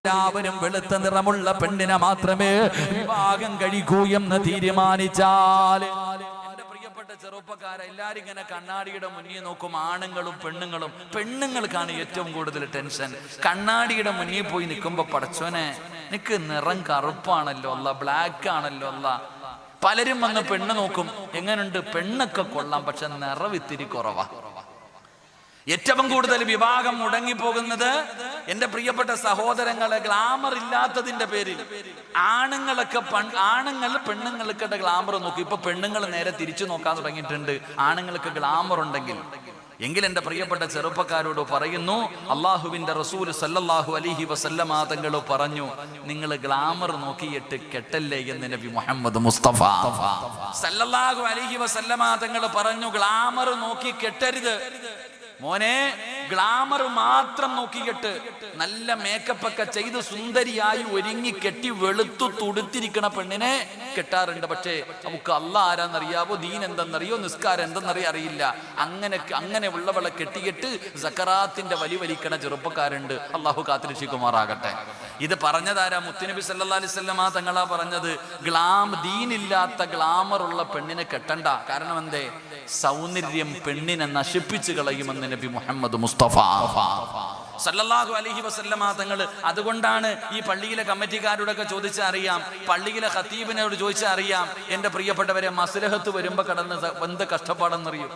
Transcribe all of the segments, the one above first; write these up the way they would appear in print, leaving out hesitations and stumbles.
എല്ലാവരും വെളുത്ത നിറമുള്ള പെണ്ണിനെ മാത്രമേ വിവാഹം കഴിക്കൂ എന്ന് തീരുമാനിച്ചാൽ, എന്റെ പ്രിയപ്പെട്ട ചെറുപ്പക്കാരെ, എല്ലാരും ഇങ്ങനെ കണ്ണാടിയുടെ മുന്നിൽ നോക്കും. ആണുങ്ങളും പെണ്ണുങ്ങളും. പെണ്ണുങ്ങൾക്കാണ് ഏറ്റവും കൂടുതൽ ടെൻഷൻ. കണ്ണാടിയുടെ മുന്നിൽ പോയി നിൽക്കുമ്പോ, പടച്ചോനെ നിനക്ക് നിറം കറുപ്പാണല്ലോ അല്ല, ബ്ലാക്ക് ആണല്ലോ അല്ല. പലരും വന്ന് പെണ്ണ് നോക്കും, എങ്ങനെയുണ്ട്, പെണ്ണൊക്കെ കൊള്ളാം, പക്ഷെ നിറം ഇത്തിരി കുറവാ. ഏറ്റവും കൂടുതൽ വിവാഹം മുടങ്ങിപ്പോകുന്നത് എന്റെ പ്രിയപ്പെട്ട സഹോദരങ്ങളെ, ഗ്ലാമർ ഇല്ലാത്തതിന്റെ പേരിൽ. ആണുങ്ങൾ പെണ്ണുങ്ങൾക്ക് ഗ്ലാമർ നോക്കും. ഇപ്പൊ പെണ്ണുങ്ങൾ നേരെ തിരിച്ചു നോക്കാൻ തുടങ്ങിയിട്ടുണ്ട്. ആണുങ്ങൾക്ക് ഗ്ലാമർ ഉണ്ടെങ്കിൽ എങ്കിൽ എന്റെ പ്രിയപ്പെട്ട ചെറുപ്പക്കാരോട് പറയുന്നു, അള്ളാഹുവിന്റെ റസൂൽ സല്ലല്ലാഹു അലൈഹി വസല്ലമ തങ്ങൾ പറഞ്ഞു, നിങ്ങൾ ഗ്ലാമർ നോക്കിയിട്ട് കെട്ടല്ലേ എന്ന് നബി മുഹമ്മദ് മുസ്തഫ സല്ലല്ലാഹു അലൈഹി വസല്ലമ തങ്ങൾ പറഞ്ഞു, ഗ്ലാമർ നോക്കി കെട്ടരുത് മോനെ. ഗ്ലാമർ മാത്രം നോക്കിയിട്ട് നല്ല മേക്കപ്പ് ഒക്കെ ചെയ്ത് സുന്ദരിയായി ഒരുങ്ങി കെട്ടി വെളുത്തു തുടുത്തിരിക്കണ പെണ്ണിനെ കെട്ടാറുണ്ട്. പക്ഷേ നമുക്ക് അള്ളാഹ് ആരാന്നറിയാവോ, ദീൻ എന്തെന്നറിയോ, നിസ്കാരം എന്തെന്നറിയോ അറിയില്ല. അങ്ങനെ ഉള്ളവളെ കെട്ടിയിട്ട് സക്കറാത്തിന്റെ വലിക്കണ ചെറുപ്പക്കാരുണ്ട്. അള്ളാഹു കാത്തിരക്ഷിക്കുമാറാകട്ടെ. ഇത് പറഞ്ഞതാരാ? മുത്തുനബി സല്ലല്ലാഹു അലൈഹി വസല്ലമ തങ്ങളാ പറഞ്ഞത്. ദീനില്ലാത്ത ഗ്ലാമർ ഉള്ള പെണ്ണിനെ കെട്ടണ്ട. കാരണം എന്തേ? സൗന്ദര്യം പെണ്ണിനെ നശിപ്പിച്ചു കളയുമെന്ന് നബി മുഹമ്മദ് മുസ്തഫ സല്ലല്ലാഹു അലൈഹി വസല്ലമ തങ്ങൾ. അതുകൊണ്ടാണ് ഈ പള്ളിയിലെ കമ്മിറ്റിക്കാരോടൊക്കെ ചോദിച്ചാൽ അറിയാം, പള്ളിയിലെ ഖതീബിനോട് ചോദിച്ചാൽ അറിയാം, എന്റെ പ്രിയപ്പെട്ടവരെ, മസ്ലഹത്ത് വരുമ്പോ കടന്ന് എന്ത് കഷ്ടപ്പാടെന്നറിയും.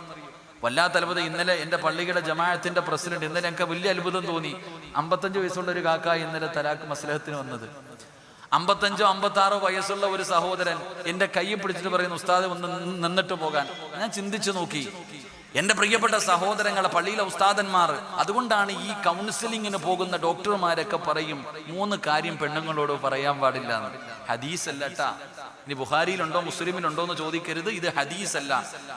വല്ലാത്ത അത്ഭുതം. ഇന്നലെ എന്റെ പള്ളിയുടെ ജമാഅത്തിന്റെ പ്രസിഡന്റ്, ഇന്നലെ എനിക്ക് വലിയ അത്ഭുതം തോന്നി. 55 വയസ്സുള്ള ഒരു കാക്ക ഇന്നലെ തലാക്ക് മസ്ലഹത്തിന് വന്നത്. 55 56 വയസ്സുള്ള ഒരു സഹോദരൻ എന്റെ കൈ പിടിച്ചിട്ട് പറയുന്നു, ഉസ്താദ് ഒന്ന് നിന്നിട്ട് പോകാൻ. ഞാൻ ചിന്തിച്ചു നോക്കി, എന്റെ പ്രിയപ്പെട്ട സഹോദരങ്ങളെ, പള്ളിയിലെ ഉസ്താദന്മാർ. അതുകൊണ്ടാണ് ഈ കൗൺസിലിങ്ങിന് പോകുന്ന ഡോക്ടർമാരൊക്കെ പറയും, 3 കാര്യം പെണ്ണുങ്ങളോട് പറയാൻ പാടില്ല എന്ന്. ഹദീസ് അല്ലട്ടാ. ഇനി ബുഖാരിയിലുണ്ടോ മുസ്ലിമിലുണ്ടോ എന്ന് ചോദിക്കരുത്. ഇത് ഹദീസ് അല്ല.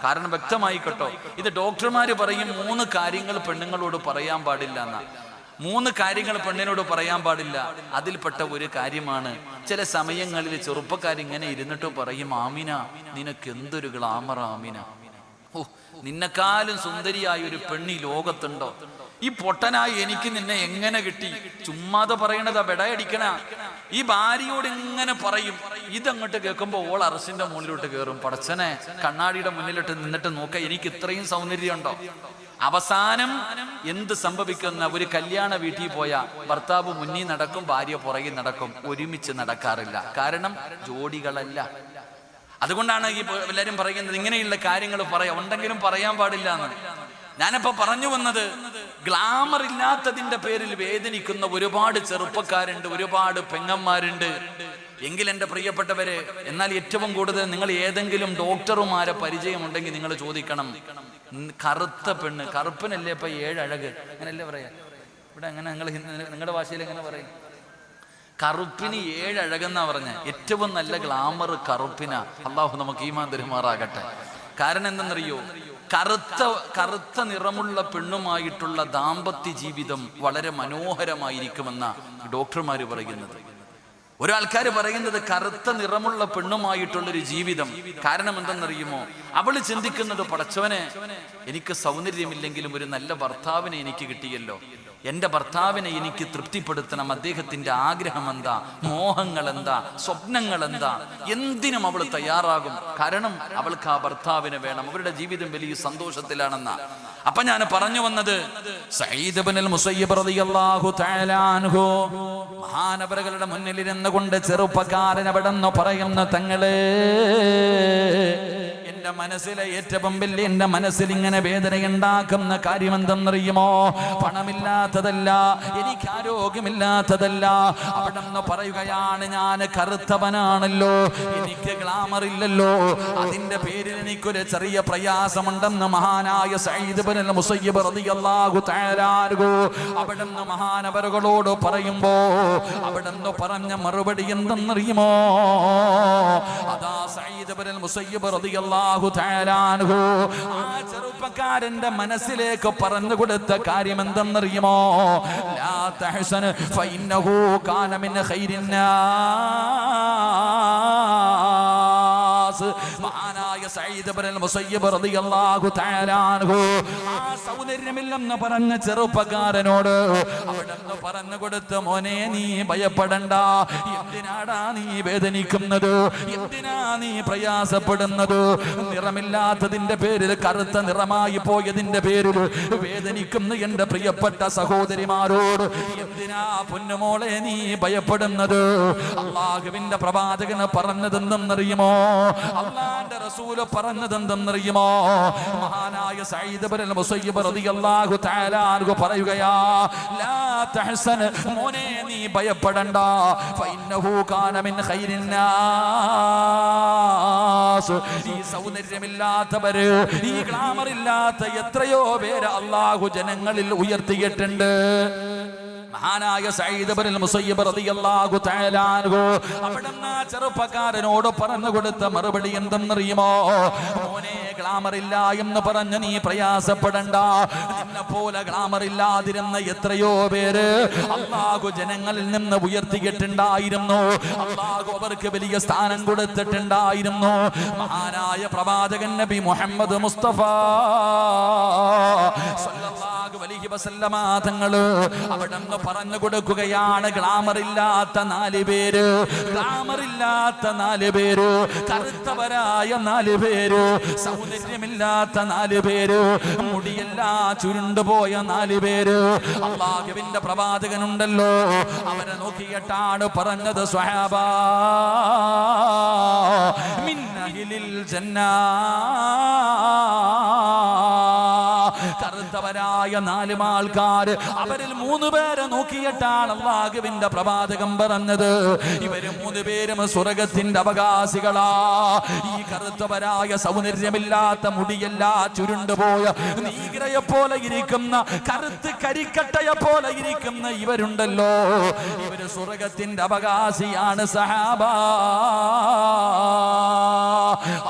കാരണം വ്യക്തമായി കേട്ടോ, ഇത് ഡോക്ടർമാര് പറയും 3 കാര്യങ്ങൾ പെണ്ണുങ്ങളോട് പറയാൻ പാടില്ല എന്നാ. 3 കാര്യങ്ങൾ പെണ്ണിനോട് പറയാൻ പാടില്ല. അതിൽപ്പെട്ട ഒരു കാര്യമാണ്, ചില സമയങ്ങളിൽ ചെറുപ്പക്കാരിങ്ങനെ ഇരുന്നിട്ട് പറയും, ആമിന നിനക്ക് എന്തൊരു ഗ്ലാമർ ആമിന, ഓ നിന്നെക്കാളും സുന്ദരിയായ ഒരു പെണ്ണി ലോകത്തുണ്ടോ, ഈ പൊട്ടനായി എനിക്ക് നിന്നെ എങ്ങനെ കിട്ടി. ചുമ്മാതെ പറയണതാ, ബെടയടിക്കണ. ഈ ഭാര്യയോട് ഇങ്ങനെ പറയും. ഇതങ്ങോട്ട് കേൾക്കുമ്പോ ഓൾ അറസിന്റെ മുകളിലോട്ട് കയറും. പടച്ചനെ, കണ്ണാടിയുടെ മുന്നിലിട്ട് നിന്നിട്ട് നോക്ക, എനിക്ക് ഇത്രയും സൗന്ദര്യം ഉണ്ടോ. അവസാനം എന്ത് സംഭവിക്കുന്ന, ഒരു കല്യാണ വീട്ടിൽ പോയ ഭർത്താവ് മുന്നിൽ നടക്കും, ഭാര്യ പുറകിൽ നടക്കും, ഒരുമിച്ച് നടക്കാറില്ല. കാരണം ജോഡികളല്ല. അതുകൊണ്ടാണ് ഈ എല്ലാരും പറയുന്നത്, ഇങ്ങനെയുള്ള കാര്യങ്ങൾ ഉണ്ടെങ്കിലും പറയാൻ പാടില്ല എന്ന്. ഞാനിപ്പോ പറഞ്ഞു വന്നത്, ഗ്ലാമർ ഇല്ലാത്തതിന്റെ പേരിൽ വേദനിക്കുന്ന ഒരുപാട് ചെറുപ്പക്കാരുണ്ട്, ഒരുപാട് പെങ്ങന്മാരുണ്ട്. എങ്കിൽ എന്റെ പ്രിയപ്പെട്ടവരെ, എന്നാൽ ഏറ്റവും കൂടുതൽ നിങ്ങൾ ഏതെങ്കിലും ഡോക്ടർമാരെ പരിചയമുണ്ടെങ്കിൽ നിങ്ങൾ ചോദിക്കണം, കറുത്ത പെണ്ണ്, കറുപ്പിനല്ലേ ഇപ്പൊ 7 അഴക്, അങ്ങനല്ലേ പറയാ ഇവിടെ? അങ്ങനെ നിങ്ങളുടെ ഭാഷയിൽ എങ്ങനെ പറയും? കറുപ്പിന് 7 അഴകെന്നാ പറഞ്ഞ. ഏറ്റവും നല്ല ഗ്ലാമർ കറുപ്പിനാ. അള്ളാഹു നമുക്ക് ഈമാൻ തരുമാറാകട്ടെ. കാരണം എന്തെന്നറിയോ, കറുത്ത നിറമുള്ള പെണ്ണുമായിട്ടുള്ള ദാമ്പത്യ ജീവിതം വളരെ മനോഹരമായിരിക്കുമെന്ന ഡോക്ടർമാര് പറയുന്നത്. ഒരാൾക്കാര് പറയുന്നത് കറുത്ത നിറമുള്ള പെണ്ണുമായിട്ടുള്ളൊരു ജീവിതം. കാരണം എന്തെന്നറിയുമോ, അവള് ചിന്തിക്കുന്നത്, പടച്ചവനെ എനിക്ക് സൗന്ദര്യമില്ലെങ്കിലും ഒരു നല്ല ഭർത്താവിനെ എനിക്ക് കിട്ടിയല്ലോ, എന്റെ ഭർത്താവിനെ എനിക്ക് തൃപ്തിപ്പെടുത്തണം. അദ്ദേഹത്തിന്റെ ആഗ്രഹം എന്താ, മോഹങ്ങൾ എന്താ, സ്വപ്നങ്ങൾ എന്താ, എന്തിനും അവൾ തയ്യാറാകും. കാരണം അവൾക്ക് ആ ഭർത്താവിനെ വേണം. അവരുടെ ജീവിതം വലിയ സന്തോഷത്തിലാണെന്ന. അപ്പൊ ഞാൻ പറഞ്ഞു വന്നത്, സഈദ് ഇബ്നുൽ മുസയ്യിബ് റളിയല്ലാഹു തആല അൻഹു മഹാനവറുകളുടെ മുന്നിൽ ഇരുന്നു കൊണ്ട് ചെറുപ്പക്കാരൻ അവിടെ നിന്ന് പറയുന്നു, തങ്ങളെ എന്റെ മനസ്സിലെ ഏറ്റവും വലിയ, എന്റെ മനസ്സിൽ ഇങ്ങനെ വേദനയുണ്ടാക്കുന്ന കാര്യം എന്തെന്നറിയുമോ, പണമില്ലാത്തതല്ല, എനിക്ക് ആരോഗ്യമില്ലാത്തതല്ല. അവിടെ നിന്ന് പറയുകയാണ്, ഞാൻ കറുത്തവനാണല്ലോ, എനിക്ക് ഗ്ലാമർ ഇല്ലല്ലോ, അതിന്റെ പേരിൽ എനിക്കൊരു ചെറിയ പ്രയാസമുണ്ടെന്ന് മഹാനായ സഈദ് ഇബ്നുൽ മുസയ്യിബ് റളിയല്ലാഹു തആല അൻഹു അവിടെ നിന്ന് മഹാനവറുകളോട് പറയുമ്പോ, അവിടെ നിന്ന് പറഞ്ഞ മറുപടി എന്തെന്നറിയുമോ, അതാ സഈദ് ഇബ്നുൽ മുസയ്യിബ് റളിയല്ലാഹു തആല അൻഹു ആ ചെറുപ്പക്കാരന്റെ മനസ്സിലേക്ക് പറഞ്ഞു കൊടുത്ത കാര്യം എന്തെന്നറിയുമോ, ലാ തഹ്സൻ ഫഇന്നഹു കാന മിൻ ഖൈരിൻ നാസ്. മഹാനായ സഈദ് ഇബ്നുൽ മുസയ്യിബ് റളിയല്ലാഹു തആല അൻഹു ആ സൗന്ദര്യമില്ലെന്ന് പറഞ്ഞ ചെറുപ്പക്കാരനോട് അവിടെന്ന് പറഞ്ഞു കൊടുത്ത മോനെ നീ ഭയപ്പെടണ്ട, എന്തിനാടാ നീ വേദനിക്കുന്നത്, എന്തിനാ നീ പ്രയാസപ്പെടുന്നത്, നിറമില്ലാത്തതിന്റെ പേരിൽ കറുത്ത നിറമായി പോയതിന്റെ പേരിൽ വേദനിക്കുന്ന എന്റെ പ്രിയപ്പെട്ട സഹോദരിമാരോട് എന്തിനാ പൊന്നുമോളെ നീ ഭയപ്പെടുന്നത്? അല്ലാഹുവിന്റെ പ്രവാചകന് പറഞ്ഞതെന്തെന്നറിയുമോ? അല്ലാഹുവിന്റെ റസൂൽ പറഞ്ഞതെന്തെന്നറിയുമോ? മഹാനായ സഈദ് ഇബ്നുൽ മുസയ്യിബ് റളിയല്ലാഹു തആല അൻഹു പറയുകയാ, ലാ തഹ്സൻ, മോനെ നീ ഭയപ്പെടണ്ട, ഫഇന്നഹു കാന മിൻ ഖൈരിൻ നാസ്. ഈ സൗന്ദര്യമില്ലാത്തവര്, ഈ ഗ്ലാമർ ഇല്ലാത്ത എത്രയോ പേര് അല്ലാഹു ജനങ്ങളിൽ ഉയർത്തിയിട്ടുണ്ട്. മഹാനായ സഈദ് ഇബ്നുൽ മുസയ്യിബ് റളിയല്ലാഹു തആല അൻഹു അവിടുന്ന് ചെറുപ്പക്കാരനോട് പറഞ്ഞു കൊടുത്ത മറുപടി എന്തെന്നറിയുമോ? മോനെ ഗ്ലാമർ ഇല്ല എന്ന് പറഞ്ഞ് നീ പ്രയാസപ്പെടണ്ട, നിന്നെ പോലെ ഗ്ലാമർ ഇല്ലാതിരുന്ന എത്രയോ പേര് അല്ലാഹു ജനങ്ങളിൽ നിന്ന് ഉയർത്തിയിട്ടുണ്ടായിരുന്നു. അല്ലാഹു അവർക്ക് വലിയ സ്ഥാനം കൊടുത്തിട്ടുണ്ടായിരുന്നു. മഹാനായ പ്രവാചകൻ നബി മുഹമ്മദ് മുസ്തഫ സല്ലല്ലാഹു അലൈഹി വസല്ലമ തങ്ങള് അവിടുന്ന് പറഞ്ഞു കൊടുക്കുകയാണ്, ഗ്ലാമർ ഇല്ലാത്ത 4 പേര്, ഗ്ലാമർ ഇല്ലാത്ത 4 പേര്, കറുത്തവരായ 4 പേര്, സൗന്ദര്യമില്ലാത്ത 4 പേര്, മുടിയെല്ലാം ചുരുണ്ടുപോയ 4 പേര്. അല്ലാഹുവിന്റെ പ്രവാചകനുണ്ടല്ലോ, അവരെ നോക്കിയിട്ടാണ് പറഞ്ഞത്, സ്വഹാബാ മിൻ അഹ്ലിൽ ജന്നാ, കറുത്തവരായ 4 ആൾക്കാർ, അവരിൽ 3 പേരെ നോക്കിയിട്ടാണ് അല്ലാഹുവിന്റെ പ്രവാചകൻ പറഞ്ഞത്, ഇവര് 3 പേരും സ്വർഗത്തിന്റെ അവകാശികളാ. ഈ കറുത്തവരായ സൗന്ദര്യമില്ലാത്ത മുടിയെല്ലാ ചുരുണ്ടുപോയ നീഗ്രയെ പോലെ ഇരിക്കുന്ന, കറുത്ത് കരിക്കട്ടയെ പോലെ ഇരിക്കുന്ന ഇവരുണ്ടല്ലോ, ഇവര് സ്വർഗത്തിന്റെ അവകാശിയാണ് സഹാബാ.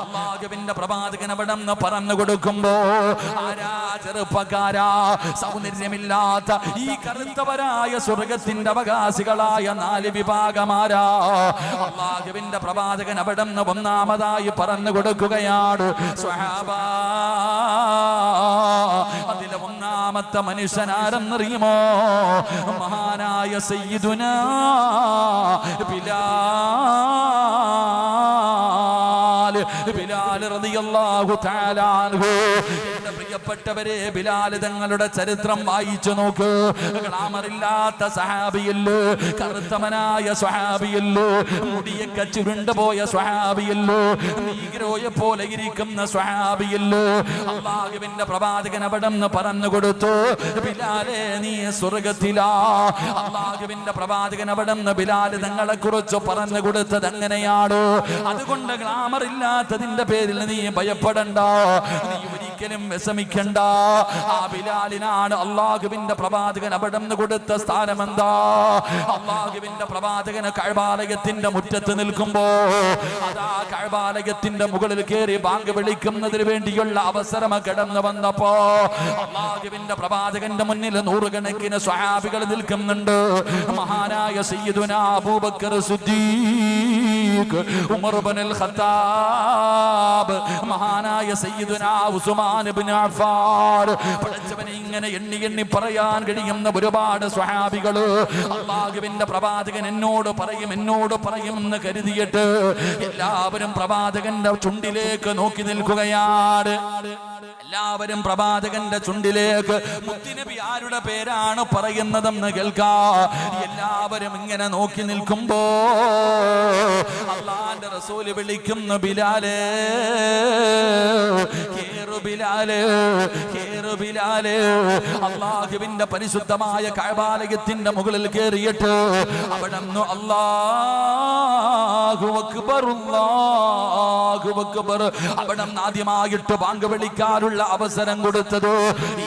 അല്ലാഹുവിന്റെ പ്രവാചകൻ അവിടെ നിന്ന് പറഞ്ഞു കൊടുക്കുമ്പോ, ആരാ ചെറുപ്പക്കാരാ സൗന്ദര്യമില്ലാത്ത ഈ കറുത്തവരായ സ്വർഗത്തിന്റെ അവകാശികളായ 4 വിഭാഗമാരാ? അല്ലാഹുവിന്റെ പ്രവാചകൻ അവിടെ നിന്ന് ഒന്നാമതായി പറഞ്ഞു കൊടുക്കുകയാണ്, സ്വഹാബാ, അതിലെ ഒന്നാമത്തെ മനുഷ്യനാരെന്നറിയുമോ? മഹാനായ സയ്യിദുനാ ബിലാൽ റളിയല്ലാഹു തആല അൻഹു. എന്റെ പ്രിയപ്പെട്ടവരെ, ബിലാൽ തങ്ങളുടെ ചരിത്രം വായിച്ചു നോക്ക്. ഗ്ലാമറില്ലാത്ത സഹാബിയല്ലോ, കറുത്തവനായ സ്വഹാബിയല്ലോ, മുടിയൊക്കെ ചുരുണ്ടുപോയ സ്വഹാബിയല്ലോ, നീഗ്രോയെ പോലെ ഇരിക്കുന്ന സ്വഹാബിയല്ലോ. അല്ലാഹുവിന്റെ പ്രവാചകൻ അവിടെ നിന്ന് പറഞ്ഞു കൊടുത്തു, ബിലാലെ നീ സ്വർഗത്തിലാ. അല്ലാഹുവിന്റെ പ്രവാചകൻ അവിടെ നിന്ന് ബിലാൽ തങ്ങളെ കുറിച്ച് പറഞ്ഞു കൊടുത്തത് അങ്ങനെയാണ്. അതുകൊണ്ട് ഗ്ലാമർ ഇല്ലാത്തതിന്റെ പേരിൽ നീ ഭയപ്പെടണ്ട, നീ ഒരിക്കലും വിഷമിക്കണ്ട. ആ ബിലാലിനാണ് അല്ലാഹുവിന്റെ പ്രവാചകൻ അവിടെ നിന്ന് കൊടുത്ത സ്ഥാനം. എന്താ? അല്ലാഹുവിന്റെ പ്രവാചകന് കഅബാലയത്തിന്റെ മുറ്റത്ത് നിൽക്കുമ്പോ അതാ കഅബാലയത്തിന്റെ മുകളിൽ കയറി ബാങ്ക് വിളിക്കുന്നതിന് വേണ്ടിയുള്ള അവസരം കടന്നു വന്നപ്പോ അല്ലാഹുവിന്റെ പ്രവാചകന്റെ മുന്നിൽ 100 കണക്കിന് സ്വഹാബികൾ നിൽക്കുന്നുണ്ട്. മഹാനായ സയ്യിദുനാ അബൂബക്കർ സിദ്ദീഖ്, ഉമർ ഇബ്നുൽ ഖത്താബ്, മഹാനായ സയ്യിദുനാ ഉസ്മാൻ ഇബ്നു അഫ്ഫാൻ, പഠിച്ചവനെ ഇങ്ങനെ എണ്ണി എണ്ണി പറയാൻ കഴിയുന്ന ഒരുപാട് സ്വഹാബികൾ. അല്ലാഹുവിന്റെ പ്രവാചകൻ എന്നോട് പറയും എന്ന് കരുതിയിട്ട് എല്ലാവരും പ്രവാചകന്റെ ചുണ്ടിലേക്ക് നോക്കി നിൽക്കുകയാണ്. എല്ലാവരും പ്രവാചകന്റെ ചുണ്ടിലേക്ക് മുത്തുനബി ആരുടെ പേരാണ് പറയുന്നതെന്ന് കേൾക്കാ. എല്ലാവരും ഇങ്ങനെ നോക്കി നിൽക്കുമ്പോ അല്ലാഹുവിന്റെ റസൂൽ വിളിക്കുന്നു, ബിലാലേ, കേറു ബിലാലേ, കേറു ബിലാലേ. അല്ലാഹുവിന്റെ പരിശുദ്ധമായ കഅബാലയത്തിന്റെ മുകളിൽ കയറിയിട്ട് അവിടുന്ന് അല്ലാഹു അക്ബർ, അല്ലാഹു അക്ബർ, അവിടുന്ന് ആദ്യമായിട്ട് ബാങ്ക് വിളിക്കാനുള്ള അവസരം കൊടുത്തത്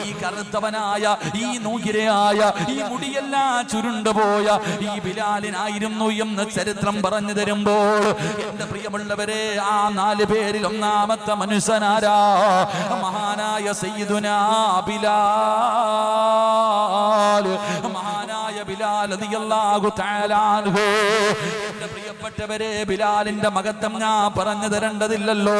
ഈ കറുത്തവനായ, ഈ നൂകിരയായ, ഈ മുടിയെല്ലാം ചുരുണ്ടുപോയ ഈ ബിലാലിനായിരുന്നു എന്ന് ചരിത്രം പറഞ്ഞു തരുമ്പോൾ എന്റെ പ്രിയമുള്ളവരെ, ആ 4 പേരിൽ ഒന്നാമത്തെ മനുഷ്യനാരാ? മഹാനായ സയ്യിദുനാ ബിലാൽ. മഹാനായ ബിലാൽ ബിലാൽ റളിയല്ലാഹു തആല അൻഹു. എന്റെ പ്രിയപ്പെട്ടവരെ, ബിലാലിന്റെ മഹത്വം ഞാൻ പറഞ്ഞു തരേണ്ടതില്ലല്ലോ.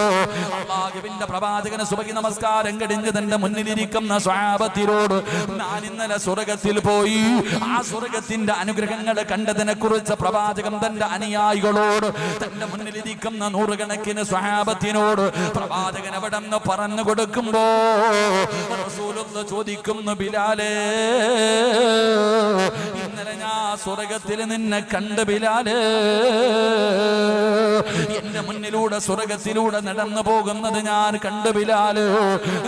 അല്ലാഹുവിന്റെ പ്രവാചകന് സുബഹി നമസ്കാരം കഴിഞ്ഞ് തന്റെ മുന്നിലിരിക്കുന്ന സ്വഹാബത്തിനോട്, ഞാൻ ഇന്നലെ സ്വർഗ്ഗത്തിൽ പോയി, ആ സ്വർഗ്ഗത്തിന്റെ അനുഗ്രഹങ്ങൾ കണ്ടതിനെ കുറിച്ച് പ്രവാചകൻ തന്റെ അനുയായികളോട്, തന്റെ മുന്നിലിരിക്കുന്ന നൂറുകണക്കിന് സ്വഹാബത്തിനോട് പ്രവാചകൻ അവിടെ നിന്ന് പറഞ്ഞു കൊടുക്കുമ്പോ റസൂലുള്ളാഹി ചോദിക്കുന്നു, ബിലാലേ, ഇന്നലെ ഞാൻ സ്വർഗ്ഗത്തിൽ നിന്നെ കണ്ട് ബിലാലേ, എന്റെ മുന്നിലൂടെ സ്വർഗ്ഗത്തിലൂടെ നടന്നു പോകുന്നത് ഞാൻ കണ്ടു ബിലാല്.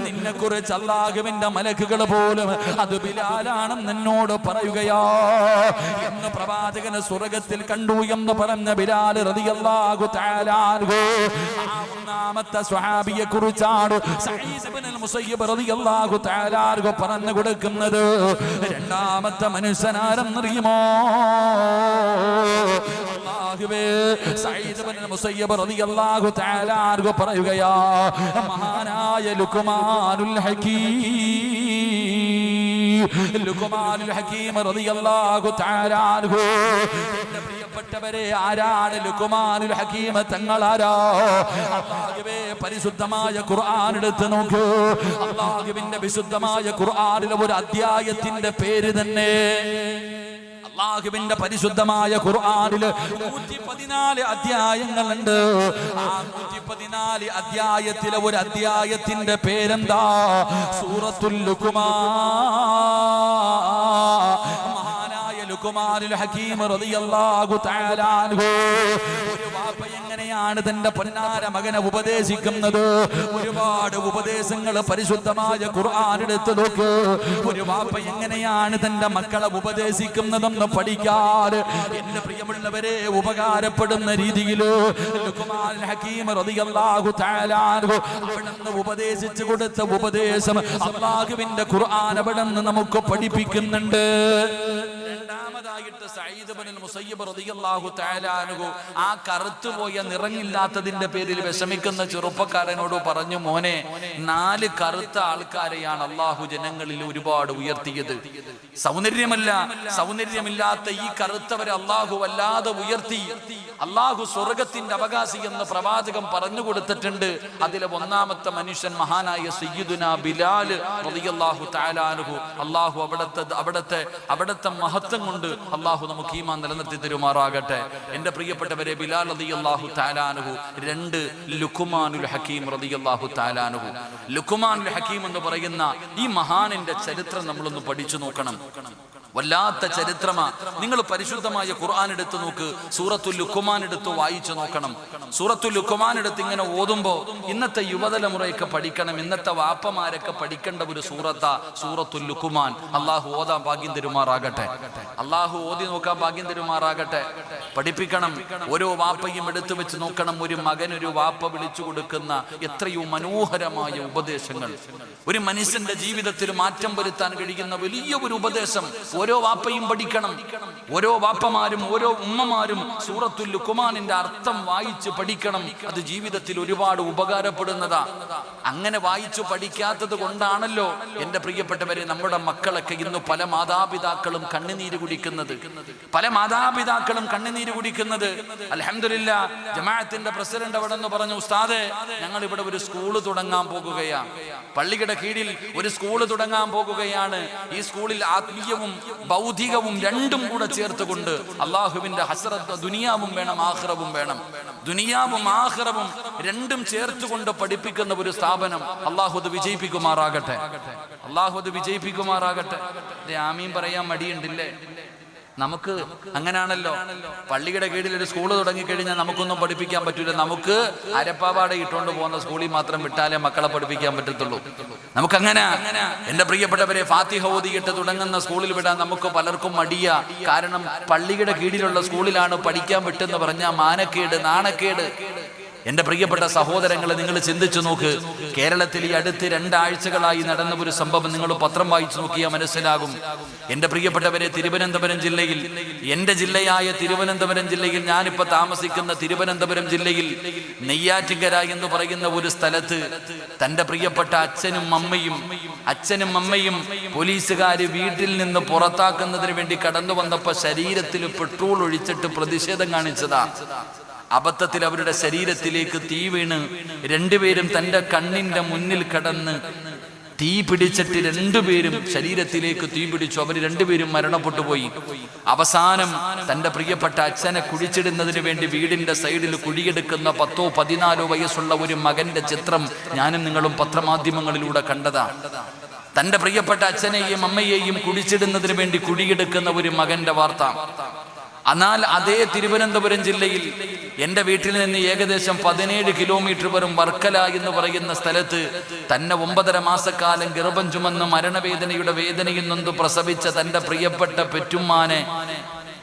നിന്നെ കുറിച്ച് അല്ലാഹുവിന്റെ മലക്കുകൾ പോലും അത് ബിലാലാണെന്ന് എന്നോട് പറയുകയാ എന്ന് പ്രവാചകന് സ്വർഗ്ഗത്തിൽ കണ്ടു എന്ന് പറഞ്ഞ ബിലാൽ റളിയല്ലാഹു തആല അൻഹു. ആ ഒന്നാമത്തെ സ്വഹാബിയെ കുറിച്ചാണ് സഈദ് ഇബ്നുൽ മുസയ്യിബ് റളിയല്ലാഹു തആല അൻഹു പറഞ്ഞു കൊടുക്കുന്നത്. രണ്ടാമത്തെ മനുഷ്യനാരെന്നറിയുമോ? അല്ലാഹുവേ, സഈദ് ഇബ്നുൽ മുസയ്യിബ് റളിയല്ലാഹു തആല അൻഹു പറയുകയാ, മഹാനായ ലുഖ്മാനുൽ ഹകീം റളിയല്ലാഹു തആല അൻഹു. എന്റെ പ്രിയപ്പെട്ടവരെ, ആരാണ് ലുഖ്മാനുൽ ഹകീം തങ്ങളാരാ? അല്ലാഹുവേ, പരിശുദ്ധമായ ഖുർആൻ എടുത്ത് നോക്കൂ. അല്ലാഹുവിന്റെ വിശുദ്ധമായ ഖുർആനിലെ ഒരു അധ്യായത്തിന്റെ പേര് തന്നെ, അല്ലാഹുവിന്റെ പരിശുദ്ധമായ ഖുർആനിൽ 114 അധ്യായങ്ങളുണ്ട്. ആ 114 അധ്യായത്തിലെ ഒരു അധ്യായത്തിന്റെ പേരെന്താ? സൂറത്തുൽ ലുഖ്മാൻ. ലുഖ്മാനുൽ ഹകീം റളിയല്ലാഹു തആല അൻഹു. ഒരു വാപ്പ എങ്ങനെയാണ് തന്റെ പൊന്നാര മകനെ ഉപദേശിക്കുന്നത്? ഒരുപാട് ഉപദേശങ്ങൾ പരിശുദ്ധമായ ഖുർആൻ എടുത്ത് നോക്ക്. ഒരു വാപ്പ എങ്ങനെയാണ് തന്റെ മക്കളെ ഉപദേശിക്കുന്നതെന്ന് പഠിക്കാൻ എന്റെ പ്രിയമുള്ളവരെ ഉപകാരപ്പെടുന്ന രീതിയിൽ ലുഖ്മാനുൽ ഹകീം റളിയല്ലാഹു തആല അൻഹു അവിടുന്ന് ഉപദേശിച്ചു കൊടുത്ത ഉപദേശം അല്ലാഹുവിന്റെ ഖുർആൻ അവിടുന്ന് നമുക്ക് പഠിപ്പിക്കുന്നുണ്ട്. രണ്ടാമതായിട്ട് സഈദ് ഇബ്നുൽ മുസയ്യിബ് റളിയല്ലാഹു തആല അൻഹു ആ കറുത്തുപോയ നിറമില്ലാത്തതിന്റെ പേരിൽ വിഷമിക്കുന്ന ചെറുപ്പക്കാരനോട് പറഞ്ഞു, മോനെ, 4 കറുത്ത ആൾക്കാരെയാണ് അല്ലാഹു ജനങ്ങളിൽ ഒരുപാട് ഉയർത്തിയത്. സൗന്ദര്യമില്ലാത്ത ഈ കറുത്തവരെ അല്ലാഹു വല്ലാതെ ഉയർത്തി. അല്ലാഹു സ്വർഗ്ഗത്തിന്റെ അവകാശി എന്ന് പ്രവാചകൻ പറഞ്ഞു കൊടുത്തിട്ടുണ്ട്. അതിലെ ഒന്നാമത്തെ മനുഷ്യൻ മഹാനായ സയ്യിദുനാ ബിലാൽ റളിയല്ലാഹു തആല അൻഹു. അല്ലാഹു അവിടത്തെ മഹത്വം കൊണ്ട് അല്ലാഹു നമുക്ക് ഈമാൻ നിലനിർത്തി തരുമാറാകട്ടെ. എന്റെ പ്രിയപ്പെട്ടവരെ, ബിലാൽ റളിയല്ലാഹു തആല അൻഹു 2 ലുഖ്മാനുൽ ഹകീം റളിയല്ലാഹു തആല അൻഹു. ലുഖ്മാനുൽ ഹകീം എന്ന് പറയുന്ന ഈ മഹാനിന്റെ ചരിത്രം നമ്മളൊന്ന് പഠിച്ചു നോക്കണം. വല്ലാത്ത ചരിത്രമാ. നിങ്ങൾ പരിശുദ്ധമായ ഖുർആൻ എടുത്ത് നോക്ക്. സൂറത്തുൽ ലുഖ്മാൻ എടുത്ത് വായിച്ചു നോക്കണം. സൂറത്തുൽ ലുഖ്മാൻ എടുത്ത് ഇങ്ങനെ ഓതുമ്പോ ഇന്നത്തെ യുവതലമുറയൊക്കെ പഠിക്കണം, ഇന്നത്തെ വാപ്പമാരൊക്കെ പഠിക്കേണ്ട ഒരു സൂറത്താ സൂറത്തുൽ ലുഖ്മാൻ. അല്ലാഹു ഓതാൻ ഭാഗ്യം തരുമാറാകട്ടെ. അല്ലാഹു ഓതി നോക്കാൻ ഭാഗ്യം തരുമാറാകട്ടെ. പഠിപ്പിക്കണം. ഓരോ വാപ്പയും എടുത്തു വെച്ച് നോക്കണം. ഒരു മകൻ ഒരു വാപ്പ വിളിച്ചു കൊടുക്കുന്ന എത്രയോ മനോഹരമായ ഉപദേശങ്ങൾ. ഒരു മനുഷ്യന്റെ ജീവിതത്തിൽ മാറ്റം വരുത്താൻ കഴിയുന്ന വലിയ ഒരു ഉപദേശം ഓരോ വാപ്പയും പഠിക്കണം. ഓരോ വാപ്പമാരും ഓരോ ഉമ്മമാരും സൂറത്തുൽ ലുഖ്മാനിന്റെ അർത്ഥം വായിച്ച് പഠിക്കണം. അത് ജീവിതത്തിൽ ഒരുപാട് ഉപകാരപ്പെടുന്നതാ. അങ്ങനെ വായിച്ചു പഠിക്കാത്തത് കൊണ്ടാണല്ലോ എന്റെ പ്രിയപ്പെട്ടവരെ നമ്മുടെ മക്കളൊക്കെ ഇന്ന് പല മാതാപിതാക്കളും കണ്ണുനീര് കുടിക്കുന്നത്. അൽഹംദുലില്ലാഹ്, ജമാഅത്തിന്റെ പ്രസിഡന്റ് അവിടെ നിന്ന് പറഞ്ഞു, ഉസ്താദേ, ഞങ്ങൾ ഇവിടെ ഒരു സ്കൂൾ തുടങ്ങാൻ പോകുകയാണ്. പള്ളിയുടെ കീഴിൽ ഒരു സ്കൂൾ തുടങ്ങാൻ പോകുകയാണ്. ഈ സ്കൂളിൽ ആത്മീയവും ഭൗതികവും രണ്ടും കൂടെ ചേർത്തുകൊണ്ട് അല്ലാഹുവിന്റെ ഹസ്രത്ത്, ദുനിയാവും വേണം ആഖിറവും വേണം. ദുനിയാവും ആഖിറവും രണ്ടും ചേർത്തുകൊണ്ട് പഠിപ്പിക്കുന്ന ഒരു സ്ഥാപനം. അല്ലാഹു അത് വിജയിപ്പിക്കുമാറാകട്ടെ. ആമീൻ പറയാൻ മടിയുണ്ടില്ലേ? നമുക്ക് അങ്ങനാണല്ലോ. പള്ളിയുടെ കീഴിൽ ഒരു സ്കൂൾ തുടങ്ങിക്കഴിഞ്ഞാൽ നമുക്കൊന്നും പഠിപ്പിക്കാൻ പറ്റൂല. നമുക്ക് അരപ്പാവാട ഇട്ടുകൊണ്ട് പോകുന്ന സ്കൂളിൽ മാത്രം വിട്ടാലേ മക്കളെ പഠിപ്പിക്കാൻ പറ്റത്തുള്ളൂ. നമുക്കങ്ങനെ. എന്റെ പ്രിയപ്പെട്ടവരെ, ഫാത്തിഹ ഓതിയിട്ട് തുടങ്ങുന്ന സ്കൂളിൽ വിടാൻ നമുക്ക് പലർക്കും മടിയാ. കാരണം പള്ളിയുടെ കീഴിലുള്ള സ്കൂളിലാണ് പഠിക്കാൻ വിട്ടെന്ന് പറഞ്ഞാൽ മാനക്കേട്, നാണക്കേട്. എൻ്റെ പ്രിയപ്പെട്ട സഹോദരങ്ങളെ, നിങ്ങൾ ചിന്തിച്ചു നോക്ക്. കേരളത്തിൽ ഈ അടുത്ത് 2 ആഴ്ചകളായി നടന്ന ഒരു സംഭവം നിങ്ങൾ പത്രം വായിച്ചു നോക്കിയാൽ മനസ്സിലാകും. എൻ്റെ പ്രിയപ്പെട്ടവരെ, തിരുവനന്തപുരം ജില്ലയിൽ, എൻ്റെ ജില്ലയായ തിരുവനന്തപുരം ജില്ലയിൽ, ഞാനിപ്പോൾ താമസിക്കുന്ന തിരുവനന്തപുരം ജില്ലയിൽ നെയ്യാറ്റിൻകര എന്ന് പറയുന്ന ഒരു സ്ഥലത്ത് തൻ്റെ പ്രിയപ്പെട്ട അച്ഛനും അമ്മയും പോലീസുകാര് വീട്ടിൽ നിന്ന് പുറത്താക്കുന്നതിന് വേണ്ടി കടന്നു വന്നപ്പോൾ ശരീരത്തിൽ പെട്രോൾ ഒഴിച്ചിട്ട് പ്രതിഷേധം കാണിച്ചതാ. അബദ്ധത്തിൽ അവരുടെ ശരീരത്തിലേക്ക് തീ വീണ് 2 പേരും തൻ്റെ കണ്ണിന്റെ മുന്നിൽ കടന്ന് തീ പിടിച്ചിട്ട് 2 പേരും ശരീരത്തിലേക്ക് തീ പിടിച്ചു. അവർ 2 പേരും മരണപ്പെട്ടു പോയി. അവസാനം തൻ്റെ പ്രിയപ്പെട്ട അച്ഛനെ കുഴിച്ചിടുന്നതിന് വേണ്ടി വീടിന്റെ സൈഡിൽ കുഴിയെടുക്കുന്ന 10-14 വയസ്സുള്ള ഒരു മകന്റെ ചിത്രം ഞാനും നിങ്ങളും പത്രമാധ്യമങ്ങളിലൂടെ കണ്ടതാ. തൻ്റെ പ്രിയപ്പെട്ട അച്ഛനെയും അമ്മയെയും കുഴിച്ചിടുന്നതിന് വേണ്ടി കുഴിയെടുക്കുന്ന ഒരു മകന്റെ വാർത്ത. എന്നാൽ അതേ തിരുവനന്തപുരം ജില്ലയിൽ എൻ്റെ വീട്ടിൽ നിന്ന് ഏകദേശം 17 കിലോമീറ്റർ വരും വർക്കല എന്ന് പറയുന്ന സ്ഥലത്ത് തന്നെ 9.5 മാസക്കാലം ഗർഭം ചുമന്ന് മരണവേദനയുടെ വേദനയിൽ നൊന്ത് പ്രസവിച്ച തൻ്റെ പ്രിയപ്പെട്ട പെറ്റുമ്മാനെ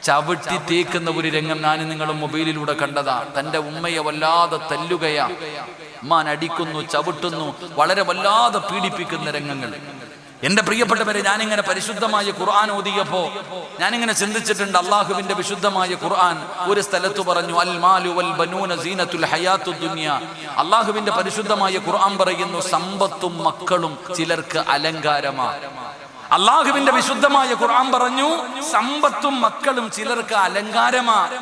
ചവിട്ടി തേക്കുന്ന ഒരു രംഗം ഞാനും നിങ്ങളും മൊബൈലിലൂടെ കണ്ടതാ. തൻ്റെ ഉമ്മയെ വല്ലാതെ തല്ലുകയാ, ഉമ്മാൻ അടിക്കുന്നു, ചവിട്ടുന്നു, വളരെ വല്ലാതെ പീഡിപ്പിക്കുന്ന രംഗങ്ങൾ. എൻ്റെ പ്രിയപ്പെട്ടവരെ, ഞാനിങ്ങനെ പരിശുദ്ധമായ ഖുർആൻ ഓതിയപ്പോ ഞാനിങ്ങനെ ചിന്തിച്ചിട്ടുണ്ട്. അള്ളാഹുവിന്റെ വിശുദ്ധമായ ഖുർആൻ ഒരു സ്ഥലത്ത് പറഞ്ഞു, അൽ മാലു വൽ ബനൂന സീനത്തുൽ ഹയാത്തുദ് ദുനിയ. അള്ളാഹുവിന്റെ പരിശുദ്ധമായ ഖുർആൻ പറയുന്നു, സമ്പത്തും മക്കളും ചിലർക്ക് അലങ്കാരമാണ്. അള്ളാഹുവിന്റെ വിശുദ്ധമായ ഖുർആൻ പറഞ്ഞു, സമ്പത്തും മക്കളും ചിലർക്ക് അലങ്കാരമാണ്.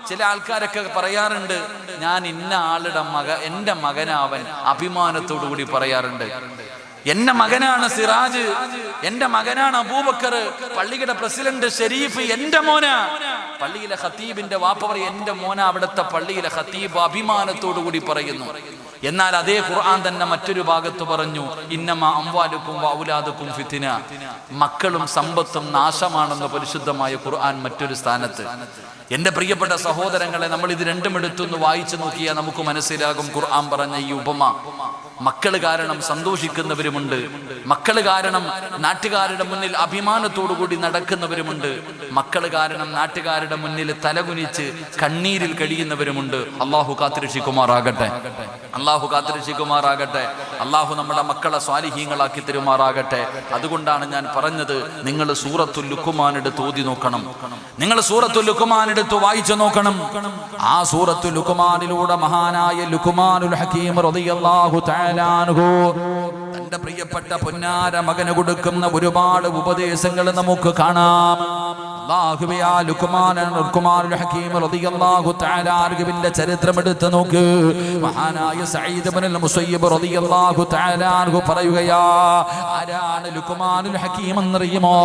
ചില ആൾക്കാരൊക്കെ പറയാറുണ്ട്, ഞാൻ ഇന്ന ആളുടെ എൻ്റെ മകനാവൻ അഭിമാനത്തോടു കൂടി പറയാറുണ്ട്. എന്റെ മകനാണ് സിറാജ്, എന്റെ മകനാണ് അബൂബക്കർ, പള്ളിയുടെ പ്രസിഡന്റ് ഷെരീഫ് എന്റെ മോന, പള്ളിയിലെ ഖത്തീബിന്റെ വാപ്പ പറയും എന്റെ മോന അവിടുത്തെ പള്ളിയിലെ ഖത്തീബ്, അഭിമാനത്തോടു കൂടി പറയുന്നു. എന്നാൽ അതേ ഖുർആൻ തന്നെ മറ്റൊരു ഭാഗത്ത് പറഞ്ഞു, ഇന്നമാ അംവാലുക്കും വഔലാദുക്കും ഫിത്ന, മക്കളും സമ്പത്തും നാശമാണെന്ന് പരിശുദ്ധമായ ഖുർആൻ മറ്റൊരു സ്ഥാനത്ത്. എൻ്റെ പ്രിയപ്പെട്ട സഹോദരങ്ങളെ, നമ്മൾ ഇത് രണ്ടും എടുത്തൊന്ന് വായിച്ചു നോക്കിയാൽ നമുക്ക് മനസ്സിലാകും ഖുർആൻ പറഞ്ഞ ഈ ഉപമ. മക്കൾ കാരണം സന്തോഷിക്കുന്നവരുമുണ്ട്, മക്കൾ കാരണം നാട്ടുകാരുടെ മുന്നിൽ അഭിമാനത്തോടു കൂടി നടക്കുന്നവരുമുണ്ട്, മക്കൾ കാരണം നാട്ടുകാരുടെ മുന്നിൽ തലകുനിച്ച് കണ്ണീരിൽ കഴിയുന്നവരുമുണ്ട്. അള്ളാഹു കാത്തുരക്ഷിക്കുമാറാകട്ടെ, അള്ളാഹു കാത്തുരക്ഷിക്കുമാറാകട്ടെ. അള്ളാഹു നമ്മുടെ മക്കളെ സ്വാലിഹീങ്ങളാക്കി തരുമാറാകട്ടെ. അതുകൊണ്ടാണ് ഞാൻ പറഞ്ഞത്, നിങ്ങൾ സൂറത്തുൽ ലുഖ്മാൻ എടുത്ത് ഓതി നോക്കണം, നിങ്ങൾ സൂറത്തുൽ ലുഖ്മാൻ എടുത്ത് വായിച്ചു നോക്കണം. ആ സൂറത്തുൽ ലുഖ്മാനിലൂടെ മഹാനായ ലുഖ്മാനുൽ ഹകീം റളിയല്ലാഹു തആല അൻഹു തന്റെ പ്രിയപ്പെട്ട പൊന്നാര മകന് കൊടുക്കുന്ന ഒരുപാട് ഉപദേശങ്ങൾ നമുക്ക് കാണാം. അല്ലാഹുവേ, ആ ലുഖ്മാനുൽ ഹകീം റളിയല്ലാഹു തആല അൻഹുവിന്റെ ചരിത്രം എടുത്ത് നോക്ക്. മഹാനായ സഈദ് ഇബ്നുൽ മുസയ്യിബ് റളിയല്ലാഹു തആല അൻഹു പറയുകയാ, ആരാണ് ലുഖ്മാനുൽ ഹകീം എന്നറിയുമോ?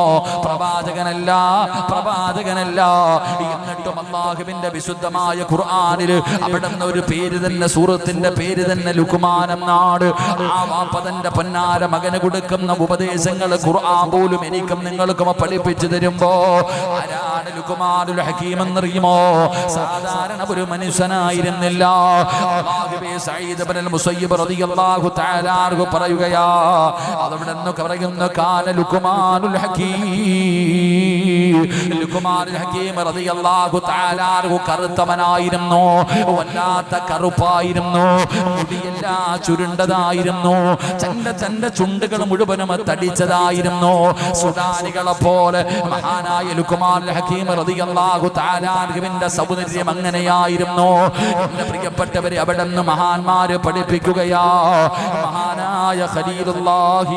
പ്രവാചകനല്ല. എന്നിട്ടും അല്ലാഹുവിന്റെ വിശുദ്ധമായ ഖുർആനിൽ അവിടുന്ന് ഒരു പേര് തന്നെ, സൂറത്തിന്റെ പേര് തന്നെ ലുഖ്മാൻ എന്നാണ്. ആ വാപ്പ തന്റെ പൊന്നാര മകന് കൊടുക്കുന്ന ഉപദേശങ്ങൾ ഖുർആൻ പോലും എനിക്കും നിങ്ങൾക്കും പഠിപ്പിച്ചു തരുമ്പോ ആരാണ് ലുഖ്മാനുൽ ഹകീം എന്നറിയുമോ? സാധാരണ ഒരു മനുഷ്യനായിരുന്നില്ല. സഈദ് ഇബ്നുൽ മുസയ്യിബ് റളിയല്ലാഹു തആല അൻഹു പറയുകയാ, അവിടുന്ന് പറയുന്നു, കാന ലുഖ്മാനുൽ ഹകീം റളിയല്ലാഹു തആല അൻഹു കറുത്തവനായിരുന്നു, വല്ലാത്ത കറുപ്പായിരുന്നു, മുടിയെല്ലാം ചുരുണ്ടതായിരുന്നു, ചന്റെ ചുണ്ടുകൾ മുഴുവനും തടിച്ചതായിരുന്നു. സുഡാനികളെ പോലെ മഹാനായ ലുഖ്മാനുൽ ഹകീം റളിയല്ലാഹു തആല അൻഹുവിന്റെ സൗന്ദര്യം അങ്ങനെയായിരുന്നു. എന്റെ പ്രിയപ്പെട്ടവരെ, അവിടുന്ന് മഹാന്മാര് പഠിപ്പിക്കുകയാ, മഹാനായ ഖലീലുല്ലാഹി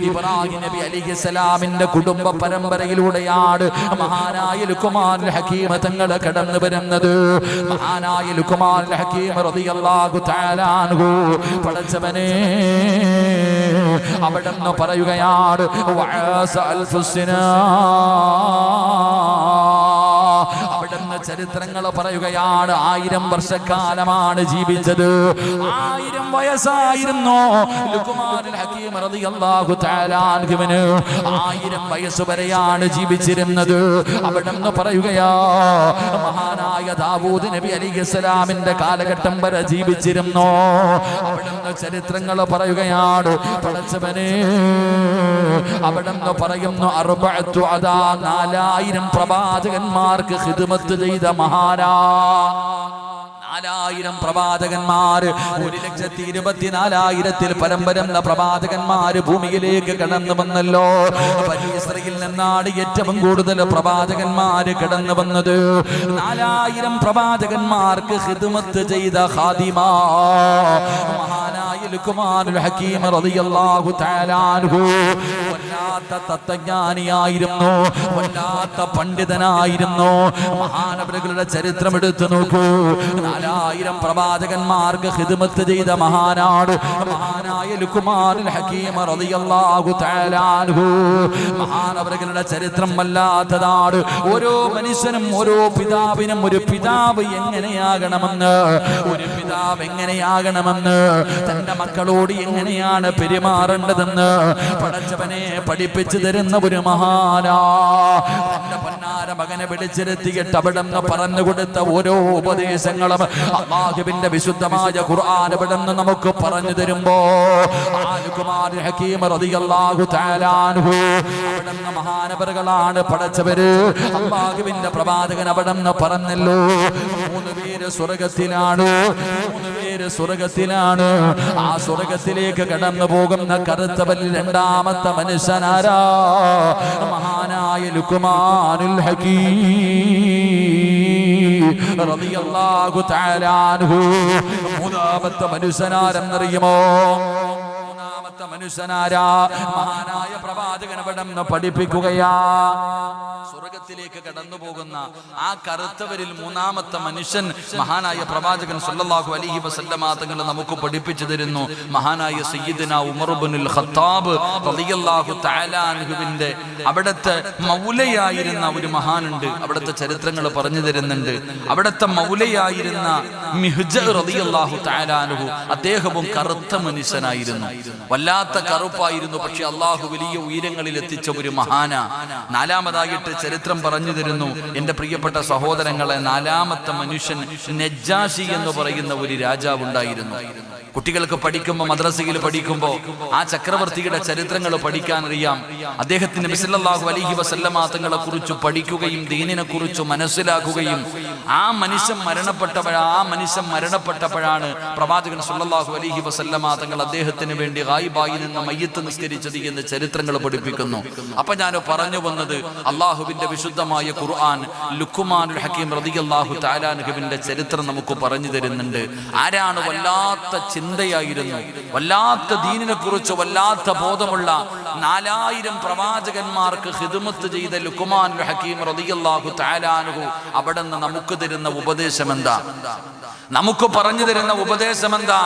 ഇബ്രാഹിം നബി അലൈഹിസ്സലാമിന്റെ കുടുംബ പരമ്പരയിലൂടെയാണ് മഹാനായ ലുഖ്മാനുൽ ഹകീം തങ്ങൾ കടന്നു വരുന്നത്. മഹാനായ ലുഖ്മാനുൽ ഹകീം റളിയല്ലാഹു തആല അൻഹു പടച്ചവനെ അവിടുന്ന് പറയുകയാണ്, അവിടുന്ന് ചരിത്രങ്ങൾ പറയുകയാണ്, 1000 വർഷക്കാലമാണ് ജീവിച്ചത്. 1000 വയസ്സായിരുന്നു ലുഖ്മാനുൽ ഹകീം റളിയല്ലാഹു തആല അൻഹുവിന്. 1000 വയസ്സ് വരെയാണ് ജീവിച്ചിരുന്നത്. അവിടെന്ന് പറയുകയാ, മഹാനായ ദാവൂദ് നബി അലൈഹിസ്സലാമിന്റെ കാലഘട്ടം വരെ ജീവിച്ചിരുന്നു. അവിടുന്ന് ചരിത്രങ്ങൾ പറയുകയാണ്. പടച്ചവനെ, അവിടുന്ന് പറയുന്നു 4000 പ്രവാചകന്മാർക്ക് ഖിദ്മത്ത് ചെയ്ത മഹാനാ. 4000 പ്രവാചകന്മാർ, 1,24,000 പരം വരുന്ന പ്രവാചകന്മാര് ഭൂമിയിലേക്ക് കടന്നു വന്നല്ലോ. ബനി ഇസ്രായേലിൽ നിന്നാണ് ഏറ്റവും കൂടുതൽ പ്രവാചകന്മാര് കടന്നു വന്നത്. 4000 പ്രവാചകന്മാർക്ക് ഖിദ്മത്ത് ചെയ്ത ഖാദിമാ മഹാനായ ലുഖ്മാനുൽ ഹകീം റളിയല്ലാഹു തആല അൻഹു. വല്ലാത്ത തത്വജ്ഞാനിയായിരുന്നു, വല്ലാത്ത പണ്ഡിതനായിരുന്നു. മഹാനവറുകളുടെ ചരിത്രം എടുത്തു നോക്കൂ. 4000 പ്രവാചകന്മാർക്ക് ഖിദ്മത്ത് ചെയ്ത മഹാനാണ് മഹാനായ ലുഖ്മാനുൽ ഹകീം റളിയല്ലാഹു തആല അൻഹു. മഹാനവറുകളുടെ ചരിത്രം വല്ലാത്തതാണ്. ഓരോ മനുഷ്യനും ഓരോ പിതാവിനും ഒരു പിതാവ് എങ്ങനെയാകണമെന്ന്, ഒരു പിതാവ് എങ്ങനെയാകണമെന്ന്, തന്റെ മക്കളോട് എങ്ങനെയാണ് പെരുമാറേണ്ടതെന്ന് പടച്ചവനെ പഠിപ്പിച്ചു തരുന്ന ഒരു മഹാനാ. തന്റെ പൊന്നാര മകനെ പിടിച്ചിരുത്തിയിട്ട് അവിടുന്ന് പറഞ്ഞു കൊടുത്ത ഓരോ ഉപദേശങ്ങളും അല്ലാഹുവിന്റെ വിശുദ്ധമായ ഖുർആൻ അവിടുന്ന് നമുക്ക് പറഞ്ഞു തരുമ്പോ ലുഖ്മാനുൽ ഹകീം റളിയല്ലാഹു തആല അൻഹു അവിടുന്ന് മഹാനവറുകളാണ് പടച്ചവര്. അല്ലാഹുവിന്റെ പ്രവാചകൻ അവിടുന്ന് പറഞ്ഞല്ലോ, 3 പേര് സ്വർഗ്ഗത്തിലാണ്, 3 പേര് സ്വർഗ്ഗത്തിലാണ്. ആ സ്വർഗ്ഗത്തിലേക്ക് കടന്നു പോകുന്ന കറുത്തവരിൽ 2ാമത്തെ മനുഷ്യനാരാ? മഹാനായ ലുഖ്മാനുൽ ഹകീം റളിയല്ലാഹു തആല അൻഹു. 3ാമത്തെ മനുഷ്യനാരെന്നറിയുമോ? 3ാമത്തെ മനുഷ്യനാരാ? മഹാനായ പ്രവാചകൻ അവിടുന്ന് പഠിപ്പിക്കുകയാ. സ്വർഗ്ഗത്തിലേക്ക് കടന്നു പോകുന്ന ആ കറുത്തവരിൽ 3ാമത്തെ മനുഷ്യൻ മഹാനായ പ്രവാചകൻ സല്ലല്ലാഹു അലൈഹി വസല്ലമ തങ്ങൾ നമുക്ക് പഠിപ്പിച്ചു തരുന്നു. മഹാനായ സയ്യിദുന ഉമർ ഇബ്നുൽ ഖത്താബ് റളിയല്ലാഹു തആല അൻഹുവിന്റെ അവിടുത്തെ മൗലയായിരുന്ന ഒരു മഹാനുണ്ട്. അവിടുത്തെ ചരിത്രങ്ങൾ പറഞ്ഞു തരുന്നുണ്ട്. അവിടുത്തെ മൗലയായിരുന്ന മിഹ്ജ റളിയല്ലാഹു തആല അൻഹു, അദ്ദേഹവും കറുത്ത മനുഷ്യനായിരുന്നു. വല്ലാത്ത കറുപ്പായിരുന്നു. പക്ഷെ അള്ളാഹു വലിയ ഉയരങ്ങളിൽ എത്തിച്ച ഒരു മഹാന. 4ാമതായിട്ട് ചരിത്രം പറഞ്ഞു തരുന്നു എന്റെ പ്രിയപ്പെട്ട സഹോദരങ്ങളെ, 4ാമത്തെ മനുഷ്യൻ നജ്ജാശി എന്ന് പറയുന്ന ഒരു രാജാവ് ഉണ്ടായിരുന്നു. കുട്ടികൾക്ക് പഠിക്കുമ്പോൾ, മദ്രസയിൽ പഠിക്കുമ്പോൾ ആ ചക്രവർത്തിയുടെ ചരിത്രങ്ങൾ പഠിക്കാൻ അറിയാം. അദ്ദേഹത്തിന് നബി സല്ലല്ലാഹു അലൈഹി വസല്ലമ തങ്ങളെ കുറിച്ച് പഠിക്കുകയും ദീനിനെ കുറിച്ച് മനസ്സിലാക്കുകയും ആ മനുഷ്യൻ മരണപ്പെട്ടപ്പോഴാണ് പ്രവാചകൻ സല്ലല്ലാഹു അലൈഹി വസല്ലമ തങ്ങൾ അദ്ദേഹത്തിന് വേണ്ടി ഗായിബായി നിന്ന് മയ്യത്ത് നിസ്കരിച്ചത് എന്ന് ചരിത്രങ്ങൾ പഠിപ്പിക്കുന്നു. അപ്പൊ ഞാൻ പറഞ്ഞു വന്നത്, അള്ളാഹുവിന്റെ വിശുദ്ധമായ ഖുർആൻ ലുഖ്മാനുൽ ഹകീം റളിയല്ലാഹു തആല അൻഹുവിന്റെ ചരിത്രം നമുക്ക് പറഞ്ഞു തരുന്നുണ്ട്. ആരാണ് വല്ലാത്ത ചിന്തയായിരുന്നു, വല്ലാത്ത ദീനിനെ കുറിച്ച് വല്ലാത്ത ബോധമുള്ള 4000 പ്രവാചകന്മാർക്ക് ഖിദ്മത്ത് ചെയ്ത ലുഖ്മാനുൽ ഹകീം റളിയല്ലാഹു തആല അൻഹു അവിടുന്ന് നമുക്ക് തരുന്ന ഉപദേശം എന്താ? നമുക്ക് പറഞ്ഞു തരുന്ന ഉപദേശം എന്താ?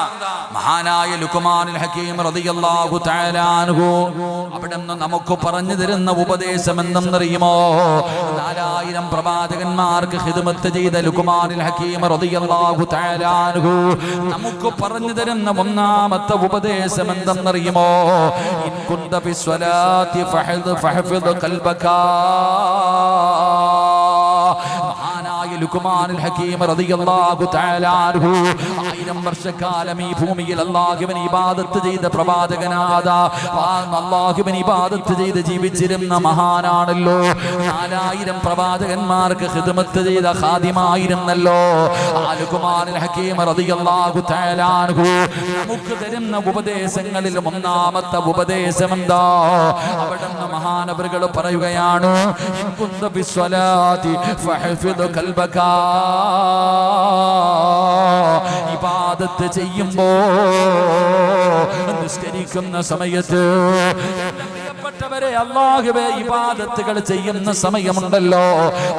മഹാനായ ലുഖ്മാനുൽ ഹകീം റളിയല്ലാഹു തആല അൻഹു അവിടുന്ന് നമുക്ക് പറഞ്ഞു തരുന്ന ഉപദേശം എന്തെന്നറിയുമോ? 4000 പ്രവാചകന്മാർക്ക് ഖിദ്മത്ത് ചെയ്ത ലുഖ്മാനുൽ ഹകീം റളിയല്ലാഹു തആല അൻഹു നമുക്ക് പറഞ്ഞു തരുന്ന 1ാമത്തെ ഉപദേശം എന്തെന്നറിയുമോ? ഇൻ കുന്ത ബിസ്വലാത്തി ഫഹ്ഫിദ് ഖൽബക. മഹാനായ ലുഖ്മാനുൽ ഹകീം റളിയല്ലാഹു തആല അൻഹു 1000 വർഷക്കാലം ഈ ഭൂമിയിൽ അല്ലാഹുവിനെ ഇബാദത്ത് ചെയ്ത പ്രവാചകനാണ്. അല്ലാഹുവിനെ ഇബാദത്ത് ചെയ്ത് ജീവിച്ചിരുന്ന മഹാനാണല്ലോ. 4000 പ്രവാചകന്മാർക്ക് ഖിദ്മത്ത് ചെയ്ത ഖാദിമായിരുന്നല്ലോ. ആ ലുഖ്മാനുൽ ഹകീം റളിയല്ലാഹു തആല അൻഹു നമുക്ക് തരുന്ന ഉപദേശങ്ങളിൽ 1ാമത്തെ ഉപദേശം എന്താ? അവിടുന്ന് മഹാനവറുകൾ പറയുകയാണ്, ഇൻ കുന്ത ബിസ്വലാത്തി ഫഹ്ഫിദ് ഖൽബക. ഇബാദത്ത് ചെയ്യുമ്പോ, നിസ്കരിക്കുന്ന സമയത്ത്, പ്രിയപ്പെട്ടവരെ, അല്ലാഹുവേ ഇബാദത്തുകൾ ചെയ്യുന്ന സമയമുണ്ടല്ലോ,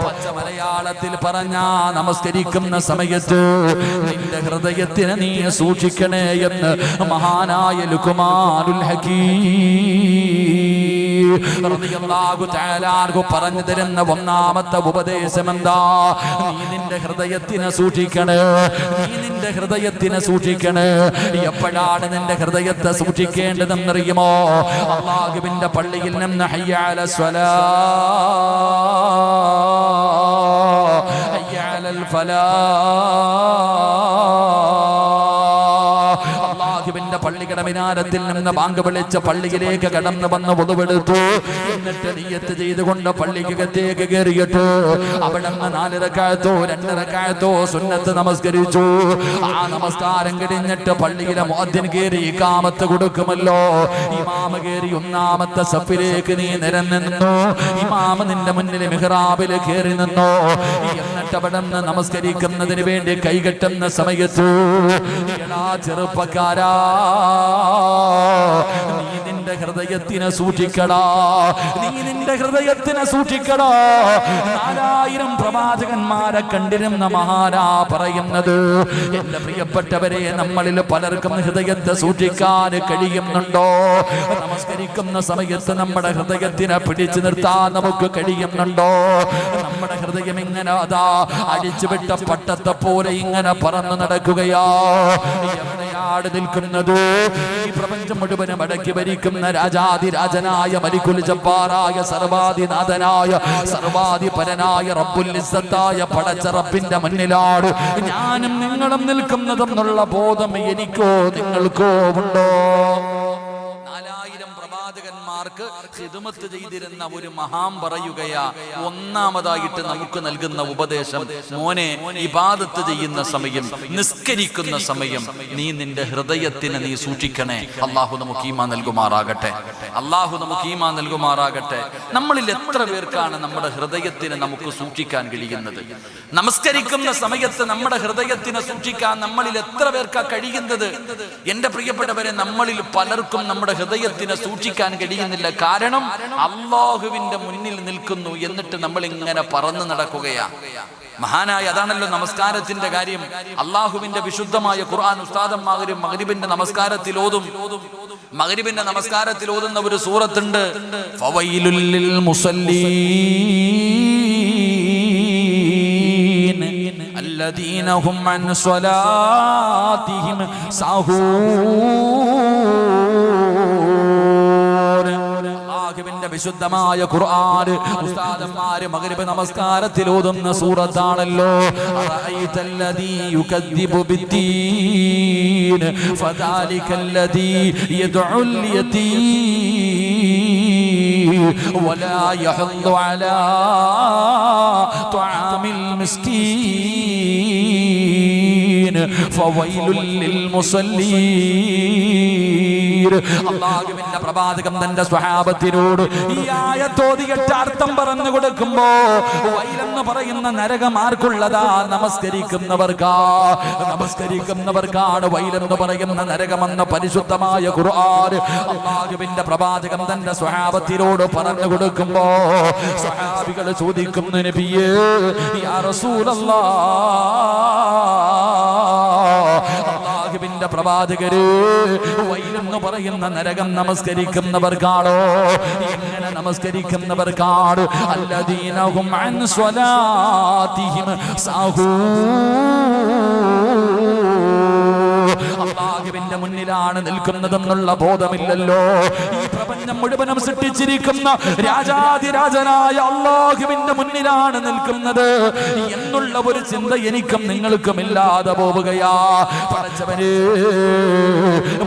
പച്ച മലയാളത്തിൽ പറഞ്ഞ നമസ്കരിക്കുന്ന സമയത്ത് നിന്റെ ഹൃദയത്തിനെ നീ സൂക്ഷിക്കണേ എന്ന് മഹാനായ ലുഖ്മാനുൽ ഹകീം റളിയല്ലാഹു തആല അൻഹു പറഞ്ഞു തരുന്ന 1ാമത്തെ ഉപദേശം എന്താ? നീ നിന്റെ ഹൃദയത്തിനെ സൂക്ഷിക്കണേ, നീ നിന്റെ ഹൃദയത്തിനെ സൂക്ഷിക്കണേ. എപ്പോഴാണ് നിന്റെ ഹൃദയത്തെ സൂക്ഷിക്കേണ്ടതെന്നറിയുമോ? അല്ലാഹുവിന്റെ പള്ളിയിൽ നിന്ന് ഹയ്യ അലൽ സ്വലാ ഹയ്യ അലൽ ഫലാ അല്ലാഹുവിന്റെ പള്ളിയുടെ മിനാരത്തിൽ നിന്ന് ബാങ്ക് വിളിച്ച് പള്ളിയിലേക്ക് കടന്നു വന്ന് വുളുവെടുത്തു. എന്നിട്ട് നിയ്യത്ത് ചെയ്തുകൊണ്ട് പള്ളിക്കകത്തേക്ക് കയറിയിട്ട് അവിടെ നിന്ന് 4 റക്അത്തോ 2 റക്അത്തോ സുന്നത്ത് നമസ്കരിച്ചു. ആ നമസ്കാരം കഴിഞ്ഞിട്ട് പള്ളിയിലെ മുഅദ്ദിൻ കയറി ഇഖാമത്ത് കൊടുക്കുമല്ലോ. ഇമാം കയറി 1ാമത്തെ സഫിലേക്ക് നീ നിരന്നു നിന്നു. ഇമാം നിന്റെ മുന്നിൽ മിഹ്റാബിൽ കയറി നിന്നു. എന്നിട്ട് അവിടെ നിന്ന് നമസ്കരിക്കുന്നതിന് വേണ്ടി കൈകെട്ടുന്ന സമയത്ത് ചെറുപ്പക്കാരാ, നീ നിന്റെ ഹൃദയത്തിനെ സൂക്ഷിക്കടാ. നീ നിന്റെ ഹൃദയത്തിനെ സൂക്ഷിക്കടാ. 4000 പ്രവാചകന്മാരെ കണ്ടിരുന്ന മഹാനാ പറയുന്നത്. എന്റെ പ്രിയപ്പെട്ടവരെ, നമ്മളിൽ പലർക്കും ഹൃദയത്തെ സൂക്ഷിക്കാൻ കഴിയുന്നുണ്ടോ? നമസ്കരിക്കുന്ന സമയത്ത് നമ്മുടെ ഹൃദയത്തിനെ പിടിച്ചു നിർത്താൻ നമുക്ക് കഴിയുന്നുണ്ടോ? നമ്മുടെ ഹൃദയം ഇങ്ങനെ അതാ അടിച്ചുവിട്ട പട്ടത്തെ പോലെ ഇങ്ങനെ പറന്നു നടക്കുകയാ. എവിടെയാണ് നിൽക്കുന്നത്? ഈ പ്രപഞ്ചം മുഴുവനും അടക്കി ഭരിക്കുന്ന രാജാതിരാജനായ മലിക്കുൽ ജബ്ബാറായ സർവാധിനാഥനായ സർവാധിപരനായ റബ്ബുൽ ഇസ്സത്തായ പടച്ച റബ്ബിന്റെ മുന്നിലാണ് ഞാനും നിങ്ങളും നിൽക്കുന്നതെന്നുള്ള ബോധം എനിക്കോ നിങ്ങൾക്കോ ഉണ്ടോ? 4000 പ്രവാചകന്മാർക്ക് ഖിദ്മത്ത് ചെയ്തിരുന്ന ഒരു മഹാൻ പറയുകയാ, ഒന്നാമതായിട്ട് നമുക്ക് നൽകുന്ന ഉപദേശം, മോനെ, ഇബാദത്ത് ചെയ്യുന്ന സമയം, നിസ്കരിക്കുന്ന സമയം നീ നിന്റെ ഹൃദയത്തിനെ നീ സൂക്ഷിക്കണേ. അല്ലാഹു നമുക്ക് ഈമാൻ നൽകുമാറാകട്ടെ. അല്ലാഹു നമുക്ക് ഈമാൻ നൽകുമാറാകട്ടെ. നമ്മളിൽ എത്ര പേർക്കാണ് നമ്മുടെ ഹൃദയത്തിനെ നമുക്ക് സൂക്ഷിക്കാൻ കഴിയുന്നത്? നമസ്കരിക്കുന്ന സമയത്ത് നമ്മുടെ ഹൃദയത്തിനെ സൂക്ഷിക്കാൻ നമ്മളിൽ എത്ര പേർക്കാ കഴിയുന്നത്? എന്റെ പ്രിയപ്പെട്ടവരെ, നമ്മളിൽ പലർക്കും നമ്മുടെ ഹൃദയത്തിനെ സൂക്ഷിക്കാൻ കഴിയുന്നില്ല. കാരണം അല്ലാഹുവിന്റെ മുന്നിൽ നിൽക്കുന്നു, എന്നിട്ട് നമ്മൾ ഇങ്ങനെ പറന്നു നടക്കുകയാ. മഹാനായ അതാണല്ലോ നമസ്കാരത്തിന്റെ കാര്യം. അല്ലാഹുവിന്റെ വിശുദ്ധമായ ഖുർആൻ ഉസ്താദന്മാരും മഗ്രിബിന്റെ നമസ്കാരത്തിൽ ഓതും. മഗ്രിബിന്റെ നമസ്കാരത്തിൽ ഓതുന്ന ഒരു സൂറത്തുണ്ട്, ഫവൈലുൽ ലിൽ മുസല്ലീൻ അല്ലദീന ഹും അൻ സ്വലാത്തിഹിം സാഹൂൻ. അല്ലാഹുവിന്റെ വിശുദ്ധമായ ഖുർആൻ ഉസ്താദന്മാർ മഗ്രിബ് നമസ്കാരത്തിൽ ഓതുന്ന സൂറത്താണല്ലോ. അറഅയ്തല്ലദീ യുകദ്ദിബു ബിദ്ദീൻ ഫദാലികല്ലദീ യദ്ഉൽ യതീം വലാ യഹുദ്ദു അലാ തുആമിൽ മിസ്കീൻ ഫവൈലുൽ ലിൽ മുസല്ലീൻ. അല്ലാഹുവിന്റെ പ്രവാചകൻ തന്റെ സ്വഹാബത്തിനോട് ഈ ആയത്ത് ഓതിയിട്ട് അർത്ഥം പറഞ്ഞു കൊടുക്കുമ്പോ, വൈലെന്ന് പറയുന്ന നരകം ആർക്കുള്ളതാ? നമസ്കരിക്കുന്നവർക്കാണ് വൈലെന്ന് പറയുന്ന നരകമെന്ന പരിശുദ്ധമായ ഖുർആൻ അല്ലാഹുവിന്റെ പ്രവാചകൻ തന്റെ സ്വഹാബത്തിനോട് പറഞ്ഞു കൊടുക്കുമ്പോ, സ്വഹാബികൾ ചോദിക്കുന്നു, നബിയേ, യാ റസൂലല്ലാഹ്, അല്ലാഹുവിന്റെ പ്രവാചകരെ, വൈലെന്ന് പറയുന്ന നരകം നമസ്കരിക്കുന്നവർക്കാണോ? എങ്ങനെ നമസ്കരിക്കുന്നവർക്കാണ്? അല്ലദീന ഹും അൻ സ്വലാത്തിഹിം സാഹൂൻ. അല്ലാഹുവിന്റെ മുന്നിലാണ് നിൽക്കുന്നതെന്നുള്ള ബോധമില്ലല്ലോ. ഈ പ്രപഞ്ചം മുഴുവനും സൃഷ്ടിച്ചിരിക്കുന്ന രാജാതിരാജനായ അല്ലാഹുവിന്റെ മുന്നിലാണ് നിൽക്കുന്നത് എന്നുള്ള ഒരു ചിന്ത എനിക്കും നിങ്ങൾക്കും ഇല്ലാതെ പോവുകയാ. പടച്ചവനെ,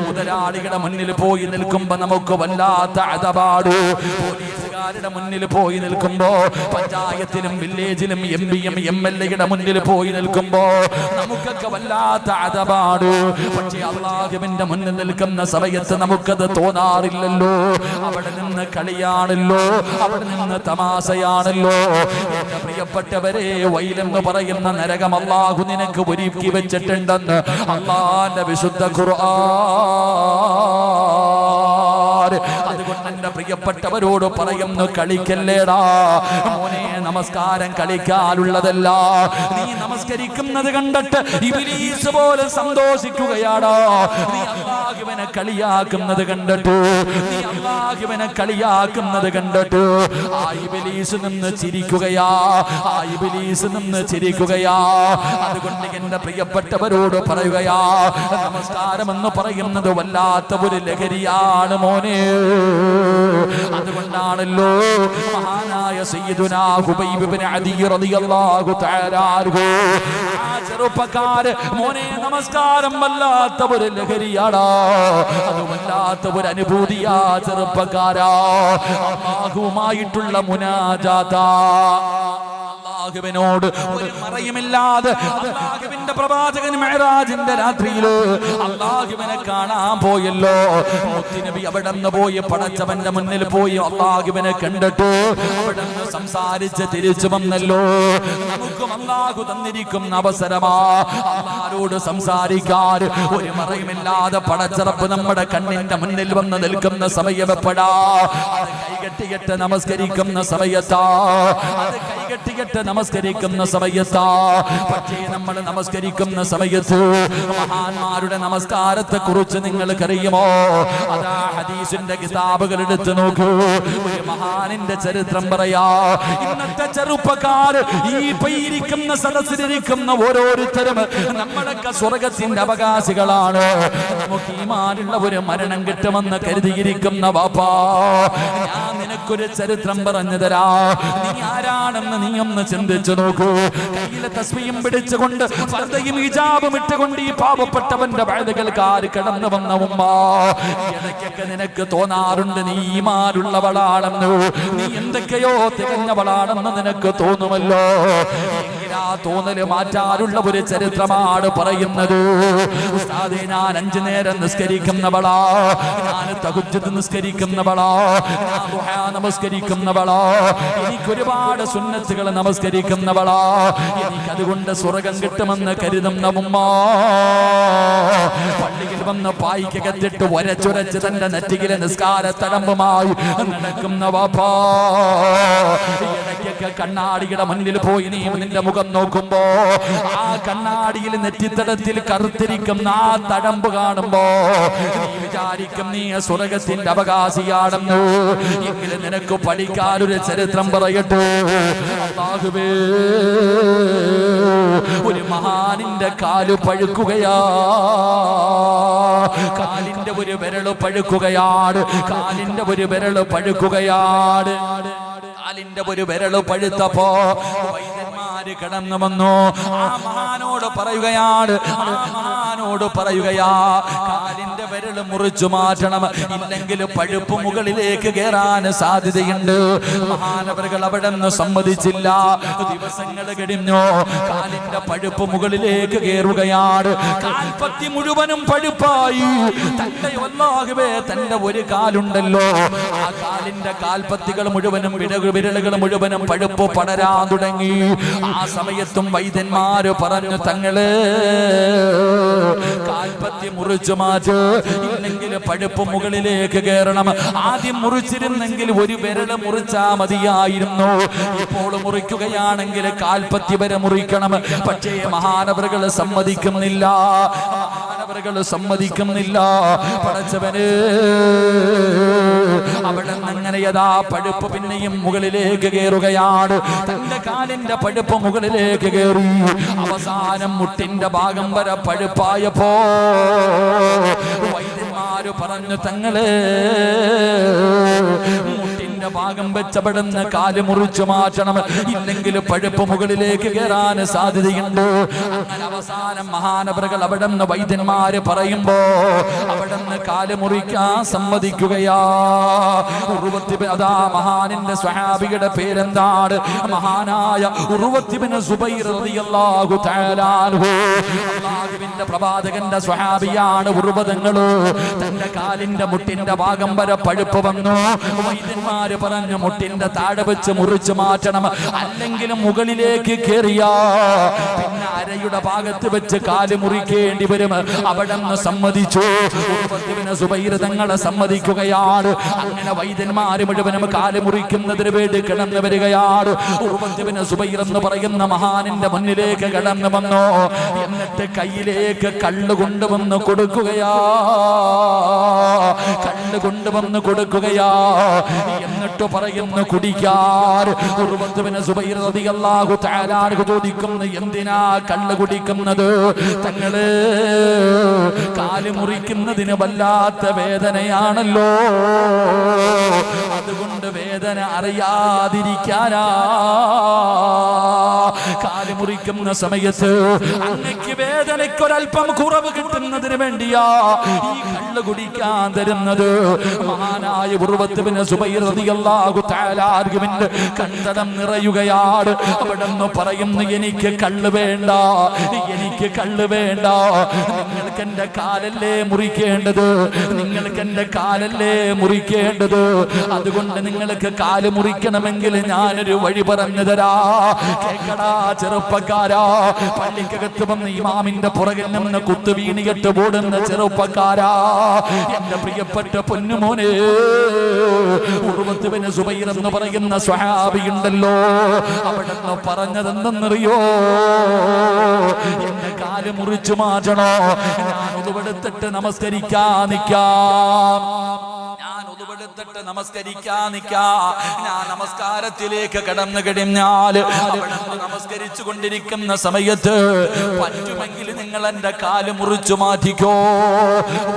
മുതലാളികളുടെ മുന്നിൽ പോയി നിൽക്കുമ്പോ നമുക്ക് വല്ലാത്ത അദബാട്. പോലീസുകാരുടെ മുന്നിൽ പോയി നിൽക്കുമ്പോ, പഞ്ചായത്തിലും വില്ലേജിലും എംപിയും MLA-യുടെ മുന്നിൽ പോയി നിൽക്കുമ്പോ നമുക്കൊക്കെ വല്ലാത്ത അദബാട്. പക്ഷേ അല്ലാഹുവിന്റെ മുന്നിൽ നിൽക്കുന്ന സമയത്ത് നമുക്കത് തോന്നാറില്ലല്ലോ. അവിടെ നിന്ന് കളിയാണല്ലോ, അവിടെ നിന്ന് തമാശയാണല്ലോ. എന്റെ പ്രിയപ്പെട്ടവരെ, വൈലെന്ന് പറയുന്ന നരകം അല്ലാഹു നിനക്ക് ഒരുക്കി വെച്ചിട്ടുണ്ടെന്ന് അല്ലാഹുവിന്റെ വിശുദ്ധ ഖുർആൻ. അതുകൊണ്ട് എന്റെ പ്രിയപ്പെട്ടവരോട് പറയുന്നു, കളിക്കല്ലേടാ മോനെ, നമസ്കാരം കളിക്കാനുള്ളതല്ല. നീ നമസ്കരിക്കുന്നത് കണ്ടിട്ട് ഇബ്ലീസ് പോലെ സന്തോഷിക്കുകയാടാ. നീ അല്ലാഹുവിനെ കളിയാക്കുന്നത് കണ്ടിട്ട്, നീ അല്ലാഹുവിനെ കളിയാക്കുന്നത് കണ്ടിട്ട് ആ ഇബ്ലീസ് നിന്ന് ചിരിക്കുകയാ, ആ ഇബ്ലീസ് നിന്ന് ചിരിക്കുകയാ. അതുകൊണ്ട് എന്റെ പ്രിയപ്പെട്ടവരോട് പറയുകയാ, നമസ്കാരം എന്ന് പറയുന്നത് വല്ലാത്ത ഒരു ലഹരിയാണ് മോനെ. അതുകൊണ്ടാണല്ലോ മഹാനായ സയ്യിദുനാ ഹുബൈബ് ഇബ്നു അദി റളിയല്ലാഹു തആല അൻഹു ആ ചെറുപ്പക്കാര്, മോനെ നമസ്കാരം വല്ലാത്ത ഒരു ലഹരിയാടാ, അത് വല്ലാത്ത ഒരു അനുഭൂതിയാ ചെറുപ്പക്കാരാ. അല്ലാഹുവുമായിട്ടുള്ള മുനാജാതാ, അല്ലാഹുവിനോട് ഒരു മറയുമില്ലാതെ അല്ലാഹുവിന്റെ പ്രവാചകൻ മിഅ്റാജിന്റെ രാത്രിയിൽ അല്ലാഹുവിനെ കാണാൻ പോയല്ലോ. മുത്തുനബി അവിടെന്ന് പോയി പടച്ചവന്റെ മുന്നിൽ പോയി അല്ലാഹുവിനെ കണ്ടിട്ട് അവിടെന്ന് സംസാരിച്ച് തിരിച്ചു വന്നല്ലോ. നമുക്കും അല്ലാഹു തന്നിരിക്കുന്ന അവസരമാ അല്ലാഹുവോട് സംസാരിക്കാൻ. ഒരു മറയുമില്ലാതെ പടച്ചറപ്പ് നമ്മുടെ കണ്ണിന്റെ മുന്നിൽ വന്ന് നിൽക്കുന്ന സമയമെപ്പോഴാ? അത് കൈകെട്ടിയിട്ട് നമസ്കരിക്കുന്ന സമയത്താ, അത് കൈകെട്ടിയിട്ട് നമസ്കരിക്കുന്ന സമയത്താ. പക്ഷേ നമ്മൾ നമസ്കരിക്കുന്ന സമയത്ത് മഹാന്മാരുടെ നമസ്കാരത്തെ കുറിച്ച് നിങ്ങൾക്കറിയുമോ? അതാ ഹദീസിന്റെ കിതാബുകൾ എടുത്ത് നോക്കൂ. ഒരു മഹാനിന്റെ ചരിത്രം പറയാ. ഇന്നത്തെ ചെറുപ്പക്കാർ, ഈ ഇരിക്കുന്ന സദസ്സിലിരിക്കുന്ന ഓരോരുത്തരും നമ്മളൊക്കെ സ്വർഗത്തിന്റെ അവകാശികളാണ്. നമുക്ക് ഈമാനുള്ള ഒരു മരണം കിട്ടുമെന്ന് കരുതിയിരിക്കുന്ന വാപ്പാ, ഞാൻ നിനക്കൊരു ചരിത്രം പറഞ്ഞു തരാ. നീ ആരാണെന്ന് നീ ഒന്ന് ചിന്തിച്ചു നോക്കൂ. കയ്യിലെ തസ്ബീഹും പിടിച്ചുകൊണ്ട് ഫർദയും ഹിജാബും ഇട്ടുകൊണ്ട് ഈ പാവപ്പെട്ടവന്റെ വഴുതകൾക്കാർ കടന്നു വന്ന ഉമ്മ, ഇടയ്ക്കൊക്കെ നിനക്ക് തോന്നാറുണ്ട് നീ ഈമാനുള്ളവളാണെന്ന്, നീ എന്തൊക്കെയോ തികഞ്ഞവളാണെന്ന് നിനക്ക് തോന്നുമല്ലോ. ആ തോന്നല് മാറ്റാനുള്ള ഒരു ചരിത്രമാണ് പറയുന്നത്. ഉസ്താദേ, ഞാൻ 5 നേരം നിസ്കരിക്കുന്നവളാ, ഞാൻ തഹജ്ജുദ് നിസ്കരിക്കുന്നവളാ, ഞാൻ ദുഹാ നമസ്കരിക്കുന്നവളാ, എനിക്കൊരുപാട് സുന്നത്തുകൾ നമസ്കരിക്കുന്നവളാ, എനിക്കതുകൊണ്ട് സ്വർഗം കിട്ടുമെന്ന് കരുതുന്ന ഉമ്മ പള്ളിയിൽ വന്ന് പായിക്കകത്തിട്ട് ഒരച്ചുരച്ച് തന്റെ നെറ്റിയിലെ നിസ്കാര തടമ്പുമായി നടക്കുന്ന വാപ്പാ, ഇടയ്ക്കൊക്കെ കണ്ണാടിയുടെ മുന്നിൽ പോയി നീ നിന്റെ മുഖം നോക്കുമ്പോ ആ കണ്ണാടിയിൽ നെറ്റിത്തടത്തിൽ കറുത്തിരിക്കുന്ന ആ തടമ്പ് കാണുമ്പോ നീ വിചാരിക്കും നീ സ്വർഗത്തിന്റെ അവകാശിയാണെന്ന്. എങ്കിലും നിനക്ക് പഠിക്കാനൊരു ചരിത്രം പറയട്ടെ. അല്ലാഹുവേ, ഒരു മഹാനിന്റെ കാല് പഴുക്കുകയാ, കാലിന്റെ ഒരു വിരല് പഴുക്കുകയാണ്, കാലിന്റെ ഒരു വിരല് പഴുക്കുകയാണ്. കാലിന്റെ ഒരു വിരല് പഴുത്തപ്പോ വൈദ്യന്മാര് കടന്നു വന്നു. ആ മഹാനോട് പറയുകയാണ്, ആ മഹാനോട് പറയുകയാ, കാലിന്റെ വിരല് മുറിച്ചു മാറ്റണം, ഇല്ലെങ്കിൽ പഴുപ്പ് മുകളിലേക്ക് കയറാൻ സാധ്യതയുണ്ട്. മഹാനവറുകൾ അവിടെ നിന്ന് സമ്മതിച്ചില്ല. ദിവസങ്ങൾ കഴിഞ്ഞു, കാലിന്റെ പഴുപ്പ് മുകളിലേക്ക് കയറുകയാണ്. കാൽപ്പത്തി മുഴുവനും പഴുപ്പായി. തന്റെ അല്ലാഹുവേ, തന്റെ ഒരു കാലുണ്ടല്ലോ, ആ കാലിന്റെ കാൽപ്പത്തികൾ മുഴുവനും വിരലുകൾ മുഴുവനും പഴുപ്പ് പടരാൻ തുടങ്ങി. ആ സമയത്തും വൈദ്യന്മാര് പറഞ്ഞു, തങ്ങള് കാൽപ്പത്തി മുറിച്ചു മാറ്റ്, ഇല്ലെങ്കിൽ പഴുപ്പ് മുകളിലേക്ക് കയറണം. ആദ്യം മുറിച്ചിരുന്നെങ്കിൽ ഒരു വിരല് മുറിച്ചാ മതിയായിരുന്നു, ഇപ്പോൾ മുറിക്കുകയാണെങ്കിൽ കാൽപ്പത്തി വരെ മുറിക്കണം. പക്ഷേ മഹാനവറുകൾ സമ്മതിക്കുന്നില്ല, മഹാനവറുകൾ സമ്മതിക്കുന്നില്ല. പടച്ചവന് അവിടെ അങ്ങനെ യഥാ പഴുപ്പ് പിന്നെയും മുകളിലേക്ക് കയറുകയാണ്. തന്റെ കാലിന്റെ പഴുപ്പ് മുകളിലേക്ക് കയറി. അവസാനം മുട്ടിന്റെ ഭാഗം വരെ പഴുപ്പായപ്പോ വൈദ്യന്മാര് പറഞ്ഞു, തങ്ങളെ മുട്ടിന്റെ ഭാഗം വെച്ചപ്പെടുന്ന കാല് മുറിച്ചു മാറ്റണം, ഇല്ലെങ്കിൽ പഴുപ്പ് മുകളിലേക്ക് കയറാൻ സാധ്യതയുണ്ട്. അങ്ങനെ അവസാനം മഹാനവറുകൾ അവിടെ നിന്ന് വൈദ്യന്മാര് പറയുമ്പോ അവിടെ നിന്ന് കാല് മുറിക്കാൻ സമ്മതിക്കുകയാ. അതാ മഹാനിന്റെ സ്വഹാബിയുടെ പേരെന്താണ്? മഹാനായ ഉർവത്ത് ഇബ്നു സുബൈർ റളിയല്ലാഹു തആല അൻഹു. അല്ലാഹുവിന്റെ പ്രവാചകന്റെ സ്വഹാബിയാണ് ഉർവതങ്ങൾ. തന്റെ കാലിന്റെ മുട്ടിന്റെ ഭാഗം വരെ പഴുപ്പ് വന്നു. വൈദ്യന്മാര് വൈദ്യന്മാര് പറഞ്ഞു മുട്ടിന്റെ താഴെ വെച്ച് മുറിച്ചു മാറ്റണം, അല്ലെങ്കിൽ മുകളിലേക്ക് കേറിയാ പിന്നെ അരയുടെ ഭാഗത്ത് വെച്ച് കാല് മുറിക്കേണ്ടി വരും. അവിടെ നിന്ന് സമ്മതിച്ചു. സുബൈർ തങ്ങളെ സമ്മതിക്കുകയാണ്. അങ്ങനെ വൈദ്യന്മാര് മുഴുവനും കാല് മുറിക്കുന്നതിന് വേണ്ടി കിടന്നു വരികയാണ്. സുബൈർ എന്ന് പറയുന്ന മഹാനിന്റെ മുന്നിലേക്ക് കടന്നു വന്നു. എന്നിട്ട് കയ്യിലേക്ക് കള്ള് കൊണ്ടുവന്ന് കൊടുക്കുകയാ, കള്ള് കൊണ്ടുവന്ന് കൊടുക്കുകയാ. എന്നിട്ട് പറയുന്നു കുടിക്കാൻ. സുബൈർ റളിയല്ലാഹു തആല അൻഹു ചോദിക്കുന്നു, എന്തിനാ കള്ള് കുടിക്കുന്നത്? തങ്ങള് കാല് മുറിക്കുന്നതിന് വല്ലാത്ത വേദനയാണല്ലോ, അതുകൊണ്ട് വേദന അറിയാതിരിക്കാനാ. കാല് മുറിക്കുന്ന സമയത്ത് അങ്ങക്ക് വേദനയ്ക്കൊരൽപ്പം കുറവ് കിട്ടുന്നതിന് വേണ്ടിയാ ഈ കള്ള് കുടിക്കാൻ തരുന്നത്. മഹാനായ ഉർവത്ത് ബിൻ സുബൈർ റളിയല്ലാഹു തആല അൻഹുവിന്റെ കണ്ടം നിറയുകയാണ്. അവിടെന്ന് പറയുന്നു, എനിക്ക് കള്ള് വേണ്ട, എനിക്ക് കള്ള് വേണ്ട. നിങ്ങൾക്ക് എന്റെ കാലല്ലേ മുറിക്കേണ്ടത്, നിങ്ങൾക്ക് എന്റെ കാലല്ലേ മുറിക്കേണ്ടത്. അതുകൊണ്ട് നിങ്ങൾക്ക് കാല് മുറിക്കണമെങ്കിൽ ഞാനൊരു വഴി പറഞ്ഞു തരാ. കേക്കടാ ചെറുപ്പക്കാരാ, പള്ളിക്കകത്ത് വന്ന് ഇമാമിന്റെ പുറകിൽ നിന്ന് കുത്തുവീണിയിട്ട് ഓടുന്ന ചെറുപ്പക്കാരാ, എന്റെ പ്രിയപ്പെട്ട പൊന്നുമോനെ, ഉർവത്ത് ബിൻ സുബൈർ എന്ന് പറയുന്ന സ്വഹാബിയുണ്ടല്ലോ, അവിടെ നിന്ന് പറഞ്ഞതെന്തെന്നറിയോ? എന്റെ കാല് മുറിച്ചു മാറ്റണോ, ഞാൻ ഉതുവെടുത്തിട്ട് നമസ്കരിക്കാൻ നിൽക്കാം, ഞാൻ ഉതുവെടുത്തിട്ട് നമസ്കരിക്കാൻ നിൽക്കാം. ഞാൻ നമസ്കാരത്തിലേക്ക് കടന്നു കഴിഞ്ഞാൽ അവിടെ നമസ്കരിച്ചു കൊണ്ടിരിക്കുന്ന സമയത്ത് പറ്റുമെങ്കിൽ നിങ്ങൾ എന്റെ കാല് മുറിച്ചു മാറ്റിക്കോ.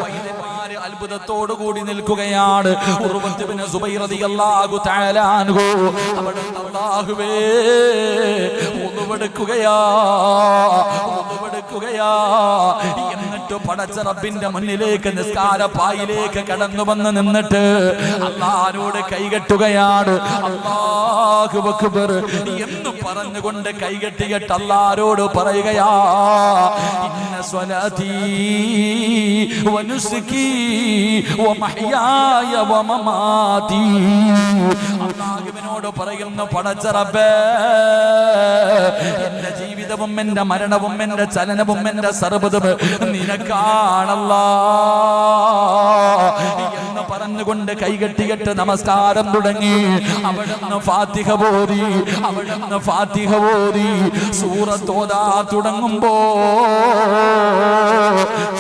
വൈദ്യന്മാര് അത്ഭുതത്തോടു കൂടി നിൽക്കുകയാണ്. ഉർവത്ത് ബിൻ സുബൈർ റളിയല്ലാഹു തആല അൻഹു അവിടെ അല്ലാഹുവേ ഉതുവെടുക്കുകയാ, ഉതുവെടുക്കുകയാ. എന്നിട്ട് പടച്ച റബ്ബിന്റെ മുന്നിലേക്ക് നിസ്കാരപ്പായിലേക്ക് കടന്നു വന്ന് നിന്നിട്ട് അല്ലാഹുവോട് കൈകെട്ടുകയാണ്. അല്ലാഹു അക്ബർ എന്ന് പറഞ്ഞുകൊണ്ട് കൈകെട്ടിയിട്ട് അല്ലാഹുവോട് പറയുകയാ, ഇന്ന സ്വലാത്തി വനുസ്കി വമഹ്യായ വമമാതി. അല്ലാഹുവിനോട് പറയുന്നു, പടച്ച റബ്ബേ, എന്റെ ജീവിതവും എന്റെ മരണവും എന്റെ ചലനവും എന്റെ സർവ്വതും നിനക്കാണല്ലാ എന്ന് പറഞ്ഞുകൊണ്ട് കൈകെട്ടിയിട്ട് നമസ്കാരം തുടങ്ങി. അവിടുന്ന് ഫാത്തിഹ ഓതി, അവിടുന്ന് ഫാത്തിഹ ഓതി. സൂറത്ത് ഓതാ തുടങ്ങുമ്പോ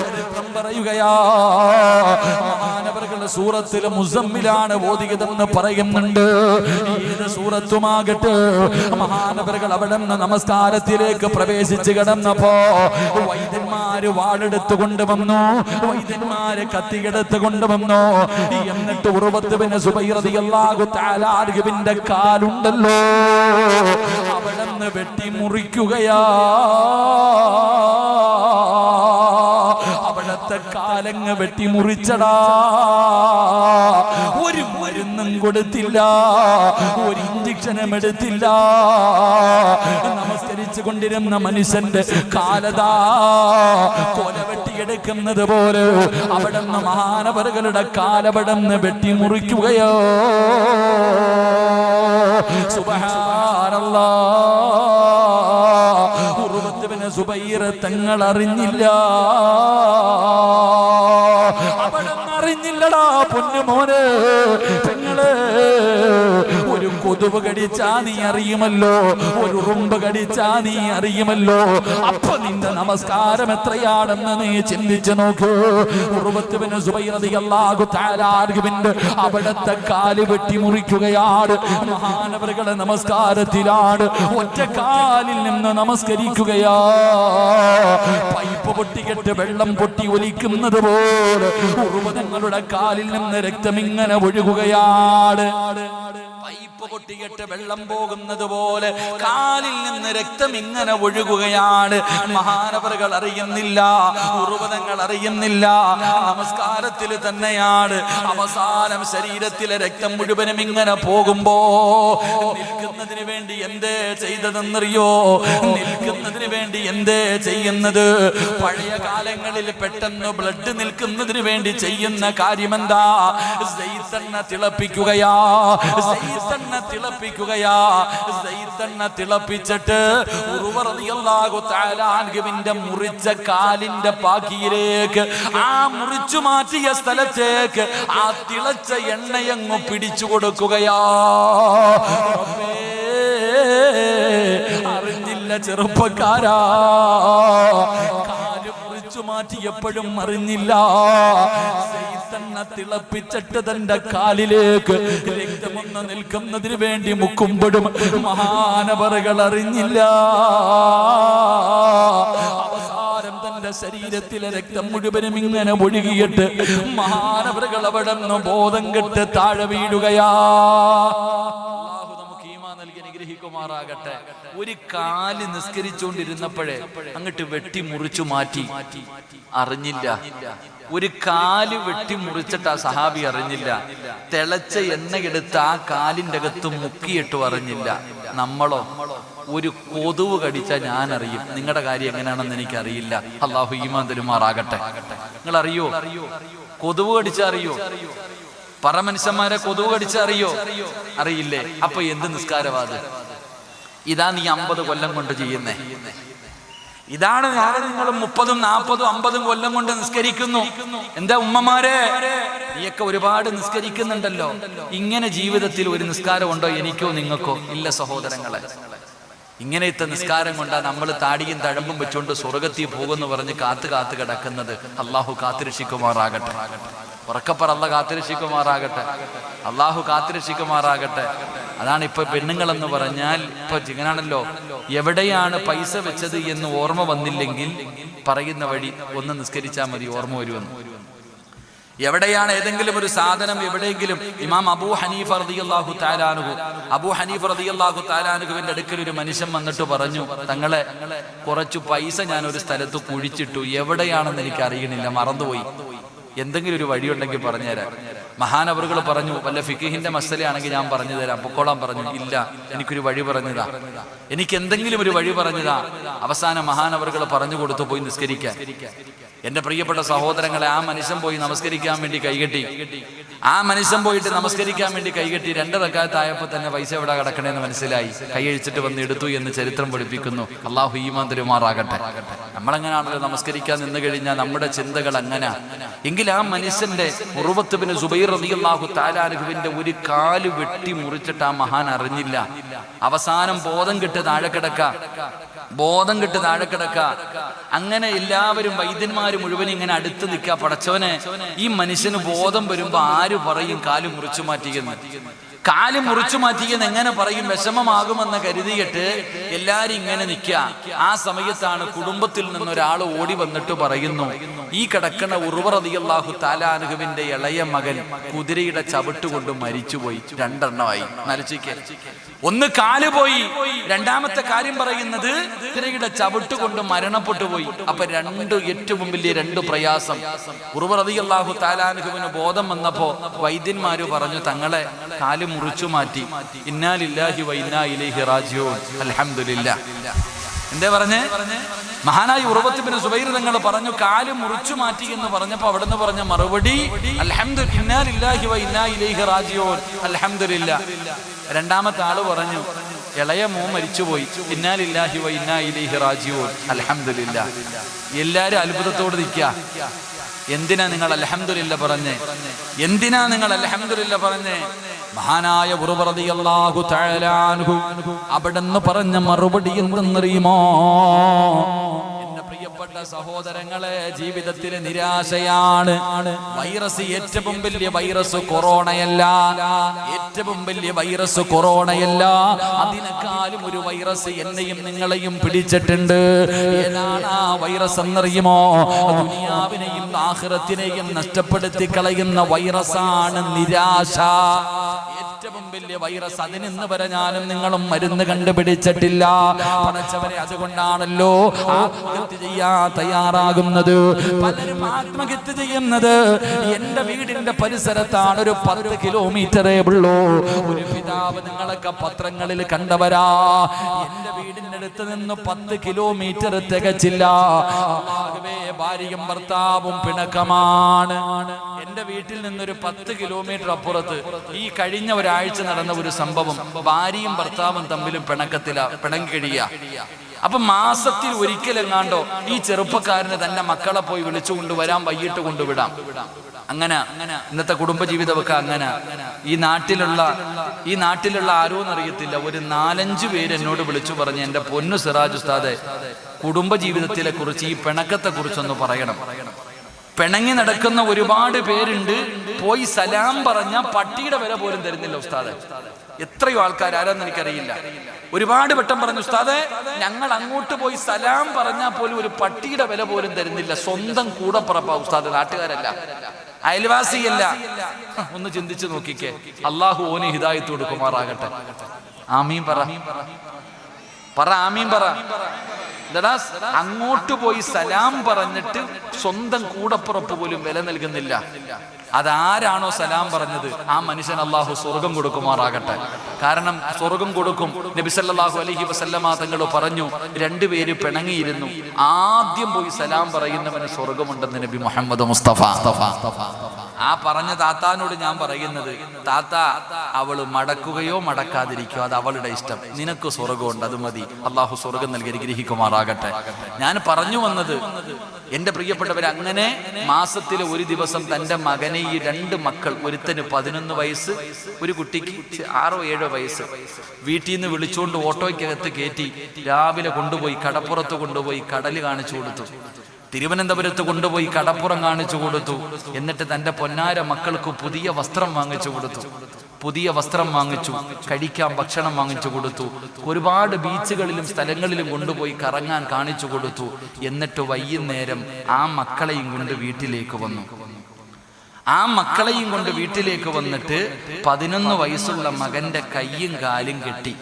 ചരിത്രം പറയുകയാ, മഹാനവറുകൾ സൂറത്തിൽ മുസമ്മിലാണ് ഓതിയതെന്ന് പറയുന്നുണ്ട്. ഏത് സൂറത്തുമാകട്ടെ, മഹാനവറുകൾ അവിടെ നിന്ന് നമസ്കാരത്തിലേക്ക് പ്രവേശിച്ച് കിടന്നപ്പോ വൈദ്യന്മാര് വാളെടുത്ത് കൊണ്ടുവന്നു, വൈദ്യന്മാര് കത്തിയെടുത്ത് കൊണ്ടുവന്നു. എന്നിട്ട് ഉർവത്ത് ബിൻ സുബൈർ റളിയല്ലാഹു തആല അൻഹുവിന്റെ കാലുണ്ടല്ലോ അവിടെ നിന്ന് വെട്ടിമുറിക്കുകയാ. അവിടത്തെ കാലങ്ങ് വെട്ടിമുറിച്ചടാ. ഒരു മരുന്നും കൊടുത്തില്ല, ഒരു ഇഞ്ചക്ഷനും എടുത്തില്ല. നമസ്കരിച്ചു കൊണ്ടിരുന്ന മനുഷ്യന്റെ കാലതാ കൊല വെട്ടിയെടുക്കുന്നത് പോലെ അവിടുന്ന് മഹാനവറുകളുടെ കാലവിടന്ന് വെട്ടിമുറിക്കുകയോ. സുബ്ഹാനല്ലാഹ്, ഉർവത്ത് ബിൻ സുബൈർ തങ്ങൾ അറിഞ്ഞില്ല, അവിടുന്ന് അറിഞ്ഞില്ലടാ പൊന്നുമോനെ. പെങ്ങളെ, ഒരു കൊതുവ് കടിച്ചാ നീ അറിയുമല്ലോ, ഒരു ഉറുമ്പ് കടിച്ചാ നീ അറിയുമല്ലോ. അപ്പൊ നിന്റെ നമസ്കാരം എത്രയാണെന്ന് നീ ചിന്തിച്ചു നോക്കൂ. ഉർവത്ത് ബിൻ സുബൈർ റളിയല്ലാഹു തആല അൻഹുവിന്റെ അവിടത്തെ കാല് വെട്ടിമുറിക്കുകയാണ്. മഹാനവറുകളെ നമസ്കാരത്തിലാണ്, ഒറ്റ കാലിൽ നിന്ന് നമസ്കരിക്കുകയാ. പൈപ്പ് പൊട്ടിക്കെട്ട് വെള്ളം പൊട്ടി ഒലിക്കുന്നത് പോലെ ഉർവതങ്ങളുടെ കാലിൽ നിന്ന് രക്തം ഇങ്ങനെ ഒഴുകുകയാണ്. പൈപ്പ് പൊട്ടിയിട്ട് വെള്ളം പോകുന്നത് പോലെ കാലിൽ നിന്ന് രക്തം ഇങ്ങനെ ഒഴുകുകയാണ്. മഹാനവറുകൾ അറിയുന്നില്ല, ഉറുവതങ്ങൾ അറിയുന്നില്ല. നമസ്കാരത്തിൽ തന്നെയാണ്. അവസാനം ശരീരത്തിലെ രക്തം മുഴുവനും ഇങ്ങനെ പോകുമ്പോ നിൽക്കുന്നതിന് വേണ്ടി എന്തേ ചെയ്തതെന്നറിയോ? നിൽക്കുന്നതിന് വേണ്ടി എന്തേ ചെയ്യുന്നത്? പഴയ കാലങ്ങളിൽ പെട്ടെന്ന് ബ്ലഡ് നിൽക്കുന്നതിന് വേണ്ടി ചെയ്യുന്ന കാര്യമെന്താ? സൈത്തണ്ണ തിളപ്പിക്കുകയാ, സൈത്തണ്ണ തിളപ്പിക്കുകയാ. സൈത്തണ്ണ തിളപ്പിച്ചിട്ട് ഉറുവ റളിയല്ലാഹു തആല അൻഹുവിന്റെ മുറിച്ച കാലിന്റെ പാക്കിയിലേക്ക്, ആ മുറിച്ചു മാറ്റിയ സ്ഥലത്തേക്ക് ആ തിളച്ച എണ്ണയങ്ങ് പിടിച്ചു കൊടുക്കുകയാ. അറിഞ്ഞില്ല ചെറുപ്പക്കാരാ, കാല് മുറിച്ചു മാറ്റിയപ്പോഴും അറിഞ്ഞില്ല. സൈത്തണ്ണ തിളപ്പിച്ചിട്ട് തന്റെ കാലിലേക്ക് രക്തമൊന്ന് നിൽക്കുന്നതിന് വേണ്ടി മുക്കുമ്പോഴും മഹാനവറുകൾ അറിഞ്ഞില്ല. അവസാനം തന്റെ ശരീരത്തിലെ രക്തം മുഴുവനും ഇങ്ങനെ ഒഴുകിയിട്ട് മഹാനവറുകൾ അവിടെ നിന്ന് ബോധം കെട്ട് താഴെ വീഴുകയാ. ാകട്ടെ. ഒരു കാല് നിസ്കരിച്ചുകൊണ്ടിരുന്നപ്പോഴേ അങ്ങോട്ട് വെട്ടി മുറിച്ചു മാറ്റി, അറിഞ്ഞില്ല. ഒരു കാല് വെട്ടി മുറിച്ചിട്ട് ആ സഹാബി അറിഞ്ഞില്ല. തിളച്ച എണ്ണയെടുത്ത് ആ കാലിന്റെ അകത്ത് മുക്കിയിട്ടു അറിഞ്ഞില്ല. നമ്മളോ ഒരു കൊതുവ് കടിച്ചാൽ ഞാൻ അറിയും. നിങ്ങളുടെ കാര്യം എങ്ങനെയാണെന്ന് എനിക്കറിയില്ല. അള്ളാഹു ഈമാൻ തരുമാറാകട്ടെ. നിങ്ങൾ അറിയോ? കൊതുവ് കടിച്ചാൽ അറിയോ? പറ മനുഷ്യന്മാരെ, കൊതുവ് കടിച്ചാൽ അറിയോ? അറിയില്ലേ? അപ്പൊ എന്ത് നിസ്കാരവാദം? ഇതാ നീ 50 കൊല്ലം കൊണ്ട് ചെയ്യുന്നേ. ഇതാണ് ഞാൻ നിങ്ങൾ 30, 40, 50 കൊല്ലം കൊണ്ട് നിസ്കരിക്കുന്നു. എന്താ ഉമ്മമാരെ, നീയൊക്കെ ഒരുപാട് നിസ്കരിക്കുന്നുണ്ടല്ലോ. ഇങ്ങനെ ജീവിതത്തിൽ ഒരു നിസ്കാരം ഉണ്ടോ എനിക്കോ നിങ്ങൾക്കോ? ഇല്ല സഹോദരങ്ങളെ. ഇങ്ങനത്തെ നിസ്കാരം കൊണ്ടാ നമ്മൾ താടിയും തഴമ്പും വെച്ചുകൊണ്ട് സ്വർഗത്തിൽ പോകുമെന്ന് പറഞ്ഞ് കാത്തു കിടക്കുന്നത്. അള്ളാഹു കാത്തിരക്ഷിക്കുമാറാകട്ടെ. ഉറക്കപ്പറ അല്ല കാത്തിരക്ഷിക്കുമാറാകട്ടെ. അള്ളാഹു കാത്തിരക്ഷിക്കുമാറാകട്ടെ. അതാണ് ഇപ്പൊ പെണ്ണുങ്ങളെന്ന് പറഞ്ഞാൽ ഇപ്പൊ ഇങ്ങനാണല്ലോ. എവിടെയാണ് പൈസ വെച്ചത് എന്ന് ഓർമ്മ വന്നില്ലെങ്കിൽ പറയുന്ന വഴി ഒന്ന് നിസ്കരിച്ചാൽ മതി, ഓർമ്മ വരുമെന്ന്. എവിടെയാണ് ഏതെങ്കിലും ഒരു സാധനം എവിടെയെങ്കിലും ഇമാം അബൂ ഹനീഫ റളിയല്ലാഹു തആല അൻഹു, അബൂ ഹനീഫ റളിയല്ലാഹു തആല അൻഹുവിന്റെ അടുക്കൽ ഒരു മനുഷ്യൻ വന്നിട്ട് പറഞ്ഞു, തങ്ങളെ കുറച്ചു പൈസ ഞാൻ ഒരു സ്ഥലത്ത് കുഴിച്ചിട്ടു, എവിടെയാണെന്ന് എനിക്ക് അറിയണില്ല, മറന്നുപോയി, എന്തെങ്കിലും ഒരു വഴിയുണ്ടെങ്കിൽ പറഞ്ഞുതരാം. മഹാനവറുകൾ പറഞ്ഞു, വല്ല ഫിഖിഹിന്റെ മസലയാണെങ്കിൽ ഞാൻ പറഞ്ഞു തരാം, പൊക്കോളാൻ പറഞ്ഞു. ഇല്ല, എനിക്കൊരു വഴി പറഞ്ഞതാ, എനിക്ക് എന്തെങ്കിലും ഒരു വഴി പറഞ്ഞതാ. അവസാനം മഹാനവറുകൾ പറഞ്ഞു കൊടുത്തു, പോയി നിസ്കരിക്കാൻ. എന്റെ പ്രിയപ്പെട്ട സഹോദരങ്ങളെ, ആ മനുഷ്യൻ പോയി നമസ്കരിക്കാൻ വേണ്ടി കൈകെട്ടി. ആ മനുഷ്യൻ പോയിട്ട് നമസ്കരിക്കാൻ വേണ്ടി കൈകെട്ടി 2 റക്അത്തായപ്പോൾ തന്നെ പൈസ എവിടെ കിടക്കണേന്ന് മനസ്സിലായി. കൈയഴിച്ചിട്ട് വന്ന് എടുത്തു എന്ന് ചരിത്രം പഠിപ്പിക്കുന്നു. അള്ളാഹു ഈമാൻ തരുമാറാകട്ടെ. നമ്മളെങ്ങനെയാണല്ലോ നമസ്കരിക്കാൻ നിന്ന് കഴിഞ്ഞാൽ നമ്മുടെ ചിന്തകൾ അങ്ങനെ. എങ്കിൽ ആ മനുഷ്യന്റെ ഉർവത്ത് ബിൻ സുബൈർ റളിയല്ലാഹു തആല അൻഹുവിന്റെ ഒരു കാല് വെട്ടി മുറിച്ചിട്ട് ആ മഹാൻ അറിഞ്ഞില്ല. അവസാനം ബോധം കെട്ട് താഴെ കിടക്ക. അങ്ങനെ എല്ലാവരും വൈദ്യന്മാര് മുഴുവൻ ഇങ്ങനെ അടുത്ത് നിൽക്കുക. പടച്ചവനെ, ഈ മനുഷ്യന് ബോധം വരുമ്പോ ആര് പറയും കാല് മുറിച്ചു മാറ്റിയെന്ന്? കാല് മുറിച്ചു മാറ്റിയെന്ന് എങ്ങനെ പറയും? വിഷമമാകുമെന്ന് കരുതിയിട്ട് എല്ലാരും ഇങ്ങനെ നിൽക്കുക. ആ സമയത്താണ് കുടുംബത്തിൽ നിന്നൊരാൾ ഓടി വന്നിട്ട് പറയുന്നു, ഈ കിടക്കണ ഉർവ റളിയല്ലാഹു തആല അൻഹുവിന്റെ ഇളയ മകൻ കുതിരയുടെ ചവിട്ടുകൊണ്ട് മരിച്ചുപോയി. 2 എണ്ണമായി. നരച്ചിക്ക് ഒന്ന് കാല് പോയി, രണ്ടാമത്തെ കാര്യം പറയുന്നത് കുതിരയുടെ ചവിട്ടുകൊണ്ട് മരണപ്പെട്ടു പോയി. അപ്പൊ ഏറ്റവും വലിയ 2 പ്രയാസം. ഉർവ റളിയല്ലാഹു തആല അൻഹുവിന് ബോധം വന്നപ്പോ വൈദ്യന്മാര് പറഞ്ഞു, തങ്ങളെ കാല് മുറിച്ചു മാറ്റി. ഇന്നാ ലില്ലാഹി വ ഇന്നാ ഇലൈഹി റാജിഊൻ. അൽഹംദുലില്ലാഹ്. എന്തേ പറഞ്ഞേ? മഹാനായ ഉർവത്ത് ബിൻ സുബൈർ തങ്ങൾ പറഞ്ഞു, കാല് മുറിച്ചു മാറ്റി എന്ന് പറഞ്ഞപ്പോ അവിടുന്ന് പറഞ്ഞ മറുപടി, അൽഹംദുലില്ലാഹി, ഇന്നാ ലില്ലാഹി വ ഇന്നാ ഇലൈഹി റാജിഊൻ. അൽഹംദുലില്ലാഹ്. രണ്ടാമത്തെ ആള് പറഞ്ഞു, ഇളയ മോൻ മരിച്ചുപോയി. ഇന്നാ ലില്ലാഹി വ ഇന്നാ ഇലൈഹി റാജിഊൻ. അൽഹംദുലില്ലാഹ്. എല്ലാരും അത്ഭുതത്തോട് നിൽക്കുക. എന്തിനാ നിങ്ങൾ അൽഹംദുലില്ലാഹ് പറഞ്ഞേ? എന്തിനാ നിങ്ങൾ അൽഹംദുലില്ലാഹ് പറഞ്ഞേ? മഹാനായ ഉർവ റളിയല്ലാഹു തആല അൻഹു അവിടെന്ന് പറഞ്ഞ മറുപടി എന്തെന്നറിയുമോ? എന്റെ പ്രിയപ്പെട്ട സഹോദരങ്ങളെ, ജീവിതത്തിൽ നിരാശയാണ്. വൈറസ് ഏറ്റവും വലിയ വൈറസ് കൊറോണയല്ല. ഏറ്റവും വലിയ വൈറസ് കൊറോണയല്ല. അതിനേക്കാളും ഒരു വൈറസ് എന്നെയും നിങ്ങളെയും പിടിച്ചിട്ടുണ്ട്. ഏതാണ് ആ വൈറസ് എന്നറിയുമോ? ദുനിയാവിനെയും ആഖിറത്തിനെയും നഷ്ടപ്പെടുത്തി കളയുന്ന വൈറസാണ് നിരാശ. ഏറ്റവും വലിയ വൈറസ് അതിനിന്ന് വരെ ഞാനും നിങ്ങളും മരുന്ന് കണ്ടുപിടിച്ചിട്ടില്ല. പടച്ചവനെ, അതുകൊണ്ടാണല്ലോ ആത്മഹത്യ ചെയ്യാൻ തയ്യാറാകുന്നത്. പലരും ആത്മഹത്യ ചെയ്യുന്നത് എന്റെ വീടിന്റെ പരിസരത്താണ്. ഒരു 10 കിലോമീറ്ററേ ഉള്ളൂ. ഒരു പിതാവ്, നിങ്ങളൊക്കെ പത്രങ്ങളിൽ കണ്ടവരാ, എന്റെ വീടിന്റെ അടുത്ത് നിന്ന് 10 കിലോമീറ്റർ തികച്ചില്ല. ഭാര്യയും ഭർത്താവും പിണക്കമാണ്. എന്റെ വീട്ടിൽ നിന്നൊരു 10 കിലോമീറ്റർ അപ്പുറത്ത് ഈ കഴിഞ്ഞ ഒരാഴ്ച നടന്ന ഒരു സംഭവം, ഭാര്യയും ഭർത്താവും തമ്മിലും പിണങ്ങിക്കഴിയ. അപ്പൊ മാസത്തിൽ ഒരിക്കലെങ്ങാണ്ടോ ഈ ചെറുപ്പക്കാരന് തന്റെ മക്കളെ പോയി വിളിച്ചു കൊണ്ടുവരാൻ, വൈകിട്ട് കൊണ്ടുവിടാം. അങ്ങനെ ഇന്നത്തെ കുടുംബജീവിതമൊക്കെ അങ്ങനെ. ഈ നാട്ടിലുള്ള ആരോന്നറിയത്തില്ല, ഒരു 4-5 പേര് എന്നോട് വിളിച്ചു പറഞ്ഞ്, എന്റെ പൊന്നു സിറാജ് ഉസ്താദെ, കുടുംബജീവിതത്തിലെ കുറിച്ച്, ഈ പിണക്കത്തെ കുറിച്ചൊന്ന് പറയണം. പിണങ്ങി നടക്കുന്ന ഒരുപാട് പേരുണ്ട്. പോയി സലാം പറഞ്ഞ പട്ടിയുടെ വില പോലും തരുന്നില്ല ഉസ്താദെ. എത്രയോ ആൾക്കാർ, ആരാന്ന് എനിക്കറിയില്ല, ഒരുപാട് വട്ടം പറഞ്ഞു, ഉസ്താദെ ഞങ്ങൾ അങ്ങോട്ട് പോയി സലാം പറഞ്ഞാൽ പോലും ഒരു പട്ടിയുടെ വില പോലും തരുന്നില്ല. സ്വന്തം കൂടപ്പുറപ്പാ ഉസ്താദ്, നാട്ടുകാരല്ല, അയൽവാസിയല്ല. ഒന്ന് ചിന്തിച്ചു നോക്കിക്കേ. അള്ളാഹു ഓന് ഹിദായത്ത് കൊടുക്കുമാറാകട്ടെ. ആമീൻ പറ, ആമീൻ പറ. അങ്ങോട്ട് പോയി സലാം പറഞ്ഞിട്ട് സ്വന്തം കൂടപ്പുറപ്പ് പോലും വില നൽകുന്നില്ല. അതാരാണോ സലാം പറഞ്ഞത് ആ മനുഷ്യൻ അള്ളാഹു സ്വർഗം കൊടുക്കുമാറാകട്ടെ. കാരണം സ്വർഗം കൊടുക്കും. നബി സല്ലല്ലാഹു അലൈഹി വസല്ലമ തങ്ങൾ പറഞ്ഞു, 2 പേര് പിണങ്ങിയിരുന്നു, ആദ്യം പോയി സലാം പറയുന്നവന് സ്വർഗമുണ്ടെന്ന് നബി മുഹമ്മദ് മുസ്തഫ. ആ പറഞ്ഞ താത്താനോട് ഞാൻ പറയുന്നത്, താത്ത, അവള് മടക്കുകയോ മടക്കാതിരിക്കോ അത് അവളുടെ ഇഷ്ടം, നിനക്ക് സ്വർഗമുണ്ട്, അത് മതി. അള്ളാഹു സ്വർഗം നൽകി അനുഗ്രഹിക്കുമാറാകട്ടെ. ഞാൻ പറഞ്ഞു വന്നത്, എന്റെ പ്രിയപ്പെട്ടവർ, അങ്ങനെ മാസത്തിലെ ഒരു ദിവസം തന്റെ മകനെ, ഈ 2 മക്കൾ, ഒരുത്തന് 11 വയസ്സ്, ഒരു കുട്ടിക്ക് 6-7 വയസ്സ്, വീട്ടിൽ നിന്ന് വിളിച്ചുകൊണ്ട് ഓട്ടോയ്ക്കകത്ത് കയറ്റി രാവിലെ കൊണ്ടുപോയി കടപ്പുറത്ത് കൊണ്ടുപോയി കടല് കാണിച്ചു കൊടുത്തു. തിരുവനന്തപുരത്ത് കൊണ്ടുപോയി കടപ്പുറം കാണിച്ചു കൊടുത്തു. എന്നിട്ട് തന്റെ പൊന്നാര മക്കൾക്ക് പുതിയ വസ്ത്രം വാങ്ങിച്ചു കൊടുത്തു. കഴിക്കാൻ ഭക്ഷണം വാങ്ങിച്ചു കൊടുത്തു. ഒരുപാട് ബീച്ചുകളിലും സ്ഥലങ്ങളിലും കൊണ്ടുപോയി കറങ്ങാൻ കാണിച്ചു കൊടുത്തു. എന്നിട്ട് വൈകുന്നേരം ആ മക്കളെയും കൊണ്ട് വീട്ടിലേക്ക് വന്നു. വന്നിട്ട് 11 വയസ്സുള്ള മകന്റെ കയ്യും കാലും കെട്ടി.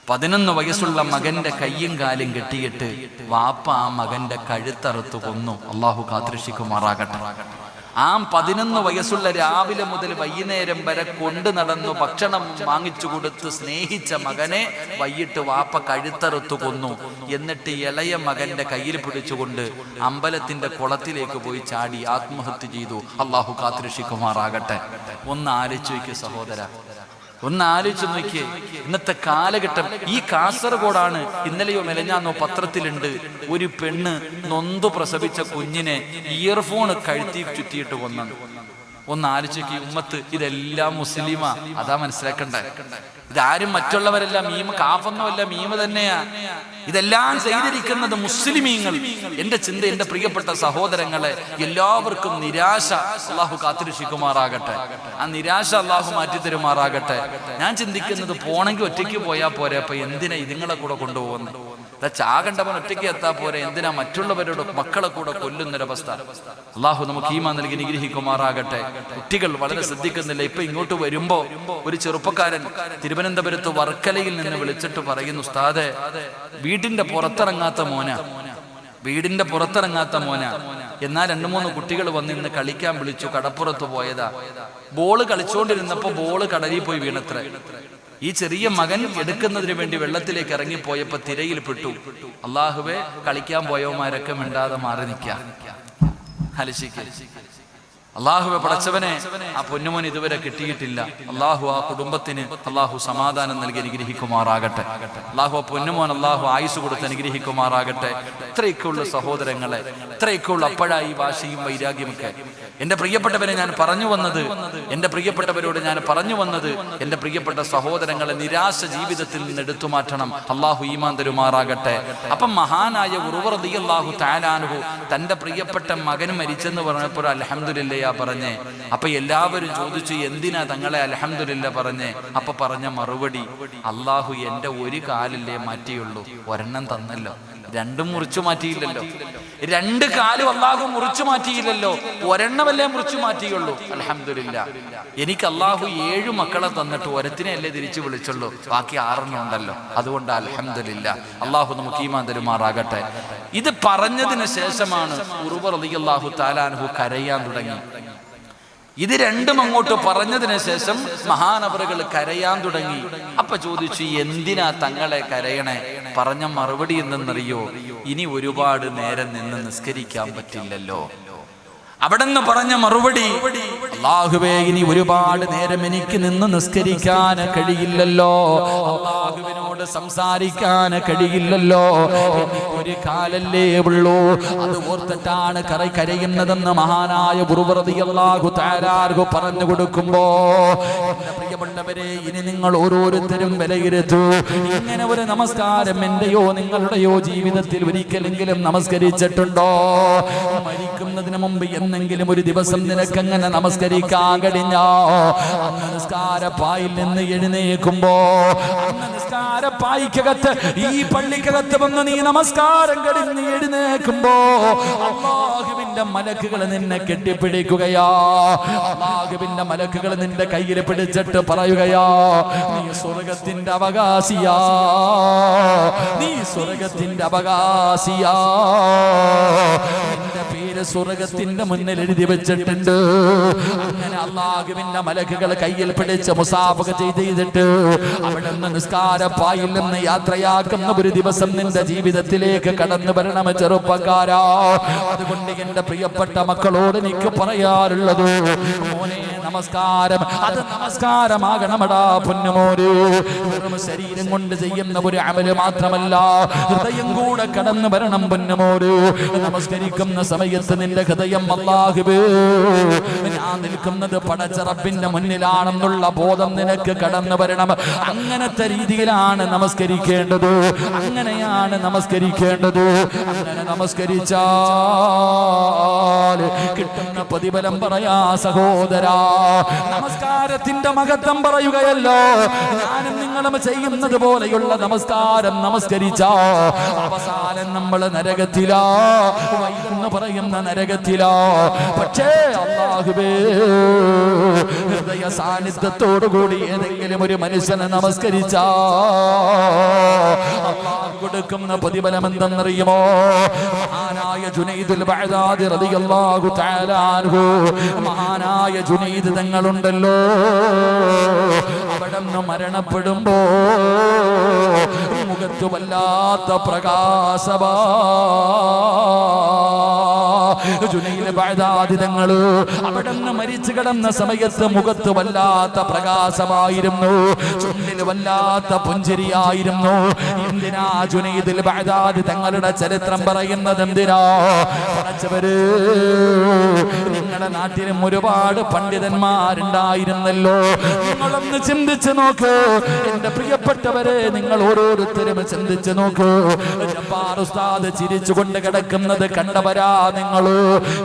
11 വയസ്സുള്ള മകന്റെ കയ്യും കാലും കെട്ടിയിട്ട് വാപ്പ ആ മകന്റെ കഴുത്തറുത്ത് കൊന്നു. അള്ളാഹു കാത്തുരക്ഷിക്കുമാറാകട്ടെ. ആ 11 വയസ്സുള്ള രാവിലെ മുതൽ വൈകുന്നേരം വരെ കൊണ്ടു നടന്നു ഭക്ഷണം വാങ്ങിച്ചു കൊടുത്ത് സ്നേഹിച്ച മകനെ വൈകിട്ട് വാപ്പ കഴുത്തറുത്തു കൊന്നു. എന്നിട്ട് ഇളയ മകന്റെ കയ്യിൽ പിടിച്ചുകൊണ്ട് അമ്പലത്തിന്റെ കുളത്തിലേക്ക് പോയി ചാടി ആത്മഹത്യ ചെയ്തു. അള്ളാഹു കാത്തുരക്ഷിക്കുമാറാകട്ടെ. ഒന്ന് ആലോചിച്ച് നോക്കിയ സഹോദര, ഒന്ന് ആലോചിച്ച് നോക്കിയേ. ഇന്നത്തെ കാലഘട്ടം, ഈ കാസർഗോഡാണ്, ഇന്നലെയോ മെലഞ്ഞാന്നോ പത്രത്തിലുണ്ട്, ഒരു പെണ്ണ് നൊന്തു പ്രസവിച്ച കുഞ്ഞിനെ ഇയർഫോൺ കഴുത്തി ചുറ്റിയിട്ട് കൊന്നത്. ഒന്ന് ആലോചിക്ക്. ഉമ്മത്ത് ഇതെല്ലാം മുസ്ലിമാ, അതാ മനസ്സിലാക്കണ്ടേ. ഇതാരും മറ്റുള്ളവരല്ല, മീമ കാഫൊന്നുമല്ല, മീമ തന്നെയാ. ഇതെല്ലാം ചെയ്തിരിക്കുന്നത് മുസ്ലിമീങ്ങൾ. എന്റെ ചിന്ത, എന്റെ പ്രിയപ്പെട്ട സഹോദരങ്ങളെ, എല്ലാവർക്കും നിരാശ അള്ളാഹു കാത്തുരക്ഷിക്കുമാറാകട്ടെ. ആ നിരാശ അള്ളാഹു മാറ്റിത്തരുമാറാകട്ടെ. ഞാൻ ചിന്തിക്കുന്നത്, പോണെങ്കിൽ ഒറ്റയ്ക്ക് പോയാൽ പോരെ, അപ്പൊ എന്തിനാ ഇതുങ്ങളെ കൂടെ കൊണ്ടുപോകുന്നത്? ചാകണ്ടവൻ ഒറ്റയ്ക്ക് എത്താ പോരെ, എന്തിനാ മറ്റുള്ളവരുടെ മക്കളെ കൂടെ കൊല്ലുന്നൊരവസ്ഥ? അള്ളാഹു നമുക്ക് ഈമാൻ നൽകി നിഗ്രഹിക്കുമാറാകട്ടെ. കുട്ടികൾ വളരെ ശ്രദ്ധിക്കുന്നില്ല. ഇപ്പൊ ഇങ്ങോട്ട് വരുമ്പോ ഒരു ചെറുപ്പക്കാരൻ തിരുവനന്തപുരത്ത് വർക്കലയിൽ നിന്ന് വിളിച്ചിട്ട് പറയുന്നു, ഉസ്താദെ, വീടിന്റെ പുറത്തിറങ്ങാത്ത മോന. എന്നാൽ 2-3 കുട്ടികൾ വന്ന് ഇന്ന് കളിക്കാൻ വിളിച്ചു, കടപ്പുറത്ത് പോയതാ. ബോള് കളിച്ചുകൊണ്ടിരുന്നപ്പോ ബോള് കടലിൽ പോയി വീണത്രേ. ഈ ചെറിയ മകൻ എടുക്കുന്നതിന് വേണ്ടി വെള്ളത്തിലേക്ക് ഇറങ്ങിപ്പോയപ്പോ തിരയിൽ പെട്ടു. അള്ളാഹുവേ, കളിക്കാൻ പോയവന്മാരൊക്കെ മിണ്ടാതെ മാറി നിൽക്കാം. അള്ളാഹുവെ പടച്ചവനെ, ആ പൊന്നുമോൻ ഇതുവരെ കിട്ടിയിട്ടില്ല. അള്ളാഹു ആ കുടുംബത്തിന് അള്ളാഹു സമാധാനം നൽകി അനുഗ്രഹിക്കുമാറാകട്ടെ. അള്ളാഹു ആ പൊന്നുമോൻ അള്ളാഹു ആയുസ് കൊടുത്ത് അനുഗ്രഹിക്കുമാറാകട്ടെ. ഇത്രയൊക്കെയുള്ള സഹോദരങ്ങളെ, ഇത്രയൊക്കെയുള്ള അപ്പോഴായി വാശിയും വൈരാഗ്യമൊക്കെ. എന്റെ പ്രിയപ്പെട്ടവരെ, ഞാൻ പറഞ്ഞു വന്നത്, എന്റെ പ്രിയപ്പെട്ടവരോട് ഞാൻ പറഞ്ഞു വന്നത്, എന്റെ പ്രിയപ്പെട്ട സഹോദരങ്ങളെ, നിരാശ ജീവിതത്തിൽ നിന്ന് എടുത്തു മാറ്റണം. അള്ളാഹു ഈമാൻ തരുമാറാകട്ടെ. അപ്പം മഹാനായ ഉർവ റളിയല്ലാഹു തആല അൻഹു തന്റെ പ്രിയപ്പെട്ട മകൻ മരിച്ചെന്ന് പറഞ്ഞപ്പോൾ അൽഹംദുലില്ലാ പറഞ്ഞേ. അപ്പൊ എല്ലാവരും ചോദിച്ചു, എന്തിനാ തങ്ങളെ അൽഹംദുലില്ലാ പറഞ്ഞേ? അപ്പൊ പറഞ്ഞ മറുപടി, അള്ളാഹു എന്റെ ഒരു കാലില്ലേ മാറ്റിയുള്ളൂ, ഒരെണ്ണം തന്നല്ലോ, 2 മുറിച്ചു മാറ്റിയില്ലല്ലോ. 2 കാലും അള്ളാഹു മുറിച്ചു മാറ്റിയില്ലല്ലോ, ഒരെണ്ണമല്ലേ മുറിച്ചു മാറ്റിയുള്ളൂ. അൽഹംദുലില്ലാ, എനിക്ക് അള്ളാഹു 7 മക്കളെ തന്നിട്ട് ഒരത്തിനെ അല്ലേ തിരിച്ചു വിളിച്ചുള്ളൂ, ബാക്കി 6 ഉണ്ടല്ലോ. അതുകൊണ്ട് അൽഹംദുലില്ലാ, അള്ളാഹു നമുക്ക് ഈമാൻ തരുമാറാകട്ടെ. ഇത് പറഞ്ഞതിന് ശേഷമാണ് ഉർവ റളിയല്ലാഹു തആല അൻഹു കരയാൻ തുടങ്ങി. ഇത് രണ്ടും അങ്ങോട്ട് പറഞ്ഞതിന് ശേഷം മഹാനവറുകൾ കരയാൻ തുടങ്ങി. അപ്പൊ ചോദിച്ചു, എന്തിനാ തങ്ങളെ കരയണേ? പറഞ്ഞ മറുപടി എന്തെന്നറിയോ? ഇനി ഒരുപാട് നേരം നിന്ന് നിസ്കരിക്കാൻ പറ്റില്ലല്ലോ. അവിടെ നിന്ന് പറഞ്ഞ മറുപടി, അല്ലാഹുവേ, ഇനി ഒരുപാട് നേരം എനിക്ക് നിന്ന് നിസ്കരിക്കാൻ കഴിയില്ലല്ലോ, അല്ലാഹുവിനോട് സംസാരിക്കാൻ കഴിയില്ലല്ലോ, ഒരു കാലല്ലേ ഉള്ളൂ. അത് ഓർത്തിട്ടാണ് കരയുന്നതെന്ന് മഹാനായ ഉർവ റളിയല്ലാഹു തആല അൻഹു പറഞ്ഞു കൊടുക്കുമ്പോ, എന്റെ പ്രിയപ്പെട്ടവരെ, ഇനി നിങ്ങൾ ഓരോരുത്തരും വിലയിരുത്തൂ. ഇങ്ങനെ ഒരു നമസ്കാരം എന്റെയോ നിങ്ങളുടെയോ ജീവിതത്തിൽ ഒരിക്കലെങ്കിലും നമസ്കരിച്ചിട്ടുണ്ടോ? മരിക്കുന്നതിന് മുമ്പ് എന്നെങ്കിലും ഒരു ദിവസം നിനക്കങ്ങനെ നമസ്കരിക്കാൻ കഴിഞ്ഞോ? അന്ന് നിസ്കാരപ്പായിൽ നിന്ന് എഴുന്നേൽക്കുമ്പോ, അന്ന് നിസ്കാരപ്പായിക്കകത്ത്, ഈ പള്ളിക്കകത്ത് വന്ന് നീ നമസ്കാരം കഴിഞ്ഞ് എഴുന്നേൽക്കുമ്പോ അല്ലാഹുവിന്റെ മലക്കുകൾ നിന്നെ കെട്ടിപ്പിടിക്കുകയാ. അല്ലാഹുവിന്റെ മലക്കുകൾ നിന്റെ കയ്യിൽ പിടിച്ചിട്ട് പറയുകയാ, നീ സ്വർഗത്തിന്റെ അവകാശിയാ, നീ സ്വർഗത്തിന്റെ അവകാശിയാ, നിന്റെ പേര് സ്വർഗത്തിന്റെ മുന്നിൽ എഴുതി വെച്ചിട്ടുണ്ട്. അങ്ങനെ അല്ലാഹുവിന്റെ മലക്കുകൾ കയ്യിൽ പിടിച്ച് മുസാഫഹ ചെയ്തിട്ട് അവിടെ നിന്ന് നിസ്കാരപ്പായിൽ നിന്ന് യാത്രയാക്കുന്ന ഒരു ദിവസം നിന്റെ ജീവിതത്തിലേക്ക് കടന്നു വരണം ചെറുപ്പക്കാരാ. അതുകൊണ്ട് എന്റെ പ്രിയപ്പെട്ട മക്കളോട് എനിക്ക് പറയാറുള്ളത്, മോനെ, നമസ്കാരം അത് നമസ്കാരമാകണമടാ പൊന്നുമോര്. വെറും ശരീരം കൊണ്ട് ചെയ്യുന്ന ഒരു അമല് മാത്രമല്ല, ഹൃദയം കൂടെ കടന്നു വരണം പൊന്നുമോര്. നമസ്കരിക്കുന്ന സമയത്ത് നിന്റെ ഹൃദയം, അല്ലാഹുവേ, ഞാൻ നിൽക്കുന്നത് പടച്ച റബ്ബിന്റെ മുന്നിലാണെന്നുള്ള ബോധം നിനക്ക് കടന്നു വരണം. അങ്ങനത്തെ രീതിയിലാണ് നമസ്കരിക്കേണ്ടത്, അങ്ങനെയാണ് നമസ്കരിക്കേണ്ടത്. അങ്ങനെ നമസ്കരിച്ചാൽ കിട്ടുന്ന പ്രതിഫലം പറയാ സഹോദരാ. നമസ്കാരത്തിന്റെ മഹത്വം പറയുകയല്ലോ, ഞാനും നിങ്ങളും ചെയ്യുന്നത് പോലെയുള്ള നമസ്കാരം നമസ്കരിച്ചാ അവസാനം നമ്മൾ നരകത്തിലാ, വൈലെന്ന് പറയുന്ന നരകത്തിലാ. പക്ഷേ അല്ലാഹുവേ, ഹൃദയ സാന്നിധ്യത്തോടുകൂടി ഏതെങ്കിലും ഒരു മനുഷ്യനെ നമസ്കരിച്ചാ അല്ലാഹു കൊടുക്കുന്ന പ്രതിഫലം എന്തെന്നറിയുമോ? മഹാനായ ജുനൈദുൽ ബഅദാദി റളിയല്ലാഹു തആല അൻഹു, മഹാനായ ജുനൈദ് തങ്ങളുണ്ടല്ലോ, അവിടെ നിന്ന് മരണപ്പെടുമ്പോ മുഖത്ത് വല്ലാത്ത പ്രകാശമാ. ജുനൈദുൽ ബഅദാദി തങ്ങൾ അവിടെ നിന്ന് മരിച്ചു കിടന്ന സമയത്ത് മുഖത്ത് വല്ലാത്ത പ്രകാശമായിരുന്നു, ചുണ്ടിൽ വല്ലാത്ത പുഞ്ചിരിയായിരുന്നു. എന്തിനാ ജുനൈദുൽ ബഅദാദി തങ്ങളുടെ ചരിത്രം പറയുന്നത്? എന്തിനാ? പഠിച്ചവര്, നിങ്ങളുടെ നാട്ടിലും ഒരുപാട് പണ്ഡിതന്മാരുണ്ടായിരുന്നല്ലോ. നിങ്ങളൊന്ന് ചിന്തിച്ചു നോക്ക് എന്റെ പ്രിയപ്പെട്ടവരെ, നിങ്ങൾ ഓരോരുത്തരും ചിന്തിച്ചു നോക്ക്. ജബ്ബാർ ഉസ്താദ് ചിരിച്ചുകൊണ്ട് കിടക്കുന്നത് കണ്ടവരാ നിങ്ങൾ.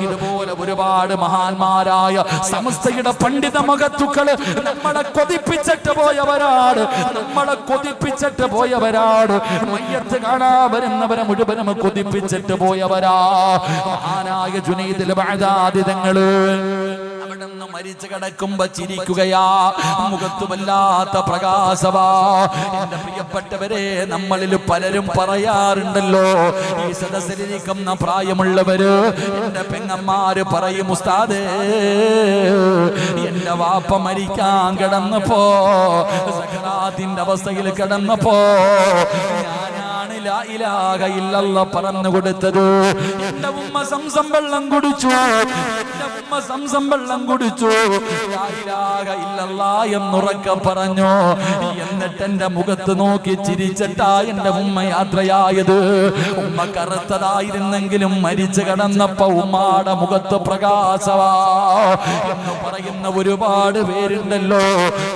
ഇതുപോലെ ഒരുപാട് മഹാന്മാരായ സമസ്തയുടെ പണ്ഡിത മഹത്തുക്കള് നമ്മളെ കൊതിപ്പിച്ചിട്ട് പോയവരാണ്, നമ്മളെ കൊതിപ്പിച്ചിട്ട് പോയവരാണ്. മയ്യത്ത് കാണാൻ വരുന്നവരെ മുഴുവനും കൊതിപ്പിച്ചിട്ട് പോയവരാ. മഹാനായ ജുനൈദുൽ ബഅദാദി തങ്ങള് അവിടെ നിന്ന് മരിച്ചു കിടക്കുമ്പോ ചിരിക്കുകയാ, മുഖത്ത് വല്ലാത്ത പ്രകാശവാ. എന്റെ പ്രിയപ്പെട്ടവരെ, നമ്മളിൽ പലരും പറയാറുണ്ടല്ലോ, ഈ സദസ്സിലിരിക്കുന്ന പ്രായമുള്ളവര്, എന്റെ പെങ്ങന്മാര് പറയും, ഉസ്താദേ, എന്റെ വാപ്പ മരിക്കാൻ കിടന്നപ്പോ, സക്കറാത്തിന്റെ അവസ്ഥയിൽ കിടന്നപ്പോ ഞാനാണ് ലാ ഇലാഹ ഇല്ലല്ലാഹ് പറഞ്ഞു കൊടുത്തത്. എന്റെ ഉമ്മ സംസം വെള്ളം കുടിച്ചു, എന്റെ ഉമ്മ സംസം വെള്ളം കുടിച്ചു, ലാ ഇലാഹ ഇല്ലല്ലാഹ് എന്നുറക്കെ പറഞ്ഞു. എന്നിട്ട് എന്റെ മുഖത്ത് നോക്കി ചിരിച്ചിട്ടാ എന്റെ ഉമ്മ യാത്രയായത്. ഉമ്മ കറുത്തതായിരുന്നെങ്കിലും മരിച്ചു കിടന്നപ്പോ ഉമ്മാടെ മുഖത്ത് പ്രകാശവാ എന്ന് പറയുന്ന ഒരുപാട് പേരുണ്ടല്ലോ.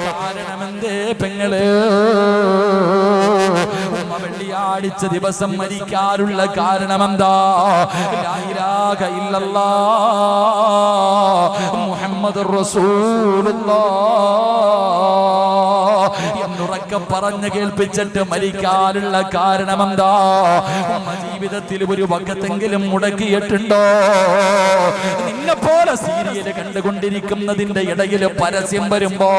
കാരണം എന്തേ പെങ്ങള്, ഉമ്മ വെള്ളിയാഴ്ച വെള്ളിയാഴ്ച ദിവസം മരിക്കാനുള്ള കാരണമെന്താ? ലാ ഇലാഹ ഇല്ലല്ലാഹ് മുഹമ്മദുർ റസൂലുള്ളാഹ് എന്നുറക്കെ പറഞ്ഞു കേൾപ്പിച്ചിട്ട് മരിക്കാനുള്ള കാരണമെന്താ? ജീവിതത്തിൽ ഒരു വക്കത്തെങ്കിലും മുടക്കിയിട്ടുണ്ടോ? നിന്നെ പോലെ സീരിയല് കണ്ടുകൊണ്ടിരിക്കുന്നതിന്റെ ഇടയിൽ പരസ്യം വരുമ്പോ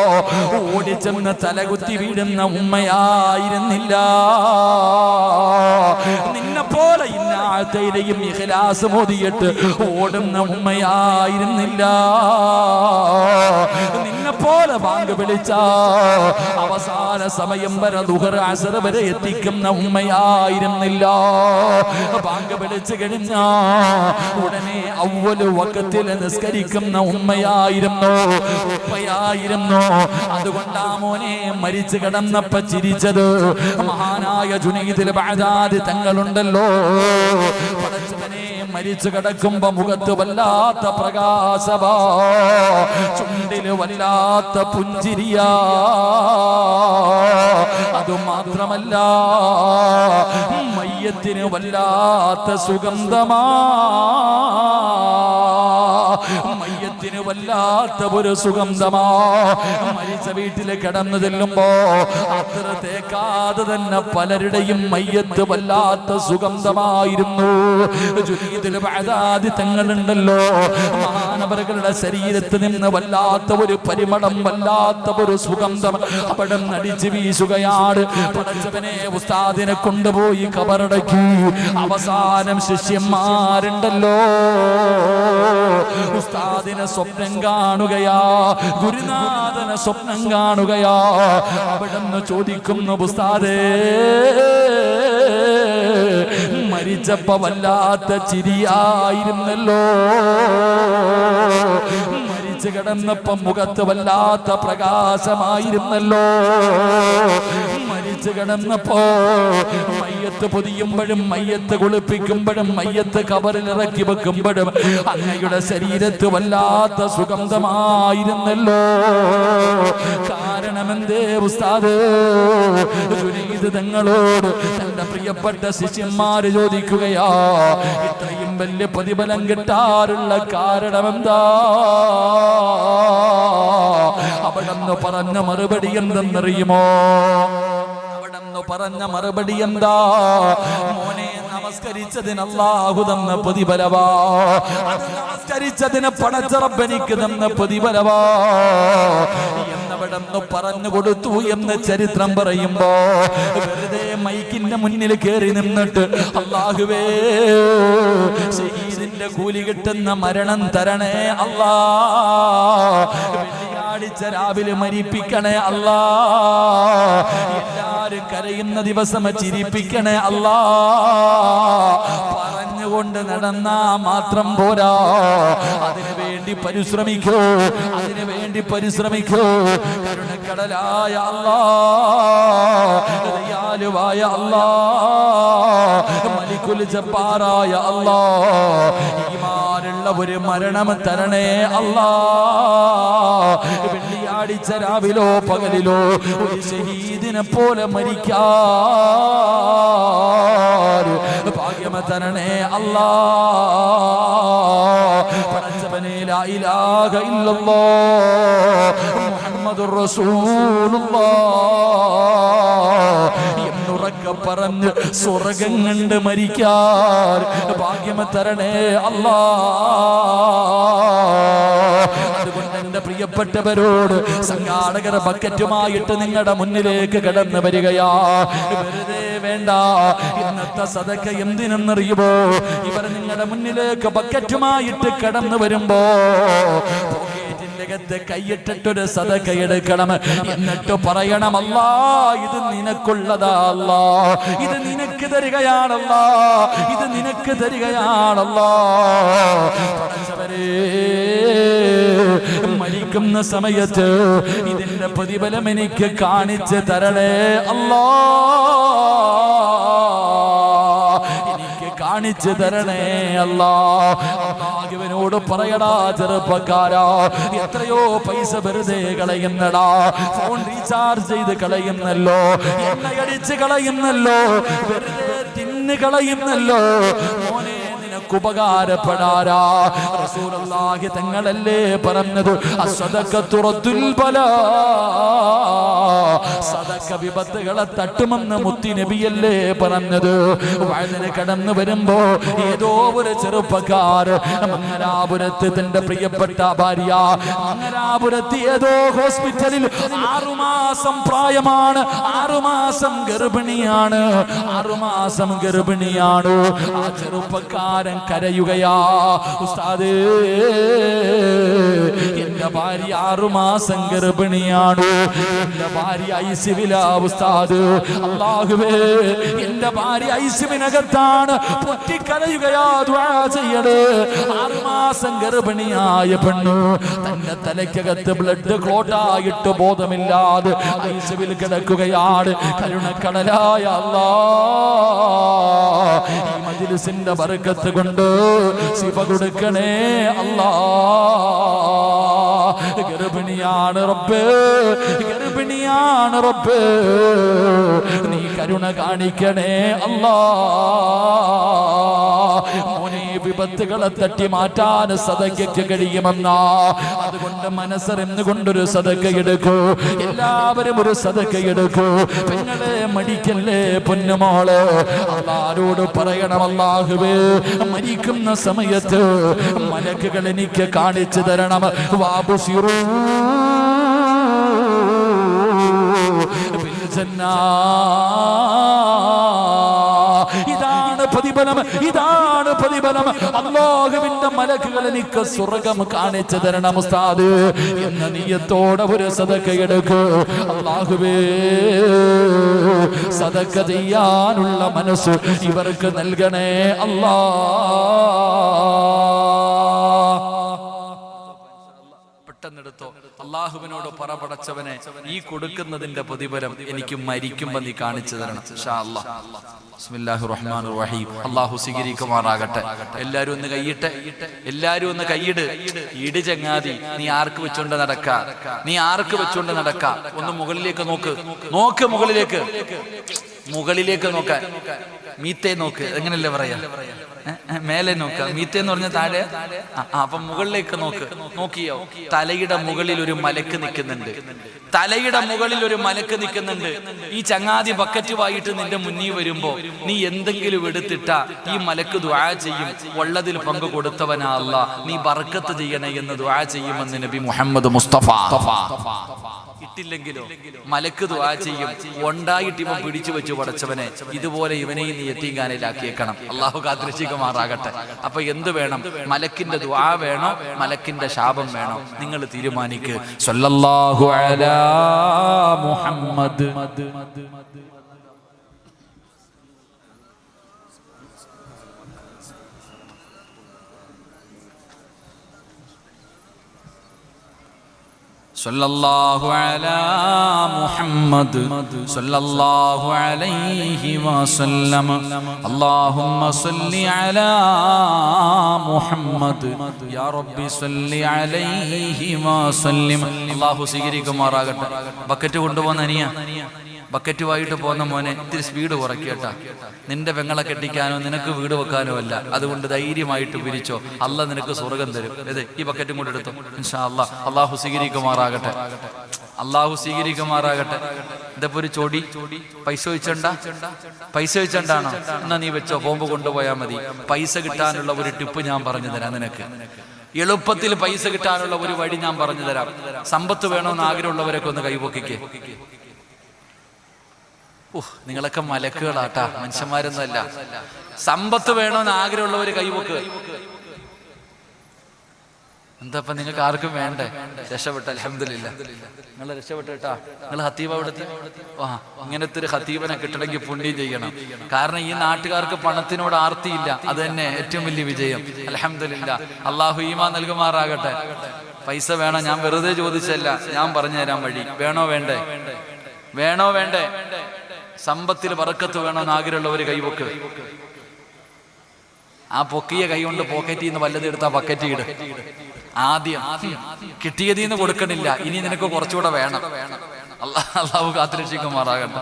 ഓടിച്ചെന്ന് തലകുത്തി വീഴുന്ന ഉമ്മയായിരുന്നില്ല. നിന്നെ പോലെ ഇന്നാഴ്ചയിലെയും ഇഖ്ലാസ് മോദിയിട്ട് ഓടുന്ന ഉമ്മയായിരുന്നില്ല. നിന്നെ പോലെ ബാങ്ക് വിളിച്ച അവസാന സമയം വരെ ദുഹർ അസർ വരെ എത്തിക്കുന്ന ഉമ്മയായിരുന്നില്ല. ബാങ്ക് വിളിച്ചു കഴിഞ്ഞ ഉടനെ അവ്വൽ വഖത്തിൽ നിസ്കരിക്കുന്ന ഉമ്മയായിരുന്നു. അതുകൊണ്ടാ മോനെ മരിച്ചു കിടന്നപ്പോ ചിരിച്ചത്. മഹാനായ ജുനൈദുൽ ബഅദാദി തങ്ങളുണ്ടല്ലോ, പടച്ചവനെ മരിച്ചു കിടക്കുമ്പോ മുഖത്ത് വല്ലാത്ത പ്രകാശവാ, ചുണ്ടില് വല്ലാത്ത പുഞ്ചിരിയാ. അതുമാത്രമല്ല മയ്യത്തിന് വല്ലാത്ത സുഗന്ധമാ, മയ്യത്തിന് വല്ലാത്ത ഒരു സുഗന്ധമാ. മരിച്ച വീട്ടിൽ കിടന്നു ചെല്ലുമ്പോ അത്ര തേക്കാതെ തന്നെ പലരുടെയും മയ്യത്ത് വല്ലാത്ത സുഗന്ധമായിരുന്നു. ജുനൈദുൽ ബഅദാദി തങ്ങളുണ്ടല്ലോ, മഹാനവറുകളുടെ ശരീരത്ത് നിന്ന് വല്ലാത്ത ഒരു പരിമളം, വല്ലാത്ത ഒരു സുഗന്ധം അവിടെ നടിച്ചു വീശുകയാണ്. പടച്ചവനെ ഉസ്താദിനെ കൊണ്ടുപോയി കബറടക്കി. അവസാനം ശിഷ്യന്മാരുണ്ടല്ലോ ഉസ്താദിനെ സ്വപ്നം കാണുകയാ, ഗുരുനാഥനെ സ്വപ്നം കാണുകയാ. അവിടുന്ന് ചോദിക്കുന്നു, ഉസ്താദേ മരിച്ചപ്പോ വല്ലാത്ത ചിരിയായിരുന്നല്ലോ, മരിച്ചു കിടന്നപ്പോ മുഖത്ത് വല്ലാത്ത പ്രകാശമായിരുന്നല്ലോ, മരിച്ചു കിടന്നപ്പോ മയ്യത്ത് പൊതിയുമ്പോഴും മയ്യത്ത് കുളിപ്പിക്കുമ്പോഴും മയ്യത്ത് കബറിൽ ഇറക്കി വെക്കുമ്പോഴും അങ്ങയുടെ ശരീരത്ത് വല്ലാത്ത സുഗന്ധമായിരുന്നല്ലോ. കാരണമെന്തേ ഉസ്താദ്? ജുനൈദ് തങ്ങളോട് തന്റെ പ്രിയപ്പെട്ട ശിഷ്യന്മാര് ചോദിക്കുകയാ, ഇത്രയും വലിയ പ്രതിഫലം കിട്ടാറുള്ള കാരണമെന്താ? അവിടെന്ന് പറഞ്ഞ മറുപടി എന്തെന്നറിയുമോ? അവിടെന്ന് പറഞ്ഞ മറുപടി എന്താ? മോനെ, നമസ്കരിച്ചതിന് അല്ലാഹു തന്ന പ്രതിഫലവാ, അത് നമസ്കരിച്ചതിന് പടച്ച റബ്ബനിക്ക് തന്ന പ്രതിഫലവാ എന്നവിടെന്ന് പറഞ്ഞു കൊടുത്തു എന്ന് ചരിത്രം പറയുമ്പോ വെറുതെ മൈക്കിന്റെ മുന്നിൽ കയറി നിന്നിട്ട് അല്ലാഹുവേ ഷഹീദിന്റെ കൂലി കിട്ടുന്ന മരണം തരണേ അല്ലാ, വെള്ളിയാഴ്ച രാവിലെ മരിപ്പിക്കണേ അല്ലാ, എല്ലാരും കരയുന്ന ദിവസം ചിരിപ്പിക്കണേ അല്ലാ പറഞ്ഞുകൊണ്ട് നടന്നാ മാത്രം പോരാ, അതിനു വേണ്ടി പരിശ്രമിക്കൂ, അതിനു വേണ്ടി പരിശ്രമിക്കൂ. കരുണക്കടലായ അല്ലാ, ദയാലുവായ അല്ലാ, മലിക്കുൽ ജബ്ബാറായ അല്ലാ, ഈമാനുള്ള ഒരു മരണം തരണേ അല്ലാ. വെള്ളിയാഴ്ച രാവിലോ പകലിലോ ഒരു ഷഹീദിനെ പോലെ മരിക്കാൻ ഭാഗ്യം തരണേ അല്ലാ. പടച്ചവനെ ലാ ഇലാഹ ഇല്ലല്ലാഹ് മുഹമ്മദുർ റസൂലുള്ളാഹ് എന്നുറക്കെ പറഞ്ഞ് സ്വർഗം കണ്ട് മരിക്കാൻ ഭാഗ്യം തരണേ അല്ലാ. അതുകൊണ്ട് എന്റെ പ്രിയപ്പെട്ടവരോട് സംഘാടകർ ബക്കറ്റുമായിട്ട് നിങ്ങളുടെ മുന്നിലേക്ക് കടന്നു വരികയാ. വെറുതെ വേണ്ട, ഇന്നത്തെ സദക്ക എന്തിനെന്നറിയുമോ? ഇവർ നിങ്ങളുടെ മുന്നിലേക്ക് ബക്കറ്റുമായിട്ട് കടന്നു വരുമ്പോ ത്ത് കൈയിട്ടിട്ടൊരു സദക്ക എടുക്കണം. എന്നിട്ട് പറയണം, അല്ലാ ഇത് നിനക്കുള്ളതാ, അല്ലാ ഇത് നിനക്ക് തരികയാണല്ലാ, ഇത് നിനക്ക് തരികയാണല്ലാ. പടച്ചവരേ, മരിക്കുന്ന സമയത്ത് ഇതിന്റെ പ്രതിഫലം എനിക്ക് കാണിച്ച് തരണേ അല്ലാ, എനിക്ക് കാണിച്ചു തരണേ അല്ലാ. അല്ലാഹുവിനോട് പറയടാ ചെറുപ്പക്കാരാ, എത്രയോ പൈസ വെറുതെ കളയുന്നടാ. ഫോൺ റീചാർജ് ചെയ്ത് കളയുന്നല്ലോ, എണ്ണയടിച്ച് കളയുന്നല്ലോ, വെറുതെ തിന്ന് കളയുന്നല്ലോ. മോനെ ഉപകാരപ്പെടാരാ. റസൂലുള്ളാഹി തങ്ങളല്ലേ പറഞ്ഞത്, അസ്സദഖത്തു റദ്ദുൽ ബലാ, സദഖ വിപത്തുകളെ തട്ടുമെന്ന് മുത്തി നബിയല്ലേ പറഞ്ഞത്. വയലിന് കടന്നു വരുമ്പോ ഏതോ ഒരു ചെറുപ്പക്കാർ മംഗലാപുരത്ത് തന്റെ പ്രിയപ്പെട്ട ഭാര്യ മംഗലാപുരത്ത് ഏതോ ഹോസ്പിറ്റലിൽ 6 മാസം പ്രായമാണ്, 6 മാസം ഗർഭിണിയാണ്, 6 മാസം ഗർഭിണിയാണ്. ആ ചെറുപ്പക്കാരൻ കരയുകയാ, ഉസ്താദേ എന്റെ ഭാര്യ 6 മാസം ഗർഭിണിയാണ്, എന്റെ ഭാര്യ ഐസിവിലാ ഉസ്താദ്. അല്ലാഹുവേ എന്റെ ഭാര്യ ഐസിവിനകത്താണ്, പൊട്ടിക്കരയുകയാ, ദുആ ചെയ്യണേ. 6 മാസം ഗർഭിണിയായ പെണ്ണു തന്റെ തലയ്ക്കകത്ത് ബ്ലഡ് ക്ലോട്ടായിട്ട് ബോധമില്ലാതെ ഐസിവിൽ കിടക്കുകയാണ്. കരുണക്കടലായ അല്ലാഹ്, ഈ മജ്ലിസിന്റെ ബർക്കത്ത് കൊണ്ട് ശിഫ കൊടുക്കണേ അല്ലാഹ്. ഗർഭിണിയാണ് റബ്ബേ, ഗർഭിണിയാണ് റബ്ബേ, നീ കരുണ കാണിക്കണേ അല്ലാഹ്. മോനെ വിപത്തുകളെ തട്ടി മാറ്റാൻ സദഖയ്ക്ക് കഴിയുമെന്നാ. അതുകൊണ്ട് മനസ്സറിഞ്ഞുകൊണ്ടൊരു സദഖ എടുക്കൂ, എല്ലാവരും ഒരു സദഖ എടുക്കൂ. പെങ്ങളെ മടിക്കല്ലേ പൊന്നുമോളെ, അല്ലാഹുവോട് പറയണം, അല്ലാഹുവേ മരിക്കുന്ന സമയത്ത് മലക്കുകൾ എനിക്ക് കാണിച്ചു തരണം. വാബുസിറൂ ബിൽ ജന്നാ, ഇതാണ് പ്രതിഫലം, ഇതാണ് പ്രതിഫലം. അല്ലാഹുവിന്റെ മലക്കുകൾ എനിക്ക് സ്വർഗ്ഗം കാണിച്ചു തരണം ഉസ്താദ് എന്ന നിയ്യത്തോടെ ഒരു സദഖ എടുക്കൂ. അല്ലാഹുവേ സദഖ ചെയ്യാനുള്ള മനസ്സ് ഇവർക്ക് നൽകണേ അല്ലാഹ്. പെട്ടെന്നെടുത്തോ. അല്ലാഹുവിനോട് പറപടച്ചവനെ, ഈ കൊടുക്കുന്നതിന്റെ പ്രതിഫലം എനിക്ക് മരിക്കുമ്പോ നീ കാണിച്ചു തരണം ഇൻഷാ അല്ലാഹ്. ബിസ്മില്ലാഹിർ റഹ്മാനിർ റഹീം. അല്ലാഹു സ്വീകരിക്കുമാറാകട്ടെ. എല്ലാരും ഒന്ന് കൈയിട്ടെ, എല്ലാരും ഒന്ന് കൈയിട്. ഇട് ചങ്ങാതി, നീ ആർക്ക് വെച്ചോണ്ട് നടക്ക, നീ ആർക്ക് വെച്ചോണ്ട് നടക്ക. ഒന്ന് മുകളിലേക്ക് നോക്ക്, നോക്ക് മുകളിലേക്ക്, മുകളിലേക്ക് നോക്കാൻ. മീത്തേ നോക്ക്, എങ്ങനല്ലേ പറയാ, മേലെ നോക്ക. മീത്തേ എന്ന് പറഞ്ഞ താഴെ. അപ്പൊ മുകളിലേക്ക് നോക്ക്. നോക്കിയോ, തലയുടെ മുകളിൽ ഒരു മലക്ക് നിൽക്കുന്നുണ്ട്, തലയുടെ മുകളിൽ ഒരു മലക്ക് നിൽക്കുന്നുണ്ട്. ഈ ചങ്ങാതി ബക്കറ്റുമായിട്ട് നിന്റെ മുന്നിൽ വരുമ്പോ നീ എന്തെങ്കിലും എടുത്തിട്ട ഈ മലക്ക് ദുആ ചെയ്യും, ഉള്ളതിൽ പങ്ക് കൊടുത്തവനാ അല്ലാ, നീ ബർക്കത്ത് ചെയ്യണേ എന്ന് ദുആ ചെയ്യുമെന്ന് നബി മുഹമ്മദ് മുസ്തഫ. ഇട്ടില്ലെങ്കിലോ മലക്ക് ദുആ ചെയ്യും, ഉണ്ടായിട്ട് ഇവൻ പിടിച്ചു വെച്ചു പടച്ചവനെ, ഇതുപോലെ ഇവനെയും നീ യതീംഖാനയിലാക്കിയേക്കണം. അല്ലാഹു കാത്തിരക്ഷിക്കുമാറാകട്ടെ. അപ്പൊ എന്ത് വേണം? മലക്കിന്റെ ദുആ വേണോ, മലക്കിന്റെ ശാപം വേണോ? നിങ്ങൾ തീരുമാനിക്ക്. സല്ലല്ലാഹു അലാ മുഹമ്മദ്. സല്ലല്ലാഹു അലാ മുഹമ്മദ് സല്ലല്ലാഹു അലൈഹി വസല്ലം. അല്ലാഹുമ്മ സല്ലി അലാ മുഹമ്മദ് യാ റബ്ബി സല്ലി അലൈഹി വസല്ലം. അല്ലാഹു സ്വീകരിക്കുമാറാകട്ടെ. ബക്കറ്റ് കൊണ്ടുപോകുന്ന അനിയ, ബക്കറ്റുമായിട്ട് പോകുന്ന മോനെ, ഇത്തിരി സ്പീഡ് കുറയ്ക്കേട്ടാ. നിന്റെ പെങ്ങളെ കെട്ടിക്കാനോ നിനക്ക് വീട് വെക്കാനോ അല്ല. അതുകൊണ്ട് ധൈര്യമായിട്ട് പിരിച്ചോ, അല്ലാഹ് നിനക്ക് സ്വർഗ്ഗം തരും. ഈ ബക്കറ്റും കൂടെ എടുത്തോ ഇൻഷാ അല്ലാഹ്. അല്ലാഹു സ്വീകരിക്കുമാറാകട്ടെ, അല്ലാഹു സ്വീകരിക്കുമാറാകട്ടെ. ഇതപ്പോ ഒരു ചോടി പൈസ വെച്ചണ്ടാ, പൈസ വെച്ചണ്ടാണോ? എന്നാ നീ വെച്ചോ, ബോംബ് കൊണ്ടുപോയാൽ മതി. പൈസ കിട്ടാനുള്ള ഒരു ടിപ്പ് ഞാൻ പറഞ്ഞു തരാം നിനക്ക്. എളുപ്പത്തിൽ പൈസ കിട്ടാനുള്ള ഒരു വഴി ഞാൻ പറഞ്ഞു തരാം. സമ്പത്ത് വേണമെന്ന് ആഗ്രഹമുള്ളവരൊക്കെ ഒന്ന് കൈപൊക്കിക്കേ. നിങ്ങളൊക്കെ മലക്കുകളാട്ടാ, മനുഷ്യന്മാരൊന്നുമല്ല. സമ്പത്ത് വേണമെന്ന് ആഗ്രഹമുള്ളവര് കൈവക്ക്. എന്താ നിങ്ങൾക്ക് ആർക്കും വേണ്ടേ? രക്ഷപ്പെട്ട അൽഹംദുലില്ലാ, നിങ്ങൾ രക്ഷപ്പെട്ടാ. നിങ്ങൾ ഹത്തീബ എവിടെത്തി? ഇങ്ങനത്തെ ഒരു ഹത്തീബനെ കിട്ടണമെങ്കിൽ പുണ്യം ചെയ്യണം. കാരണം ഈ നാട്ടുകാർക്ക് പണത്തിനോട് ആർത്തിയില്ല. അത് തന്നെ ഏറ്റവും വലിയ വിജയം. അൽഹംദുലില്ലാ, അല്ലാഹു ഈമാൻ നൽകുമാറാകട്ടെ. പൈസ വേണം, ഞാൻ വെറുതെ ചോദിച്ചല്ല, ഞാൻ പറഞ്ഞു തരാൻ വഴി. വേണോ വേണ്ടേ? വേണോ വേണ്ടേ? സമ്പത്തിൽ ബർക്കത്ത് വേണമെന്ന് ആഗ്രഹമുള്ളവര് കൈവക്ക്. ആ പൊക്കിയ കൈ കൊണ്ട് പോക്കറ്റിൽ നിന്ന് വല്ലത് എടുത്താ ബക്കറ്റ് ഇട്. ആദ്യം കിട്ടിയതിൽ നിന്ന് കൊടുക്കണില്ല, ഇനി നിനക്ക് കുറച്ചുകൂടെ വേണം. അള്ളാഹു കാത്തുരക്ഷിക്കുമാറാകട്ടെ.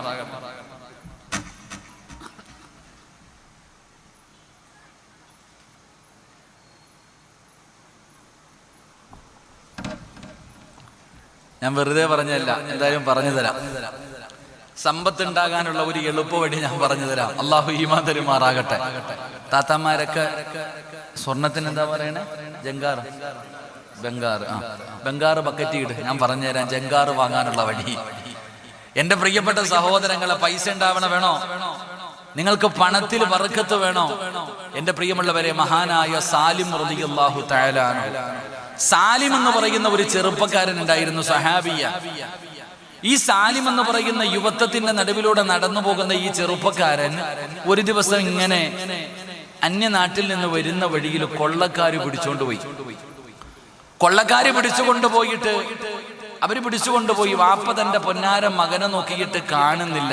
ഞാൻ വെറുതെ പറഞ്ഞല്ല, എന്തായാലും പറഞ്ഞു തരാം. സമ്പത്തുണ്ടാകാനുള്ള ഒരു എളുപ്പ വഴി ഞാൻ പറഞ്ഞു തരാം. അള്ളാഹു ഈമാൻ തരുമാറാകട്ടെ. താത്താമാരൊക്കെ സ്വർണത്തിന് എന്താ പറയണേ? ജങ്കാർ, ബംഗാർ. ബംഗാർ ബക്കറ്റ് ഇട്. ഞാൻ പറഞ്ഞുതരാം ജങ്കാർ വാങ്ങാനുള്ള വഴി. എന്റെ പ്രിയപ്പെട്ട സഹോദരങ്ങളെ, പൈസ വേണോ? നിങ്ങൾക്ക് പണത്തിൽ ബർക്കത്ത് വേണോ? എന്റെ പ്രിയമുള്ളവരെ, മഹാനായ സാലിം റളിയല്ലാഹു തആല അൻഹു, സാലിം എന്ന് പറയുന്ന ഒരു ചെറുപ്പക്കാരൻ ഉണ്ടായിരുന്നു, സഹാബിയ. ഈ സാലിം എന്ന് പറയുന്ന യുവത്വത്തിന്റെ നടുവിലൂടെ നടന്നു പോകുന്ന ഈ ചെറുപ്പക്കാരൻ ഒരു ദിവസം ഇങ്ങനെ അന്യനാട്ടിൽ നിന്ന് വരുന്ന വഴിയിൽ കൊള്ളക്കാര് പിടിച്ചുകൊണ്ടുപോയി. കൊള്ളക്കാര് പിടിച്ചുകൊണ്ടുപോയിട്ട് അവര് പിടിച്ചുകൊണ്ടുപോയി. വാപ്പ തന്റെ പൊന്നാര മകനെ നോക്കിയിട്ട് കാണുന്നില്ല.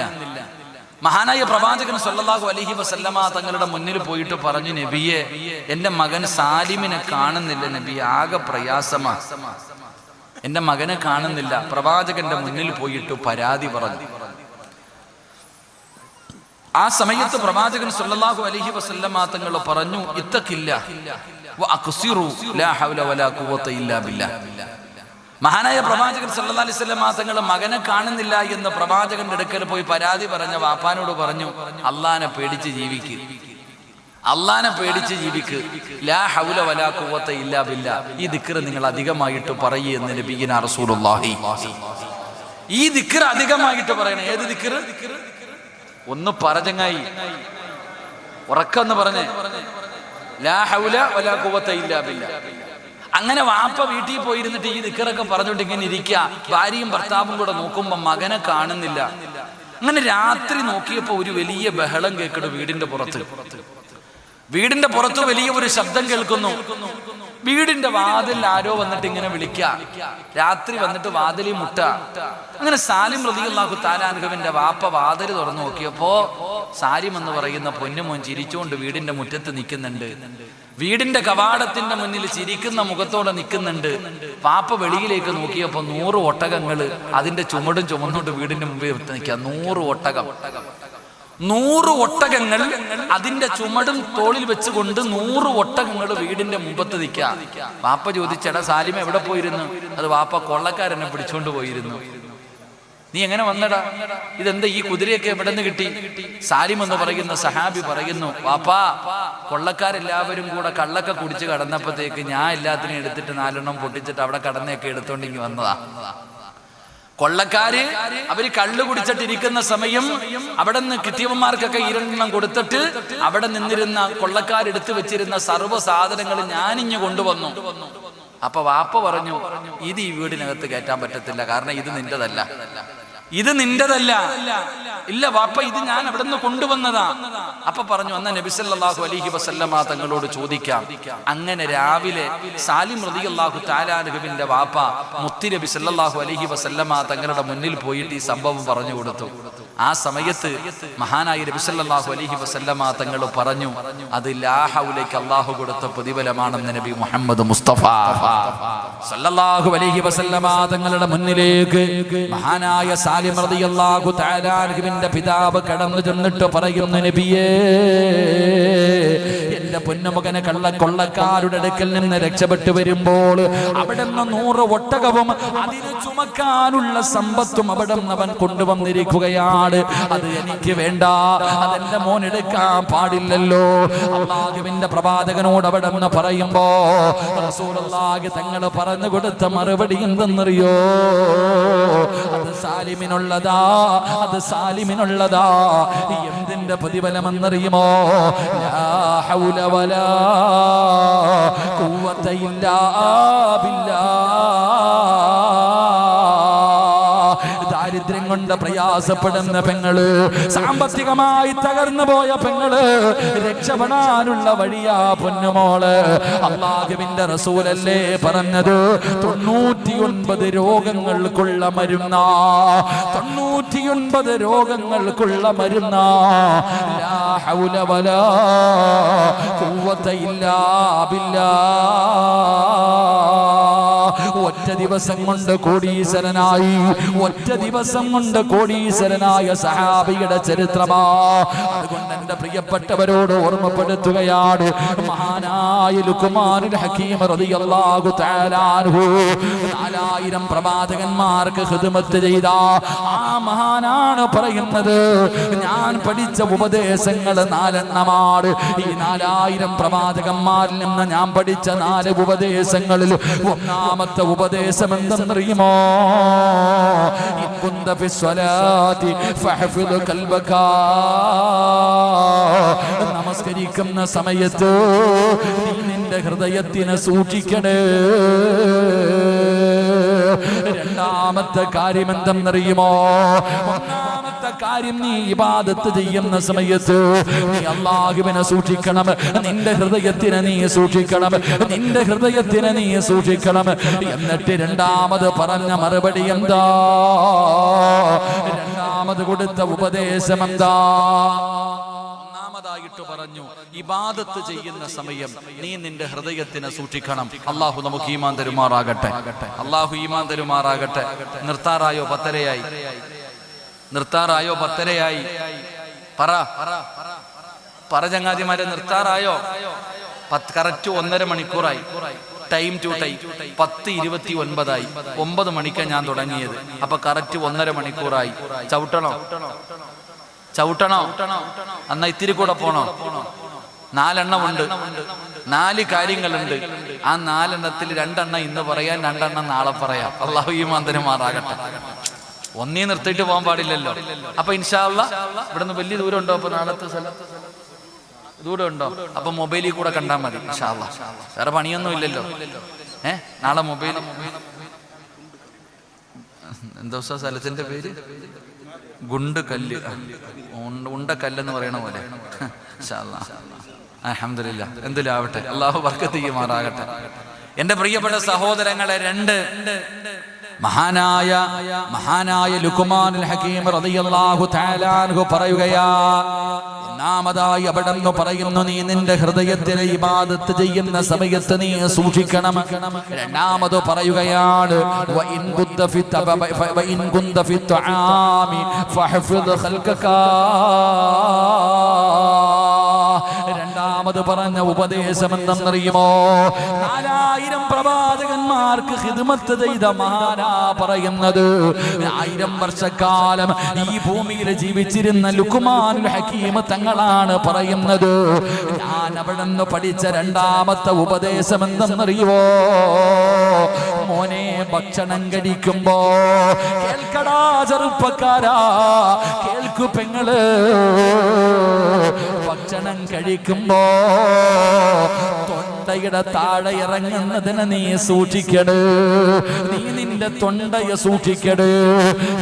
മഹാനായ പ്രവാചകൻ സല്ലല്ലാഹു അലൈഹി വസല്ലമ തങ്ങളുടെ മുന്നിൽ പോയിട്ട് പറഞ്ഞു, നബിയെ, എന്റെ മകൻ സാലിമിനെ കാണുന്നില്ല നബിയെ, ആകെ പ്രയാസമാ, എന്റെ മകനെ കാണുന്നില്ല. പ്രവാചകന്റെ മുന്നിൽ പോയിട്ട് പരാതി പറഞ്ഞു. ആ സമയത്ത് പ്രവാചകൻ സല്ലല്ലാഹു അലൈഹി വസല്ലമ തങ്ങൾ പറഞ്ഞു, ഇത്തഖില്ലാഹ് വഅഖ്സിറു ലാ ഹൗല വലാ ഖുവത ഇല്ലാ ബില്ലാഹ്. മഹാനായ പ്രവാചകൻ സല്ലല്ലാഹു അലൈഹി വസല്ലമ തങ്ങൾ മകനെ കാണുന്നില്ല എന്ന് പ്രവാചകന്റെ അടുക്കൽ പോയി പരാതി പറഞ്ഞ വാപ്പാനോട് പറഞ്ഞു, അള്ളാനെ പേടിച്ച് ജീവിക്ക്, അള്ളാനെ പേടിച്ച് ജീവിക്ക്. ലാ ഹൗല വലാ ഖുവത ഇല്ലാ ബില്ലാ. ഈ ദിക്ർ നിങ്ങൾ അധികമായിട്ട് പറയൂ എന്ന് നബിയിനാ റസൂലുള്ളാഹി. ഈ ദിക്ർ അധികമായിട്ട് പറയണം. ഏത് ദിക്ർ? ഒന്ന് പറഞ്ഞങ്ങായി ഉറക്കെന്ന് പറഞ്ഞേ, ലാ ഹൗല വലാ ഖുവത ഇല്ലാ ബില്ലാ. അങ്ങനെ വാപ്പ വീട്ടിൽ പോയിരുന്നിട്ട് ഈ ദിക്റൊക്കെ പറഞ്ഞുകൊണ്ട് ഇങ്ങനെ ഇരിക്കുക. ഭാര്യയും ഭർത്താവും കൂടെ നോക്കുമ്പോ മകനെ കാണുന്നില്ല. അങ്ങനെ രാത്രി നോക്കിയപ്പോ ഒരു വലിയ ബഹളം കേൾക്കുന്നു വീടിന്റെ പുറത്ത്. വീടിന്റെ പുറത്ത് വലിയ ഒരു ശബ്ദം കേൾക്കുന്നു. വീടിന്റെ വാതിൽ ആരോ വന്നിട്ട് ഇങ്ങനെ വിളിക്ക. രാത്രി വന്നിട്ട് വാതിലിൽ മുട്ട. അങ്ങനെ സാലിം റളിയല്ലാഹു തആല അൻഹുവിന്റെ വാപ്പ വാതിൽ തുറന്നു നോക്കിയപ്പോ സാലിം എന്ന് പറയുന്ന പൊന്നുമോൻ ചിരിച്ചുകൊണ്ട് വീടിന്റെ മുറ്റത്ത് നിൽക്കുന്നുണ്ട്. വീടിന്റെ കവാടത്തിന്റെ മുന്നിൽ ചിരിക്കുന്ന മുഖത്തോടെ നിൽക്കുന്നുണ്ട്. പാപ്പ വെളിയിലേക്ക് നോക്കിയപ്പോ 100 ഒട്ടകങ്ങള് അതിന്റെ ചുമടും ചുമന്നുകൊണ്ട് വീടിന്റെ മുമ്പിൽ നിൽക്കുക. 100 ഒട്ടകം, 100 ഒട്ടകങ്ങൾ അതിന്റെ ചുമടും തോളിൽ വെച്ചുകൊണ്ട് 100 ഒട്ടകങ്ങൾ വീടിന്റെ മുമ്പത്ത് നിൽക്കുക. വാപ്പ ചോദിച്ചെടാ സാലിം എവിടെ പോയിരുന്നു? അത് വാപ്പ കൊള്ളക്കാരെന്നെ പിടിച്ചോണ്ട് പോയിരുന്നു. നീ എങ്ങനെ വന്നടാ? ഇതെന്താ ഈ കുതിരയൊക്കെ എവിടെ നിന്ന് കിട്ടി? സാലിം എന്ന് പറയുന്ന സഹാബി പറയുന്നു, വാപ്പാ, കൊള്ളക്കാരെല്ലാവരും കൂടെ കള്ളൊക്കെ കുടിച്ച് കടന്നപ്പോഴത്തേക്ക് ഞാൻ എല്ലാത്തിനും എടുത്തിട്ട് 4 എണ്ണം പൊട്ടിച്ചിട്ട് അവിടെ കടന്നൊക്കെ എടുത്തോണ്ടെങ്കിൽ വന്നതാ. കൊള്ളക്കാര് അവര് കള്ളു കുടിച്ചിട്ടിരിക്കുന്ന സമയം അവിടെ നിന്ന് കിട്ടിയവന്മാർക്കൊക്കെ 2 എണ്ണം കൊടുത്തിട്ട് അവിടെ നിന്നിരുന്ന കൊള്ളക്കാരെടുത്ത് വെച്ചിരുന്ന സർവ്വ സാധനങ്ങൾ ഞാനിഞ്ഞ് കൊണ്ടുവന്നു. അപ്പൊ വാപ്പ പറഞ്ഞു, ഇത് ഈ വീടിനകത്ത് കയറ്റാൻ പറ്റത്തില്ല, കാരണം ഇത് നിന്റെതല്ല, ഇത് നിന്റെതല്ല. ഇല്ല വാപ്പ, ഇത് ഞാൻ അവിടെ നിന്ന് കൊണ്ടുവന്നതാ. അപ്പൊ പറഞ്ഞു, അന്ന് നബി സല്ലല്ലാഹു അലൈഹി വസല്ലമ തങ്ങളോട് ചോദിക്കാം. അങ്ങനെ രാവിലെ സാലിം റളിയല്ലാഹു തആല അൻഹുവിന്റെ വാപ്പ മുത്തി നബി സല്ലല്ലാഹു അലൈഹി വസല്ലമ തങ്ങളുടെ മുന്നിൽ പോയിട്ട് ഈ സംഭവം പറഞ്ഞു കൊടുത്തു. ആ സമയത്ത് മഹാനായ നബി സല്ലല്ലാഹു അലൈഹി വസല്ലമ തങ്ങൾ പറഞ്ഞു, അത് ലാ ഹൗലയ്ക്ക് അല്ലാഹു കൊടുത്ത പ്രതിഫലമാണെന്ന് നബി മുഹമ്മദ് മുസ്തഫ സല്ലല്ലാഹു അലൈഹി വസല്ലമ തങ്ങളുടെ മുന്നിലേക്ക് മഹാനായ സാലിം റളിയല്ലാഹു തആല അൻഹുവിന്റെ പിതാവ് കടന്നു ചെന്നിട്ട് പറയുന്നു, നബിയേ, എന്റെ പൊന്നുമകനെ കൊള്ളക്കാരുടെ അടുക്കൽ നിന്ന് രക്ഷപ്പെട്ടു വരുമ്പോൾ അവിടെ നിന്ന് 100 ഒട്ടകവും അതിന് ചുമക്കാനുള്ള സമ്പത്തും അവിടെ നിന്ന് അവൻ കൊണ്ടുവന്നിരിക്കുകയാണ്. അത് എനിക്ക് വേണ്ട, അതെന്റെ മോൻ എടുക്കാൻ പാടില്ലല്ലോ. അല്ലാഹുവിന്റെ പ്രവാചകനോട് അവിടെ നിന്ന് പറയുമ്പോ റസൂലുള്ളാഹി തങ്ങൾ പറഞ്ഞു കൊടുത്ത മറുപടി എന്തെന്നറിയോ? അത് സാലിമിനുള്ളതാ, അത് സാലിമിനുള്ളതാ. എന്തിന്റെ പ്രതിഫലമെന്നറിയുമോ? ലാ ഹൗല വലാ ഖുവത ഇല്ലാ ബില്ലാഹ്. ദാരിദ്ര്യങ്ങൾ കൊണ്ട് പ്രയാസപ്പെടുന്ന പെങ്ങള്, സാമ്പത്തികമായി തകർന്നു പോയ പെങ്ങള്, രക്ഷപ്പെടാനുള്ള വഴിയാ പൊന്നുമോള്. അല്ലാഹുവിന്റെ റസൂലല്ലേ പറഞ്ഞത്, 99 രോഗങ്ങൾക്കുള്ള മരുന്നാ, 99 രോഗങ്ങൾക്കുള്ള മരുന്നാ. ലാ ഹൗല വലാ ഖുവത ഇല്ലാ ബില്ലാഹ്. ഒറ്റ ദിവസം കൊണ്ട് കോടീശ്വരനായി, ഒറ്റ ദിവസം കൊണ്ട് കോടീശ്വരനായ സഹാബിയുടെ ചരിത്രമാ. അതുകൊണ്ട് എന്റെ പ്രിയപ്പെട്ടവരോട് ഓർമ്മപ്പെടുത്തുകയാണ്, മഹാനായ ലുഖ്മാനുൽ ഹകീം റളിയല്ലാഹു തആല അൻഹു 4000 പ്രവാചകന്മാർക്ക് ഖിദ്മത്ത് ചെയ്ത ആ മഹാനാണ് പറയുന്നത്, ഞാൻ പഠിച്ച ഉപദേശങ്ങൾ 4 എണ്ണമാണ്. ഈ 4000 പ്രവാചകന്മാരിൽ നിന്ന് ഞാൻ പഠിച്ച 4 ഉപദേശങ്ങളിൽ ഒന്നാമത്തെ ഉപദേശം എന്തെന്നറിയുമോ? ഇൻകുന്ത ഫിസ്സലാത്തി ഫഹ്ഫിദ് ഖൽബക. നമസ്കരിക്കുന്ന സമയത്ത് നീ നിന്റെ ഹൃദയത്തിനെ സൂക്ഷിക്കണേ. രണ്ടാമത്തെ കാര്യം എന്തെന്നറിയുമോ? ഒന്നാമത്തെ കാര്യം, നീ ഇബാദത്ത് ചെയ്യുന്ന സമയത്ത് നീ അല്ലാഹുവിനെ സൂക്ഷിക്കണം, നിന്റെ ഹൃദയത്തിനെ നീ സൂക്ഷിക്കണം, നിന്റെ ഹൃദയത്തിനെ നീ സൂക്ഷിക്കണം. എന്നിട്ട് രണ്ടാമത് പറഞ്ഞ മറുപടി എന്താ? രണ്ടാമത് കൊടുത്ത ഉപദേശം എന്താ? ഒന്നാമതായിട്ട് പറഞ്ഞു, ഇബാദത്ത് ചെയ്യുന്ന സമയം നീ നിന്റെ ഹൃദയത്തിനെ സൂക്ഷിക്കണം. അല്ലാഹു നമുക്ക് ഈമാൻ തരുമാറാകട്ടെ, അല്ലാഹു ഈമാൻ തരുമാറാകട്ടെ. നിർത്താറായോ? 10:30 നിർത്താറായോ? 10:30 പറ ചങ്ങാതിമാരെ, നിർത്താറായോ? കറക്റ്റ് 1.5 മണിക്കൂറായി. ടൈം ടു ടൈം 10:29 9 മണിക്കാണ് ഞാൻ തുടങ്ങിയത്. അപ്പൊ കറക്റ്റ് 1.5 മണിക്കൂറായി. ചവിട്ടണോ? എന്നാ ഇത്തിരി കൂടെ പോണോ? 4 എണ്ണം ഉണ്ട്, 4 കാര്യങ്ങളുണ്ട്. ആ 4 എണ്ണത്തിൽ 2 എണ്ണം ഇന്ന് പറയാൻ, 2 എണ്ണം നാളെ പറയാം. അല്ലാഹു ഈമാൻ തരുമാറാകട്ടെ. ഒന്നേ നിർത്തിയിട്ട് പോകാൻ പാടില്ലല്ലോ. അപ്പൊ ഇൻഷാ അല്ലാഹ് ഇവിടുന്ന് വലിയ ദൂരം ഉണ്ടോ? അപ്പൊ നാളത്തെ ദൂരം ഉണ്ടോ? അപ്പൊ മൊബൈലിൽ കൂടെ കണ്ടാൽ മതി ഇൻഷാ അല്ലാഹ്. വേറെ പണിയൊന്നും ഇല്ലല്ലോ. നാളെ മൊബൈൽ എന്താ സ്ഥലത്തിന്റെ പേര്? ഗുണ്ടുകല്ല്, ഉണ്ടക്കല്ലെന്ന് പറയണ പോലെ. ഇൻഷാ അല്ലാഹ് അൽഹംദുലില്ലാഹ്. എന്തിലാവട്ടെ, അല്ലാഹു ബർക്കത്ത് ചെയ്യുമാറാകട്ടെ. എന്റെ പ്രിയപ്പെട്ട സഹോദരങ്ങളെ, 2 മഹാനായ ലുഖ്മാനുൽ ഹകീം റളിയല്ലാഹു തആല അൻഹു പറയുകയാ. ഒന്നാമതായി അവിടെന്ന് പറയുന്നു, നീ നിന്റെ ഹൃദയത്തിലെ ഇബാദത്ത് ചെയ്യുന്ന സമയത്ത് നീ സൂക്ഷിക്കണം. രണ്ടാമത് പറയുകയാണ്, വഇൻ കുന്ത ഫി തആമി ഫഹ്ഫിദ് ഖൽഖക. രണ്ടാമത് പറഞ്ഞ ഉപദേശം എന്തെന്നറിയുമോ? 4000 പ്രവാചകന്മാർക്ക് ഖിദ്മത്ത് ചെയ്ത മഹാനാ പറയുന്നത്. 1000 വർഷക്കാലം ഈ ഭൂമിയിൽ ജീവിച്ചിരുന്ന ലുഖ്മാനുൽ ഹകീം തങ്ങളാണ് പറയുന്നത്. ഞാൻ അവിടെ നിന്ന് പഠിച്ച രണ്ടാമത്തെ ഉപദേശം എന്തെന്നറിയുമോ? മോനെ, ഭക്ഷണം കഴിക്കുമ്പോ കേൾക്കടാ ചെറുപ്പക്കാരാ, കേൾക്കു പെങ്ങള്, ഭക്ഷണം കഴിക്കുമ്പോ തൊണ്ടയുടെ താഴെ ഇറങ്ങുന്നതിനെ നീ സൂക്ഷിക്കട്, നീ നിന്റെ തൊണ്ടയെ സൂക്ഷിക്കട്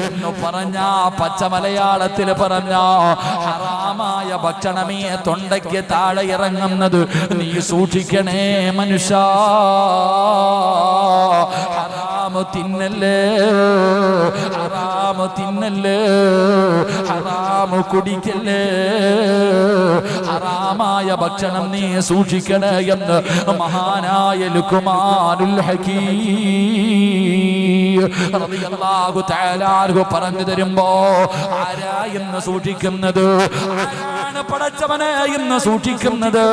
എന്ന് പറഞ്ഞ, പച്ച മലയാളത്തിൽ പറഞ്ഞ, ഹറാമായ ഭക്ഷണമേ തൊണ്ടയ്ക്ക് താഴെ ഇറങ്ങുന്നത് നീ സൂക്ഷിക്കണേ മനുഷ്യ. ഹറാമ് തിന്നല്ലേ, ഹറാമ് തിന്നല്ലേ, ഹറാമ് കുടിക്കല്ലേ, ഹറാമായ ഭക്ഷണം നീ സൂക്ഷിക്കണേ എന്ന് മഹാനായ ലുഖ്മാനുൽ ഹകീം റളിയല്ലാഹു തആല അൻഹു പറഞ്ഞു തരുമ്പോ, ആരാ എന്ന് സൂക്ഷിക്കുന്നത്? ആരാണ് പടച്ചവനെ എന്ന് സൂക്ഷിക്കുന്നത്?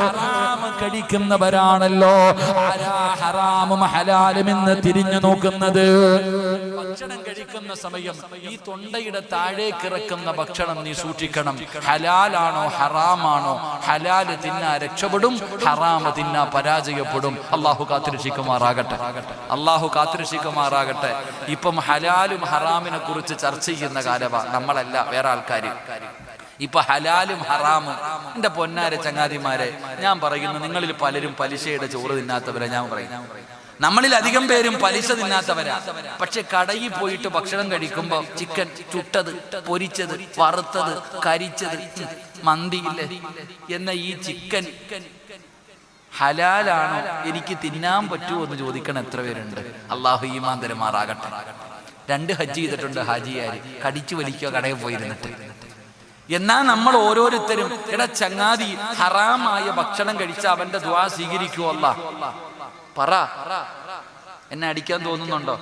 ഹറാം കഴിക്കുന്നവരാണല്ലോ. ആരാ ഹറാമും ഹലാലും എന്ന് തിരിഞ്ഞു നോക്കുന്നത്? ഭക്ഷണം കഴിക്കുന്ന സമയം ഈ തൊണ്ടയുടെ താഴേക്ക് ഇറക്കുന്ന ഭക്ഷണം നീ സൂക്ഷിക്കണം. ഹലാലാണോ ഹറാമാണോ? ഹലാല് തിന്നാ രക്ഷപ്പെടും, ഹറാമ് തിന്നാ പരാജയപ്പെടും. അള്ളാഹു കാത്തിരക്ഷിക്കുമാറാകട്ടെ, അള്ളാഹു കാത്തിരക്ഷിക്കുമാറാകട്ടെ. ഇപ്പം ഹലാലും ഹറാമിനെ കുറിച്ച് ചർച്ച ചെയ്യുന്ന കാലവാ, നമ്മളല്ല, വേറെ ആൾക്കാർ. ഇപ്പൊ ഹലാലും ഹറാമും, എന്റെ പൊന്നാരെ ചങ്ങാതിമാരെ, ഞാൻ പറയുന്നു, നിങ്ങളിൽ പലരും പലിശയുടെ ചോറ് തിന്നാത്തവരെ ഞാൻ പറയും. നമ്മളിൽ അധികം പേരും പലിശ തിന്നാത്തവരാ. പക്ഷെ കടയിൽ പോയിട്ട് ഭക്ഷണം കഴിക്കുമ്പോൾ ചിക്കൻ ചുട്ടത്, പൊരിച്ചത്, വറുത്തത്, കരിച്ചത്, മന്തി ഇല്ലേ എന്ന ഈ ചിക്കൻ ഹലാലാണോ, എനിക്ക് തിന്നാൻ പറ്റുമോ എന്ന് ചോദിക്കണം എത്ര പേരുണ്ട്? അള്ളാഹു ഈമാൻ തരുമാറാകട്ടെ. 2 ഹജ്ജ് ചെയ്തിട്ടുണ്ട് ഹാജിയാര്, കടിച്ചു വലിക്കുക കടയിൽ പോയിരുന്നിട്ട്. എന്നാൽ നമ്മൾ ഓരോരുത്തരും എടാ ചങ്ങാതി ഹറാമായ ഭക്ഷണം കഴിച്ച അവന്റെ ദുആ സ്വീകരിക്കുമോ അല്ലാഹ്? പറ. എന്നെ അടിക്കാൻ തോന്നുന്നുണ്ടോ?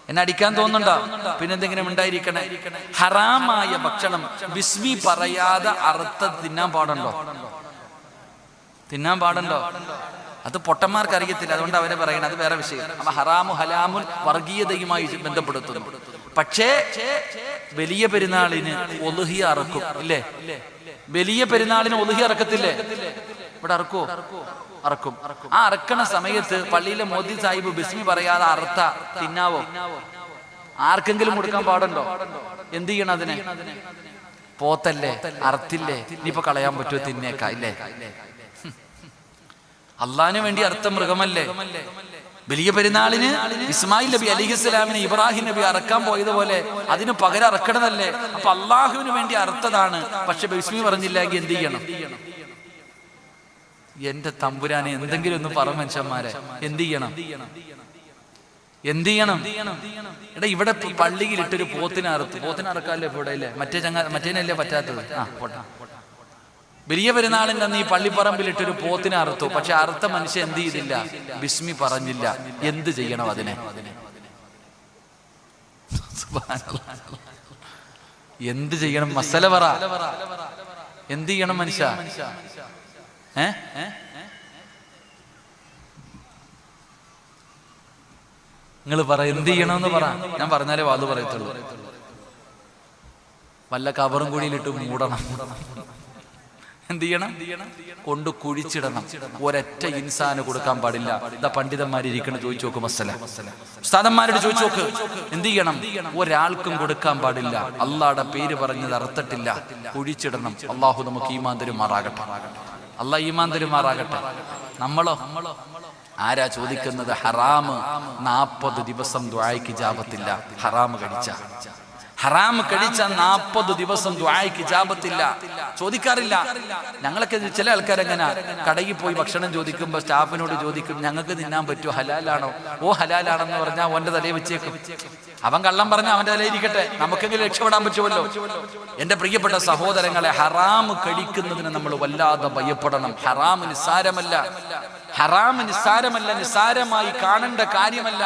എന്നെ അടിക്കാൻ തോന്നുന്നുണ്ടോ? പിന്നെന്തെങ്കിലും ഉണ്ടായിരിക്കണേ. ഹറാമായ ഭക്ഷണം ബിസ്മി പറയാതെ അറുത്ത തിന്നാൻ പാടുണ്ടോ? തിന്നാൻ പാടുണ്ടോ? അത് പൊട്ടന്മാർക്ക് അറിയത്തില്ല, അതുകൊണ്ട് അവരെ പറയണം, അത് വേറെ വിഷയം. അപ്പൊ ഹറാമു ഹലാമുൽ വർഗീയതയുമായി ബന്ധപ്പെടുത്തുന്നു. പക്ഷേ വലിയ പെരുന്നാളിന് ഒളുഹിയ അറക്കും ഇല്ലേ? വലിയ പെരുന്നാളിന് ഒളുഹിയ അറക്കത്തില്ലേ? ഇവിടെ അറക്കോ? അറക്കും. ആ അറക്കണ സമയത്ത് പള്ളിയിലെ മോദി സാഹിബ് ബിസ്മി പറയാതെ അറുത്ത തിന്നാവോ? ആർക്കെങ്കിലും കൊടുക്കാൻ പാടുണ്ടോ? എന്ത് ചെയ്യണം അതിനെ? പോത്തല്ലേ, അറുത്തില്ലേ, ഇനിയിപ്പോ കളയാൻ പറ്റുമോ? തിന്നേക്കാ ഇല്ലേ? അള്ളാഹിന് വേണ്ടി അറുത്ത മൃഗമല്ലേ? വലിയ പെരുന്നാളിന് ഇസ്മായിൽ നബി അലിഹിസ്സലാമിനെ ഇബ്രാഹിം നബി അറക്കാൻ പോയതുപോലെ അതിന് പകരം അറക്കണതല്ലേ? അപ്പൊ അള്ളാഹുവിന് വേണ്ടി അറുത്തതാണ്. പക്ഷെ ബിസ്മി പറഞ്ഞില്ലെങ്കിൽ എന്ത് ചെയ്യണം? എന്റെ തമ്പുരാനെ എന്തെങ്കിലും ഒന്ന് പറ മനുഷ്യന്മാരെ, എന്ത് ചെയ്യണം? എന്ത് ചെയ്യണം? എടാ ഇവിടെ പള്ളിയിലിട്ടൊരു പോത്തിനെ അറക്കാല്ലേ ഇവിടെ ഇല്ലേ? മറ്റേനല്ലേ പറ്റാത്തത്? ആ പോട്ടെ. വലിയ പെരുന്നാളിൻ്റെ അന്ന് ഈ പള്ളിപ്പറമ്പിലിട്ടൊരു പോത്തിനെ അറുത്തു. പക്ഷെ അറുത്ത മനുഷ്യൻ എന്ത് ചെയ്തില്ല? ബിസ്മി പറഞ്ഞില്ല. എന്ത് ചെയ്യണം അതിനെ? എന്ത് ചെയ്യണം? മസല പറ. എന്ത് ചെയ്യണം മനുഷ്യ? നിങ്ങൾ പറ, എന്ത് ചെയ്യണമെന്ന് പറ. ഞാൻ പറഞ്ഞാലേ വാത് പറയത്തുള്ളൂ. വല്ല കബറും കുഴിയിലിട്ട് മൂടണം. എന്ത് ചെയ്യണം? കൊണ്ട് കുഴിച്ചിടണം. ഒരൊറ്റ ഇൻസാന് കൊടുക്കാൻ പാടില്ല. ഇതാ പണ്ഡിതന്മാരിയ്ക്കണം, ചോദിച്ചു നോക്കും. ഉസ്താദന്മാരോട് ചോദിച്ചു നോക്ക്, എന്ത് ചെയ്യണം? ഒരാൾക്കും കൊടുക്കാൻ പാടില്ല. അള്ളാഹുടെ പേര് പറഞ്ഞത് അറുത്തിട്ടില്ല, കുഴിച്ചിടണം. അള്ളാഹു നമുക്ക് ഈമാൻ തരുമാറാകട്ടെ. അള്ളാഹ് ഈമാൻ തരുമാറാകട്ടെ. നമ്മളോ? ആരാ ചോദിക്കുന്നത്? ഹറാമ് 40 ദിവസം ദുആയ്ക്ക് ഇജാബത്തില്ല. ഹറാമ് കഴിച്ച 40 ദിവസം ദുആയ്ക്ക് ഇജാബത്തില്ല. ചോദിക്കാറില്ല. ഞങ്ങളൊക്കെ ചില ആൾക്കാരെങ്ങനെ കടയിൽ പോയി ഭക്ഷണം ചോദിക്കുമ്പോൾ സ്റ്റാഫിനോട് ചോദിക്കും, ഞങ്ങൾക്ക് തിന്നാൻ പറ്റുമോ? ഹലാലാണോ? ഓ ഹലാലാണെന്ന് പറഞ്ഞാൽ അവന്റെ തലയിൽ വെച്ചേക്കും. അവൻ കള്ളം പറഞ്ഞാൽ അവന്റെ തലയിൽ ഇരിക്കട്ടെ, നമുക്കെങ്കിലും രക്ഷപ്പെടാൻ പറ്റുമല്ലോ. എന്റെ പ്രിയപ്പെട്ട സഹോദരങ്ങളെ, ഹറാമ് കഴിക്കുന്നതിന് നമ്മൾ വല്ലാതെ ഭയപ്പെടണം. ഹറാമ് നിസ്സാരമല്ല. ഹറാമ് നിസ്സാരമല്ല, നിസ്സാരമായി കാണേണ്ട കാര്യമല്ല.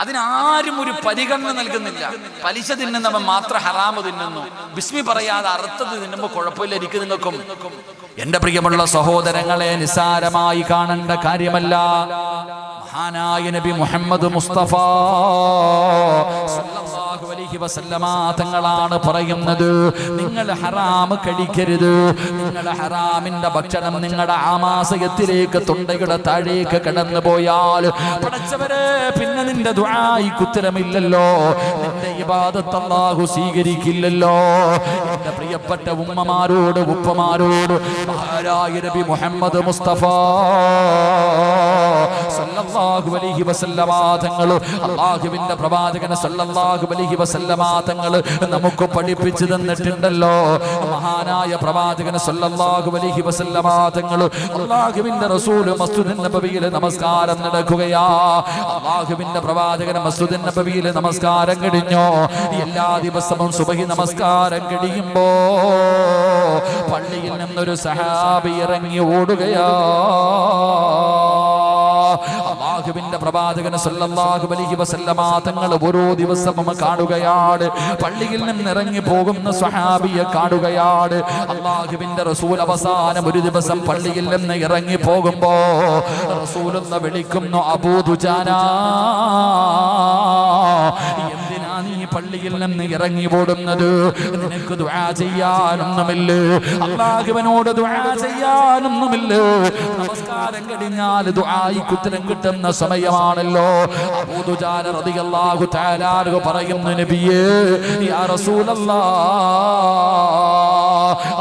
അതിനാരും ഒരു പരിഗണന നൽകുന്നില്ല. പലിശ തിന്നുന്നവൻ മാത്രം ഹറാമ് തിന്നുന്നു. ബിസ്മി പറയാതെ അറുത്തത് തിന്നുമ്പോൾ കുഴപ്പമില്ല, എനിക്ക് നിങ്ങൾക്കും. എന്റെ പ്രിയമുള്ള സഹോദരങ്ങളെ, നിസ്സാരമായി കാണേണ്ട കാര്യമല്ല. മഹാനായ നബി മുഹമ്മദ് മുസ്തഫ സല്ലല്ലാഹു അലൈഹി വസല്ലമ തങ്ങളാണ് പറയുന്നത്, നിങ്ങൾ ഹറാമ് കഴിക്കരുത്. നിങ്ങൾ ഹറാമിന്റെ ഭക്ഷണം നിങ്ങളുടെ ആമാശയത്തിലേക്ക്, തൊണ്ടയുടെ താഴേക്ക് കടന്നു പോയാൽ പടച്ചവരെ പിന്നെ നിന്റെ ദുആയ്ക്ക് ഉത്തരമില്ലല്ലോ, നിന്റെ ഇബാദത്ത് അല്ലാഹു സ്വീകരിക്കില്ലല്ലോ. എന്റെ പ്രിയപ്പെട്ട ഉമ്മമാരോട് ഉപ്പമാരോട് മഹാനായ നബി മുഹമ്മദ് മുസ്തഫ സല്ലല്ലാഹു അലൈഹി വസല്ലമ തങ്ങൾ, അല്ലാഹുവിന്റെ പ്രവാചകൻ സല്ലല്ലാഹു അലൈഹി വസല്ലമ തങ്ങൾ നമുക്ക് പഠിപ്പിച്ചു തന്നിട്ടുണ്ടല്ലോ. മഹാനായ പ്രവാചകൻ സല്ലല്ലാഹു അലൈഹി വസല്ലമ തങ്ങൾ, അല്ലാഹുവിന്റെ റസൂൽ മസ്ജിദുൻ നബവിയിൽ നമസ്കാരം നടക്കുകയാ. അല്ലാഹുവിന്റെ പ്രവാചകൻ മസ്ജിദുൻ നബവിയിൽ നമസ്കാരം കഴിഞ്ഞു. എല്ലാ ദിവസവും സുബഹി നമസ്കാരം കഴിയുമ്പോ പള്ളിയിൽ നിന്നൊരു സഹാബി ഇറങ്ങി ഓടുകയാ. അല്ലാഹുവിന്റെ പ്രവാചകൻ സല്ലല്ലാഹു അലൈഹി വസല്ലമ തങ്ങൾ ഓരോ ദിവസവും കാണുകയാണ്. പള്ളിയിൽ നിന്ന് ഇറങ്ങി പോകുന്ന സ്വഹാബിയെ കാണുകയാണ്. അല്ലാഹുവിന്റെ റസൂൽ അവസാനം ഒരു ദിവസം പള്ളിയിൽ നിന്ന് ഇറങ്ങി പോകുമ്പോ റസൂലൊന്ന് വിളിക്കുന്നു, അബൂ ദുജാന, എന്തിനാ നീ പള്ളിയിൽ നിന്ന് ഇറങ്ങി ഓടുന്നത്? നിനക്ക് ദുആ ചെയ്യാനൊന്നുമില്ല, അല്ലാഹുവിനോട് ദുആ ചെയ്യാനൊന്നുമില്ല. നമസ്കാരം കഴിഞ്ഞാൽ ദുആയിക്ക് ഉത്തരം കിട്ടുന്ന സമയമാണല്ലോ. അബൂ ദുജാന റളിയല്ലാഹു തആല അൻഹു പറയുന്നു, നബിയേ യാ റസൂലല്ലാഹ്,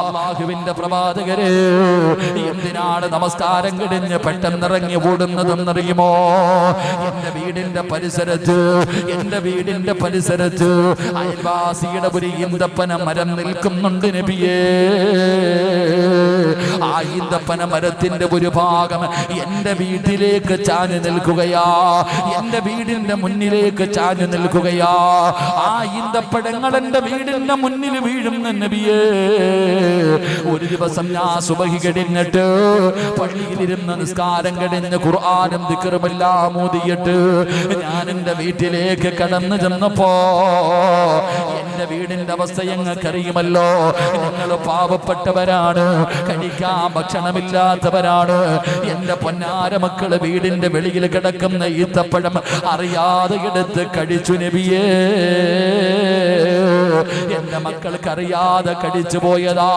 അല്ലാഹുവിന്റെ പ്രവാചകരെ, എന്തിനാണ് നമസ്കാരം കഴിഞ്ഞ് പെട്ടെന്ന് ഇറങ്ങി ഓടുന്നതെന്നറിയുമോ? എന്റെ വീടിന്റെ പരിസരത്ത് അയൽവാസിയുടെ ഒരു ഈന്തപ്പന മരം നിൽക്കുന്നുണ്ട് നബിയേ. ആ ഈന്തപ്പന മരത്തിന്റെ ഒരു ഭാഗം എന്റെ വീട്ടിലേക്ക് ചാഞ്ഞു നിൽക്കുകയാ, എന്റെ വീടിന്റെ മുന്നിലേക്ക് ചാഞ്ഞു നിൽക്കുകയാ. ആ ഈന്തപ്പഴങ്ങൾ എന്റെ വീടിന്റെ മുന്നിൽ വീഴുന്ന നബിയേ. ഒരു ദിവസം ഞാൻ സുബഹി കഴിഞ്ഞിട്ട് പള്ളിയിലിരുന്ന് നിസ്കാരം കഴിഞ്ഞ് ഖുർആനും ദിക്റുമെല്ലാം ഓതിയിട്ട് ഞാൻ എന്റെ വീട്ടിലേക്ക് കടന്നു ചെന്നപ്പോ എന്റെ വീടിന്റെ അവസ്ഥ ഞങ്ങൾക്കറിയുമല്ലോ. ഞങ്ങൾ പാവപ്പെട്ടവരാണ്, കഴിക്കാൻ ഭക്ഷണമില്ലാത്തവരാണ്. എന്റെ പൊന്നാര മക്കള് വീടിന്റെ വെളിയിൽ കിടക്കുന്ന ഈത്തപ്പഴം അറിയാതെ എടുത്ത് കഴിച്ചു നബിയേ. എന്റെ മക്കൾക്ക് അറിയാതെ കഴിച്ചു പോയതാ.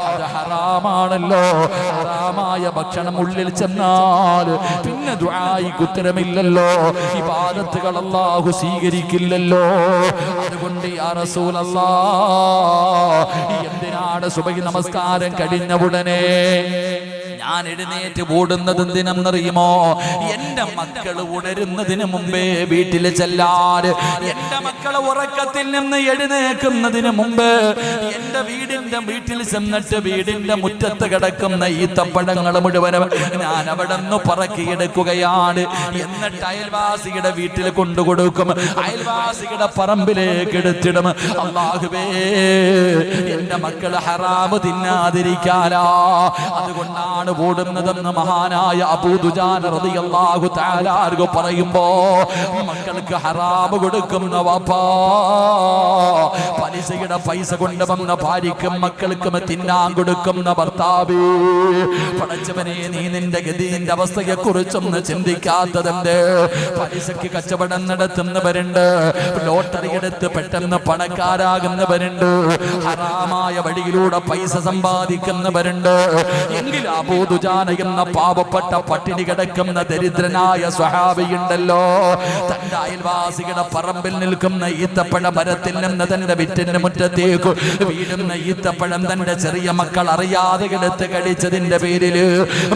അത് ഹറാമാണല്ലോ. ഹറാമായ ഭക്ഷണം ഉള്ളിൽ ചെന്നാൽ പിന്നെ ദുആയിക്ക് ഉത്തരമില്ലല്ലോ, ഇബാദത്തുകൾ അല്ലാഹു സ്വീകരിക്കില്ലല്ലോ. അതുകൊണ്ട് യാ റസൂലല്ലാഹ്, എന്തിനാണ് സുബഹി നമസ്കാരം കഴിഞ്ഞ ഉടനെ ഞാൻ എഴുന്നേറ്റ് ഓടുന്നത് എന്തിനെന്നറിയുമോ? എന്റെ മക്കൾ ഉണരുന്നതിന് മുമ്പേ വീട്ടിൽ ചെല്ലാൻ, എന്റെ മക്കളെ ഉറക്കത്തിൽ നിന്ന് എഴുന്നേൽക്കുന്നതിന് മുമ്പ് എന്റെ വീട്ടിൽ ചെന്നിട്ട് വീടിന്റെ മുറ്റത്ത് കിടക്കുന്ന ഈത്തപ്പഴങ്ങൾ മുഴുവനും ഞാൻ അവിടെ നിന്ന് പറക്കിയെടുക്കുകയാണ്. എന്നിട്ട് അയൽവാസിയുടെ വീട്ടിൽ കൊണ്ടുകൊടുക്കും, അയൽവാസിയുടെ പറമ്പിലേക്ക് എടുത്തിടും. അല്ലാഹുവേ, എന്റെ മക്കൾ ഹറാമ് തിന്നാതിരിക്കാനാ, അതുകൊണ്ടാണ് ഓടുന്നതെന്ന് മഹാനായ അബൂ ദുജാന റളിയല്ലാഹു തആല അൻഹു പറയുമ്പോ, മക്കൾക്ക് ഹറാമ് കൊടുക്കുന്ന വാപ്പാ, പലിശയുടെ പൈസ കൊണ്ടുവന്ന ഭാര്യയ്ക്കും മക്കൾക്കും തിന്നാൻ കൊടുക്കുന്ന ഭർത്താവ്, പടച്ചവനെ നീ നിന്റെ ഗതിന്റെ അവസ്ഥയെ കുറിച്ചൊന്ന് ചിന്തിക്കാത്തതെന്ത്? പലിശയ്ക്ക് കച്ചവടം നടത്തുന്നവരുണ്ട്, ലോട്ടറി എടുത്ത് പെട്ടെന്ന് പണക്കാരാകുന്നവരുണ്ട്, ഹറാമായ വഴിയിലൂടെ പൈസ സമ്പാദിക്കുന്നവരുണ്ട്. എങ്കിൽ അബൂ ദുജാന എന്ന പാവപ്പെട്ട പട്ടിണി കിടക്കുന്ന ദരിദ്രനായ സ്വഹാബിയുണ്ടല്ലോ, തന്റെ അയൽവാസികളുടെ പറമ്പിൽ നിൽക്കുന്ന ഈത്തപ്പഴ മരത്തിൽ നിന്ന് തന്റെ വീട്ടിന്റെ മുറ്റത്തേക്ക് വീഴുന്ന ഈത്തപ്പഴം തന്റെ ചെറിയ മക്കൾ അറിയാതെ എടുത്ത് കഴിച്ചതിന്റെ പേരില്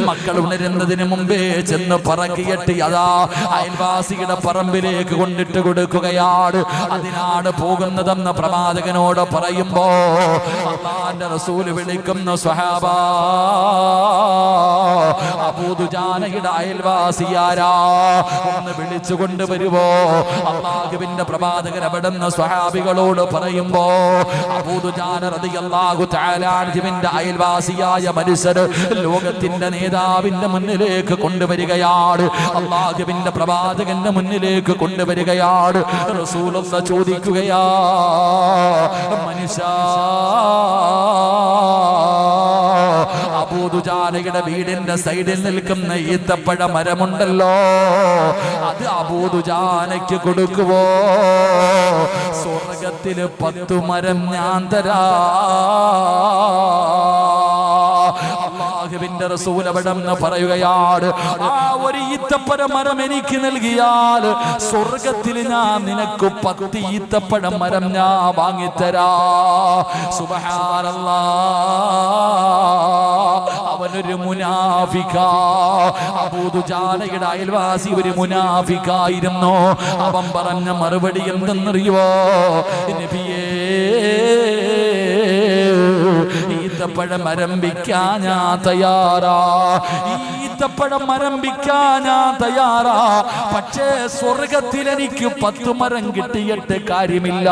മക്കൾ ഉണരുന്നതിന് മുമ്പേ ചെന്ന് പറക്കിയിട്ട് അതാ അയൽവാസിയുടെ പറമ്പിലേക്ക് കൊണ്ടിട്ട് കൊടുക്കുകയാണ്. അതിനാണ് പോകുന്നതെന്ന് പ്രവാചകനോട് പറയുമ്പോ അല്ലാഹുവിന്റെ റസൂൽ വിളിക്കുന്ന സ്വഹാബാ, അബൂ ദുജാനയുടെ അയൽവാസിയാരാ, ഒന്ന് വിളിച്ചു കൊണ്ടുവരുവോ? അല്ലാഹുവിന്റെ പ്രവാചകൻ അവിടുന്ന് സ്വഹാബികളോട് പറയുമ്പോ അബൂ ദുജാന റളിയല്ലാഹു തആല അൻഹുവിന്റെ അയൽവാസിയായ മനുഷ്യർ ലോകത്തിന്റെ നേതാവിന്റെ മുന്നിലേക്ക് കൊണ്ടുവരികയാണ്, അല്ലാഹുവിന്റെ പ്രവാചകന്റെ മുന്നിലേക്ക് കൊണ്ടുവരികയാണ്. റസൂലുള്ളാഹി ചോദിക്കുകയാ, മനുഷ്യ, അബൂ ദുജാനയുടെ വീടിന്റെ സൈഡിൽ നിൽക്കുന്ന ഈത്തപ്പഴ മരമുണ്ടല്ലോ, അത് അബൂ ദുജാനയ്ക്ക് കൊടുക്കുവോ? സ്വർഗത്തില് 10 മരം ഞാൻ തരാ. അല്ലാഹുവിന്റെ റസൂൽ അവിടെന്ന് പറയുകയാണ്, ആ ഒരു ഈത്തപ്പഴ മരം എനിക്ക് നൽകിയാൽ സ്വർഗത്തിൽ ഞാൻ നിനക്ക് 10 ഈത്തപ്പഴ മരം ഞാൻ വാങ്ങിത്തരാ. സുബ്ഹാനല്ലാഹ്, അവനൊരു മുനാഫിക്കാ. അബൂ ദുജാനയുടെ അയൽവാസി ഒരു മുനാഫിക്കായിരുന്നു. അവൻ പറഞ്ഞ മറുപടി എന്തെന്നറിയോ? നബിയേ, ഈത്തപ്പഴം മരം വിൽക്കാൻ ഞാൻ തയ്യാറാ, ഈത്തപ്പഴം മരം വിൽക്കാൻ ഞാൻ തയ്യാറാ. പക്ഷേ സ്വർഗത്തിൽ എനിക്ക് 10 മരം കിട്ടിയിട്ട് കാര്യമില്ല,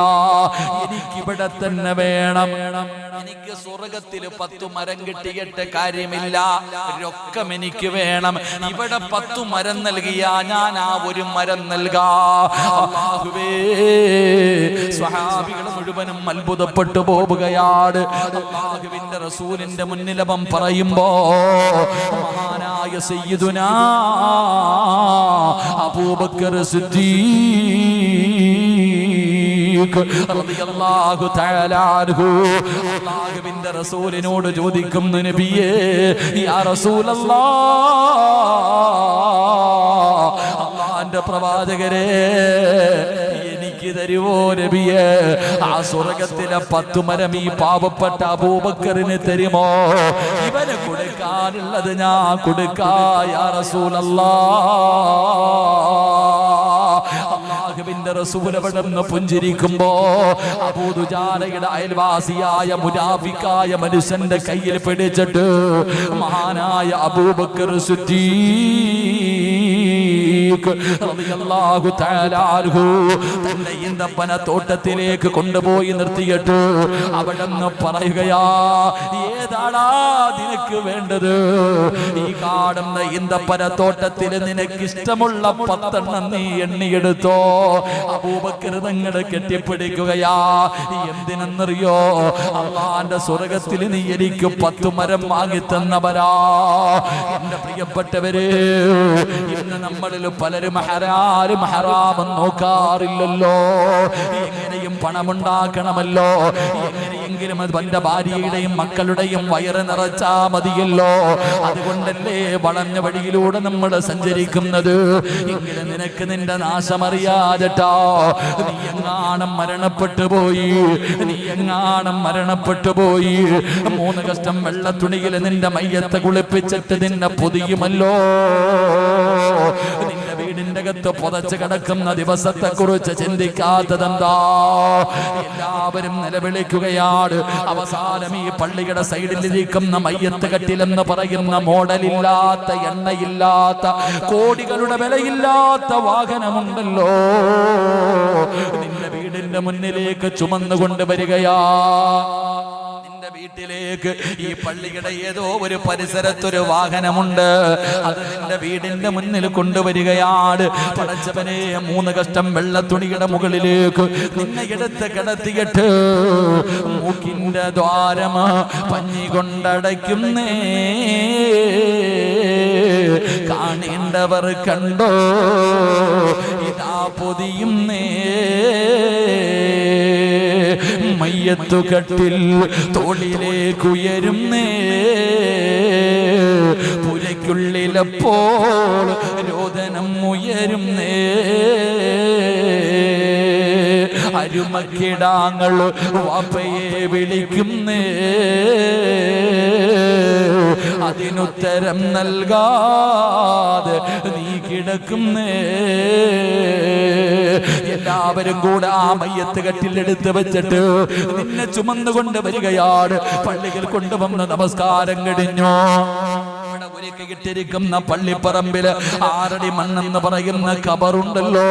എനിക്കിവിടെ തന്നെ വേണം. എനിക്ക് സ്വർഗത്തിൽ 10 മരം കിട്ടിയിട്ട് കാര്യമില്ല, രൊക്കം എനിക്ക് വേണം. ഇവിടെ 10 മരം നൽകിയാ ഞാൻ ആ ഒരു മരം നൽകാ. അല്ലാഹുവേ, സ്വഹാബികൾ മുഴുവനും അത്ഭുതപ്പെട്ടു പോവുകയാണ്. അല്ലാഹുവിന്റെ റസൂലിന്റെ മുന്നിൽ അവൻ പറയുമ്പോ മഹാനായ സയ്യിദുനാ അബൂബക്കർ സിദ്ദീഖ് സിദ്ദീഖ് റളിയല്ലാഹു തആല അൻഹു അല്ലാഹുവിന്റെ റസൂലിനോട് ചോദിക്കുന്നു, നബിയേ യാ റസൂലല്ലാഹ്, അല്ലാഹുവിന്റെ പ്രവാചകരെ എനിക്ക് തരുവോ നബിയേ? ആ സ്വർഗത്തിലെ 10 മരം ഈ പാവപ്പെട്ട അബൂബക്കറിന് തരുമോ? ഇവന് കൊടുക്കാനുള്ളത് ഞാൻ കൊടുക്കാ യാ റസൂലല്ലാഹ്. അല്ലാഹുവിന്റെ റസൂൽ അവിടുന്ന് പുഞ്ചിരിക്കുമ്പോ അബൂ ദുജാനയുടെ അയൽവാസിയായ മുനാഫിക്കായ മനുഷ്യന്റെ കയ്യിൽ പിടിച്ചിട്ട് മഹാനായ അബൂബക്കർ സിദ്ദീഖ് റളിയല്ലാഹു തആല അൻഹു തന്റെ ഈന്തപ്പന തോട്ടത്തിലേക്ക് കൊണ്ടുപോയി നിർത്തിയിട്ട് അവിടുന്ന് പറയുകയാ, ഏതാടാ നിനക്ക് വേണ്ടത്? ഈ കാണുന്ന ഈന്തപ്പന തോട്ടത്തിൽ നിനക്ക് ഇഷ്ടമുള്ള 10 എണ്ണം നീ എണ്ണിയെടുത്തോ. അബൂബക്കർ തങ്ങളെ കെട്ടിപ്പിടിക്കുകയാ. എന്തിനെന്നറിയോ? അള്ളാന്റെ സ്വർഗത്തിൽ നീ എനിക്ക് 10 മരം വാങ്ങി തന്നവരാ. എന്റെ പ്രിയപ്പെട്ടവരെ, ഇന്ന് നമ്മളിൽ പലരും ഹറാം നോക്കാറില്ലല്ലോ. എങ്ങനെയും പണമുണ്ടാക്കണമല്ലോ, എങ്ങനെയെങ്കിലും തന്റെ ഭാര്യയുടെയും മക്കളുടെയും വയറ് നിറച്ചാ മതിയല്ലോ. അതുകൊണ്ടല്ലേ വളഞ്ഞ വഴിയിലൂടെ നമ്മൾ സഞ്ചരിക്കുന്നത്. എങ്കിലും നിനക്ക് നിന്റെ നാശമറിയാതെട്ടോ. നീ എങ്ങാണം മരണപ്പെട്ടു പോയി 3 കഷ്ടം വെള്ളത്തുണിയിൽ നിന്റെ മയ്യത്തെ കുളിപ്പിച്ചിട്ട് നിന്നെ പൊതിയുമല്ലോ. നിന്റെ വീടിന്റെ അകത്ത് പുതച്ച് കിടക്കുന്ന ദിവസത്തെ കുറിച്ച് ചിന്തിക്കാത്തതെന്താ? എല്ലാവരും നിലവിളിക്കുകയാണ്. അവസാനം ഈ പള്ളിയുടെ സൈഡിലിരിക്കുന്ന മയ്യത്ത് കട്ടിലെന്ന് പറയുന്ന മോഡലില്ലാത്ത, എണ്ണയില്ലാത്ത, കോടികളുടെ വിലയില്ലാത്ത വാഹനമുണ്ടല്ലോ, നിന്റെ വീടിന്റെ മുന്നിലേക്ക് ചുമന്നുകൊണ്ട് വരികയാ. വീട്ടിലേക്ക് ഈ പള്ളിയുടെ ഏതോ ഒരു പരിസരത്തൊരു വാഹനമുണ്ട്. അത് നിന്റെ വീടിന്റെ മുന്നിൽ കൊണ്ടുവരികയാണ്. പടച്ചവനെ, 3 കഷ്ടം വെള്ളത്തുണിയുടെ മുകളിലേക്ക് നിന്നെ എടുത്ത് കിടത്തിയിട്ട് മൂക്കിന്റെ ദ്വാരം പഞ്ഞി കൊണ്ടടയ്ക്കുന്നേ. കാണേണ്ടവർ കണ്ടോ, ഇതാ പൊതിയുന്നേ. മയ്യത്തു കട്ടിൽ തോളിലേക്കുയരുന്നേ. പുരയ്ക്കുള്ളിലപ്പോൾ രോദനം ഉയരുന്നേ. അരുമക്കിടാങ്ങൾ വാപ്പയെ വിളിക്കുന്നേ. അതിനുത്തരം നൽകാതെ നീ കിടക്കുന്നേ. എല്ലാവരും കൂടെ ആ മയ്യത്ത് കട്ടിലെടുത്ത് വെച്ചിട്ട് നിന്നെ ചുമന്നുകൊണ്ട് വരികയാണ്. പള്ളിയിൽ കൊണ്ടുവന്ന് നമസ്കാരം കഴിഞ്ഞു. ഒരുക്കിയിട്ടിരിക്കുന്ന പള്ളിപ്പറമ്പില് 6 അടി മണ്ണെന്ന് പറയുന്ന കബറുണ്ടല്ലോ.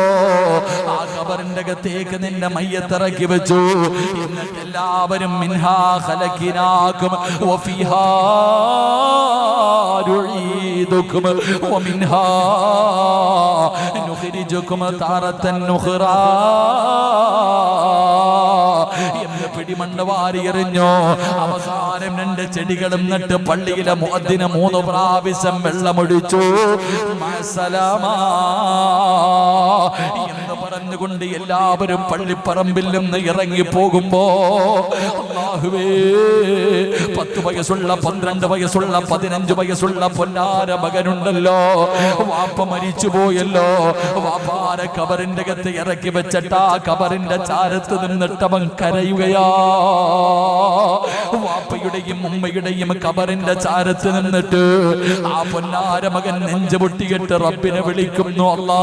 ആ കബറിന്റെ അകത്തേക്ക് നിന്റെ മയ്യത്തിറക്കി വെച്ചു. എന്നിട്ട് എല്ലാവരും മിൻഹാ ഖലഖിനാകും വഫീഹാ നുഈദുകും വമിൻഹാ നുഖ്രിജുകും താറത്തൻ നുഖ്റാ എന്ന് പിടിമണ്ണ് വാരിയെറിഞ്ഞു. അവസാനം 2 ചെടികളും നട്ട് പള്ളിയിലെ മുഅദ്ദിന് 3 പ്രാവശ്യം വെള്ളമൊഴിച്ചു. മഅസ്സലാമാ എന്ന് പറഞ്ഞുകൊണ്ട് എല്ലാവരും പള്ളിപ്പറമ്പിൽ നിന്ന് ഇറങ്ങി പോകുമ്പോ, അല്ലാഹുവേ, 10 വയസ്സുള്ള 12 വയസ്സുള്ള 15 വയസ്സുള്ള പൊന്നാര മകനുണ്ടല്ലോ, വാപ്പ മരിച്ചു പോയല്ലോ. വാപ്പാരെ കബറിന്റെ അകത്ത് ഇറക്കി വെച്ചിട്ട് ആ കബറിന്റെ ചാരത്ത് നിന്നിട്ടവൻ കരയുകയാ. വാപ്പയുടെയും ഉമ്മയുടെയും കബറിന്റെ ചാരത്ത് നിന്നിട്ട് ആ പൊന്നാര മകൻ നെഞ്ചു പൊട്ടിയിട്ട് റബ്ബിനെ വിളിക്കുന്നു, അല്ലാ,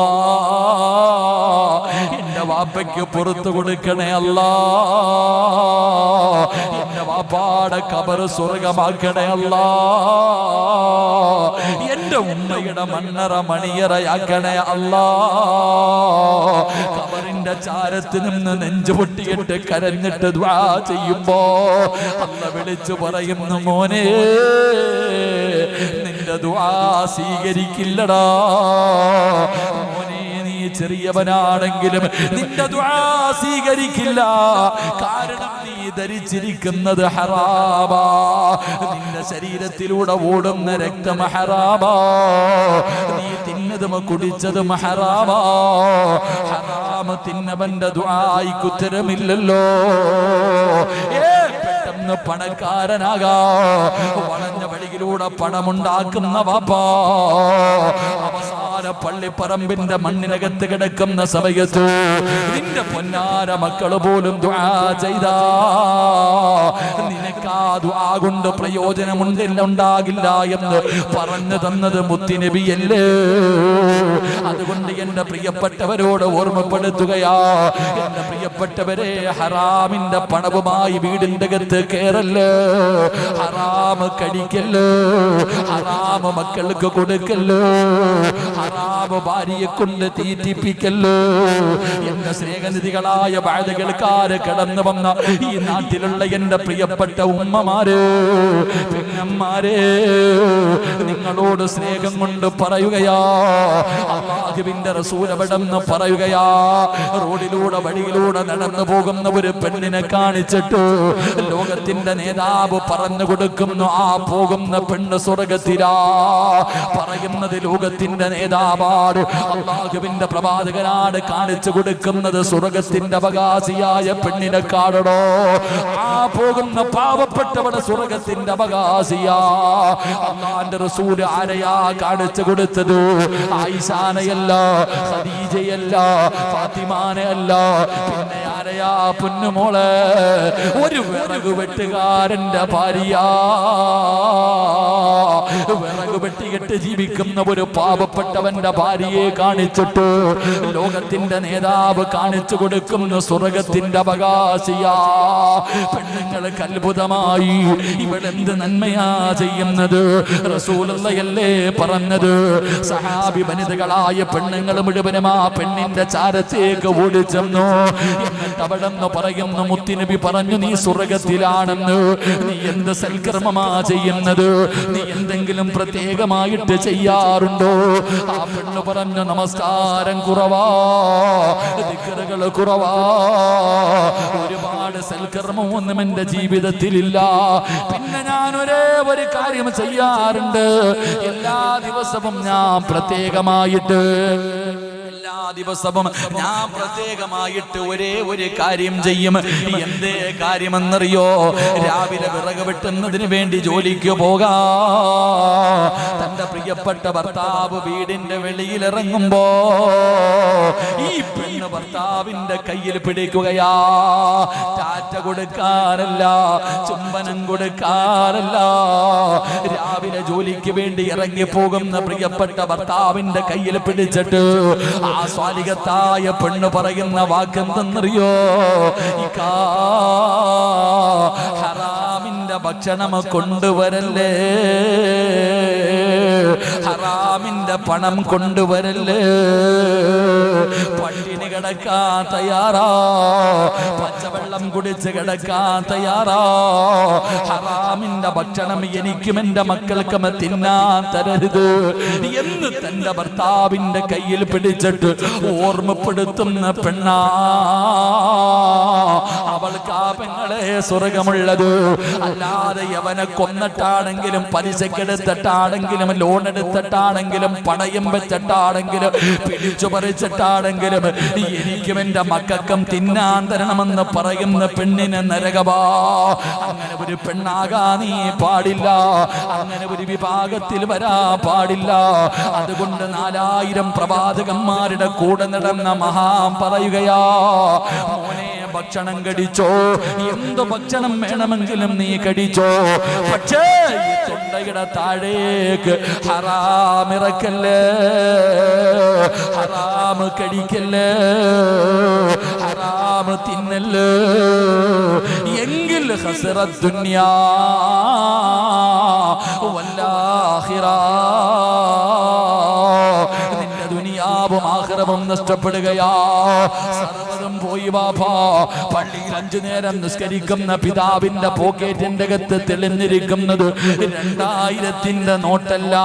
എന്റെ വാപ്പയ്ക്ക് പുറത്തു കൊടുക്കണേ അല്ലാ, എന്റെ വാപ്പാടെ കബർ സ്വർഗമാക്കണേ അല്ലാ, എന്റെ ഉമ്മയുടെ മണ്ണറ മണിയറയാക്കണേ അല്ലാ. കബറിന്റെ ചാരത്ത് നിന്ന് നെഞ്ചു പൊട്ടിയിട്ട് കരഞ്ഞിട്ട് ദുആ ചെയ്യുമ്പോ അല്ലാഹു വിളിച്ചു പറയുന്നു, മോനെ, നിന്റെ ദുആ സ്വീകരിക്കില്ലടാ. മോനെ, നീ ചെറിയവനാണെങ്കിലും നിന്റെ ദുആ സ്വീകരിക്കില്ല. കാരണം നീ ധരിച്ചിരിക്കുന്നത് ഹറാമാ, നിന്റെ ശരീരത്തിലൂടെ ഓടുന്ന രക്തം ഹറാമാ, നീ തിന്നതും കുടിച്ചതും ഹറാമാ. ഹറാമ് തിന്നവന്റെ ദുആയ്ക്ക് ഉത്തരമില്ലല്ലോ. പെട്ടെന്ന് പണക്കാരനാകാ, വളഞ്ഞ വഴിയിലൂടെ പണമുണ്ടാക്കുന്ന വാപ്പാ, അവസാന പള്ളിപ്പറമ്പിന്റെ മണ്ണിനകത്ത് കിടക്കുന്ന സമയത്ത് നിന്റെ പൊന്നാര മക്കള് പോലും ദുആ ചെയ്താ നിനക്ക് ആ ദുആ കൊണ്ട് പ്രയോജനമുണ്ടാകില്ല എന്ന് പറഞ്ഞു തന്നത് മുത്തുനബിയല്ലേ. അതുകൊണ്ട് എന്റെ പ്രിയപ്പെട്ടവരോട് ഓർമ്മപ്പെടുത്തുകയാ, എന്റെ പ്രിയപ്പെട്ടവരെ, ഹറാമിന്റെ പണവുമായി വീടിന്റെ അകത്ത് കേറല്ലേ, ഹറാമ് കഴിക്കല്ലോ, ഹറാമ് മക്കൾക്ക് കൊടുക്കല്ലോ, ഹറാമ് ഭാര്യയെ കൊണ്ട് തീറ്റിപ്പിക്കല്ലോ. എന്റെ സ്നേഹനിധികളായ ബാധകൾക്കാര് കടന്നു വന്ന ഈ നാട്ടിലുള്ള എന്റെ പ്രിയപ്പെട്ട ഉമ്മമാര്, പെങ്ങന്മാരെ, നിങ്ങളോട് സ്നേഹം കൊണ്ട് പറയുകയാ, അല്ലാഹുവിന്റെ റസൂൽ അവിടെന്ന് പറയുകയാ, റോഡിലൂടെ വഴിയിലൂടെ നടന്നു പോകുന്ന ഒരു പെണ്ണിനെ കാണിച്ചിട്ട് ലോകത്തിന്റെ നേതാവ് പറഞ്ഞു കൊടുക്കുന്നു, ആ പോകുന്ന പെണ്ണ് സ്വർഗത്തിലാ. പറയുന്നത് ലോകത്തിന്റെ നേതാവാണ്, അല്ലാഹുവിന്റെ പ്രവാചകനാണ് കാണിച്ചു കൊടുക്കുന്നത് സ്വർഗത്തിന്റെ അവകാശിയായ പെണ്ണിനെ കാണണോ. ആ പോകുന്ന പാവപ്പെട്ടവടെ സ്വർഗത്തിന്റെ അവകാശിയാ. അല്ലാഹുവിന്റെ റസൂൽ ആരെയാ കാണിച്ചു കൊടുത്തത്? ആയിഷാനയല്ല, ഖദീജയല്ല, ഫാത്തിമാനയല്ല, പിന്നെ ആരെയാ? പൊന്നുമോളെ, ഒരു വിറക് വെട്ടുകാരന്റെ ഭാര്യ, വിറക് വെട്ടിയിട്ട് ജീവിക്കുന്ന ഒരു പാവപ്പെട്ടവന്റെ ഭാര്യയെ കാണിച്ചിട്ട് ലോകത്തിന്റെ നേതാവ് കാണിച്ചു കൊടുക്കുന്ന സ്വർഗത്തിന്റെ അവകാശിയാ. പെണ്ണുങ്ങൾക്ക് അത്ഭുതമായി, ഇവളെന്ത് നന്മയാ ചെയ്യുന്നത്? റസൂലുള്ളാഹിയല്ലേ പറഞ്ഞത്. സഹാബി വനിതകളായ പെണ്ണുങ്ങൾ മുഴുവനും ആ പെണ്ണിന്റെ ചാരത്തേക്ക് ഓടിച്ചെന്നു. എന്നിട്ട് അവിടെ നിന്ന് പറയുന്നു, മുത്തുനബി പറഞ്ഞു, നീ സ്വർഗത്തിലാണെന്ന്. നീ എന്ത് സൽക്കർമ്മമാ ചെയ്യുന്നത്? നീ എന്തെങ്കിലും പ്രത്യേകമായിട്ട് ചെയ്യാറുണ്ടോ? ആ പെണ്ണ് പറഞ്ഞു, നമസ്കാരം കുറവാ, ദിക്റുകൾ കുറവാ, ഒരുപാട് സൽക്കർമ്മമൊന്നും എന്റെ ജീവിതത്തിലില്ല. പിന്നെ ഞാൻ ഒരേ ഒരു കാര്യം ചെയ്യാറുണ്ട്, എല്ലാ ദിവസവും ഞാൻ പ്രത്യേകമായിട്ട് ഒരേ ഒരു കാര്യം ചെയ്യും. എന്തേ കാര്യമെന്നറിയോ? രാവിലെ വിറക് വെട്ടുന്നതിന് വേണ്ടി ജോലിക്ക് പോകാ, തന്റെ പ്രിയപ്പെട്ട ഭർത്താവ് വീടിന്റെ വെളിയിലിറങ്ങുമ്പോ ഈ പെണ്ണ് ഭർത്താവിന്റെ കയ്യിൽ പിടിക്കുകയാ. ടാറ്റ കൊടുക്കാറല്ല, ചുംബനം കൊടുക്കാറല്ല, രാവിലെ ജോലിക്ക് വേണ്ടി ഇറങ്ങി പോകുന്ന പ്രിയപ്പെട്ട ഭർത്താവിന്റെ കയ്യിൽ പിടിച്ചിട്ട് ആ സ്വാലികത്തായ പെണ്ണ് പറയുന്ന വാക്കെന്തെന്നറിയോ? ഹറാമിന്റെ ഭക്ഷണം കൊണ്ടുവരല്ലേ, ഹറാമിന്റെ പണം കൊണ്ടുവരല്ലേ, പട്ടിണി കിടക്കാൻ തയ്യാറാ, പച്ചവെള്ളം കുടിച്ച് കിടക്കാൻ തയ്യാറാ, ഹറാമിന്റെ ഭക്ഷണം എനിക്കും എന്റെ മക്കൾക്കും തിന്നാൻ തരരുത് എന്ന് തന്റെ ഭർത്താവിന്റെ കയ്യിൽ പിടിച്ചിട്ട് ഓർമ്മപ്പെടുത്തുന്ന പെണ്ണാ. അവൾക്ക് ആ പെങ്ങളെ സ്വർഗമുള്ളത്. അല്ലാതെ യവനെ കൊന്നിട്ടാണെങ്കിലും, പലിശക്കെടുത്തിട്ടാണെങ്കിലും, ലോൺ എടുത്തിട്ടാണെങ്കിലും, പണയം വെച്ചിട്ടാണെങ്കിലും, പിടിച്ചു പറിച്ചിട്ടാണെങ്കിലും എനിക്കും എന്റെ മക്കൾക്കും തിന്നാൻ തരണമെന്ന് പറയുന്ന പെണ്ണിന് നരകവാ. അങ്ങനെ ഒരു പെണ്ണാകാ നീ പാടില്ല, അങ്ങനെ ഒരു വിഭാഗത്തിൽ വരാ പാടില്ല. അതുകൊണ്ട് 4000 പ്രവാചകന്മാരുടെ കൂടെ നടന്ന മഹാൻ പറയുകയാ, മോനെ ഭക്ഷണം കടിച്ചോ, എന്ത് ഭക്ഷണം വേണമെങ്കിലും നീ കടിച്ചോ, പക്ഷേ ഈ തൊണ്ടയുടെ താഴേക്ക് ഹറാമിറക്കല്ലേ, ഹറാമ് കടിക്കല്ലേ, ഹറാമ് തിന്നല്ലേ, എങ്കിൽ ഖസറത് ദുനിയാ വല്ലാഹിറ, നിന്റെ ദുനിയാവും ആഖിറവും നഷ്ടപ്പെടുകയാ. സർവ്വതും പോയി വാപ്പാ. പള്ളിയിൽ 5 നേരം നിസ്കരിക്കുന്ന പിതാവിന്റെ പോക്കറ്റിന്റെ അകത്ത് തെളിഞ്ഞിരിക്കുന്നത് 2000ന്റെ നോട്ടല്ല.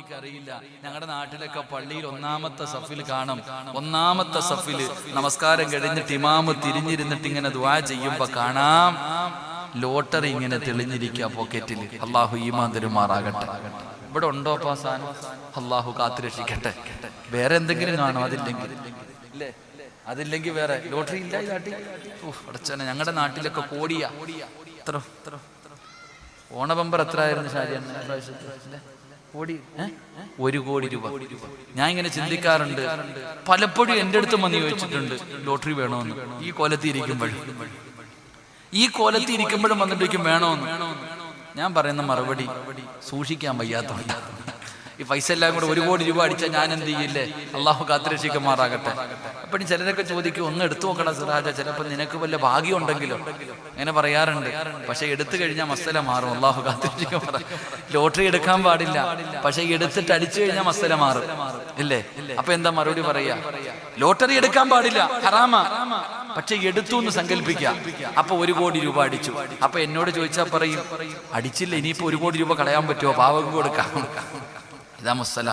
എനിക്കറിയില്ല. ഞങ്ങളുടെ നാട്ടിലൊക്കെ പള്ളിയിൽ ഒന്നാമത്തെ സഫിൽ കാണും. ഒന്നാമത്തെ സഫിൽ നമസ്കാരം കഴിഞ്ഞിട്ട് ഇമാമ് തിരിഞ്ഞിരുന്നിട്ട് ഇങ്ങനെ ദുആ ചെയ്യുമ്പോ കാണാം ലോട്ടറി ഇങ്ങനെ തെളിഞ്ഞിരിക്കുക പോക്കറ്റിൽ. അള്ളാഹു ഈമാൻ തരുമാറാകട്ടെ. ഇവിടെ ഉണ്ടോ സാധനം? അള്ളാഹു കാത്തുരക്ഷിക്കട്ടെ. വേറെ എന്തെങ്കിലും കാണും? അതില്ലെങ്കിൽ വേറെ ലോട്ടറി ഇല്ല ഈ നാട്ടിൽ. അടച്ചനെ, ഞങ്ങളുടെ നാട്ടിലൊക്കെ കോടിയാ. എത്ര ഓണബമ്പർ എത്ര ആയിരുന്നു ഷാരിയണ്ണ പ്രാവശ്യത്തിൽ? കോടി, 1 കോടി രൂപ. ഞാൻ ഇങ്ങനെ ചിന്തിക്കാറുണ്ട്, പലപ്പോഴും എൻ്റെ അടുത്ത് വന്ന് ചോദിച്ചിട്ടുണ്ട് ലോട്ടറി വേണമെന്ന്. ഈ കോലത്തിൽ ഇരിക്കുമ്പോഴും വന്നിട്ടേക്കും വേണമെന്ന്. ഞാൻ പറയുന്ന മറുപടി സൂക്ഷിക്കാൻ വയ്യാത്തോണ്ട്. ഈ പൈസ എല്ലാം കൂടെ 1 കോടി രൂപ അടിച്ചാൽ ഞാൻ എന്ത് ചെയ്യില്ലേ? അള്ളാഹു കാത്തുരക്ഷിക്കുമാറാകട്ടെ. അപ്പോഴും ചിലരൊക്കെ ചോദിക്കും, ഒന്ന് എടുത്തു നോക്കണം സിറാജ, ചിലപ്പോൾ നിനക്ക് വല്ല ഭാഗ്യം ഉണ്ടെങ്കിലോ, അങ്ങനെ പറയാറുണ്ട്. പക്ഷെ എടുത്തു കഴിഞ്ഞാൽ മസല മാറും. അള്ളാഹു കാത്തുരക്ഷിക്കുമാറാ. ലോട്ടറി എടുക്കാൻ പാടില്ല, പക്ഷെ എടുത്തിട്ട് അടിച്ചു കഴിഞ്ഞാൽ മസല മാറും, ഇല്ലേ? അപ്പൊ എന്താ മറുപടി പറയാ? ലോട്ടറി എടുക്കാൻ പാടില്ല, ഹറാമാ, പക്ഷെ എടുത്തു എന്ന് സങ്കല്പിക്കാം. അപ്പൊ 1 കോടി രൂപ അടിച്ചു. അപ്പൊ എന്നോട് ചോദിച്ചാൽ പറയും, അടിച്ചില്ല, ഇനിയിപ്പോ 1 കോടി രൂപ കളയാൻ പറ്റുമോ? പാവം കൊടുക്കാം.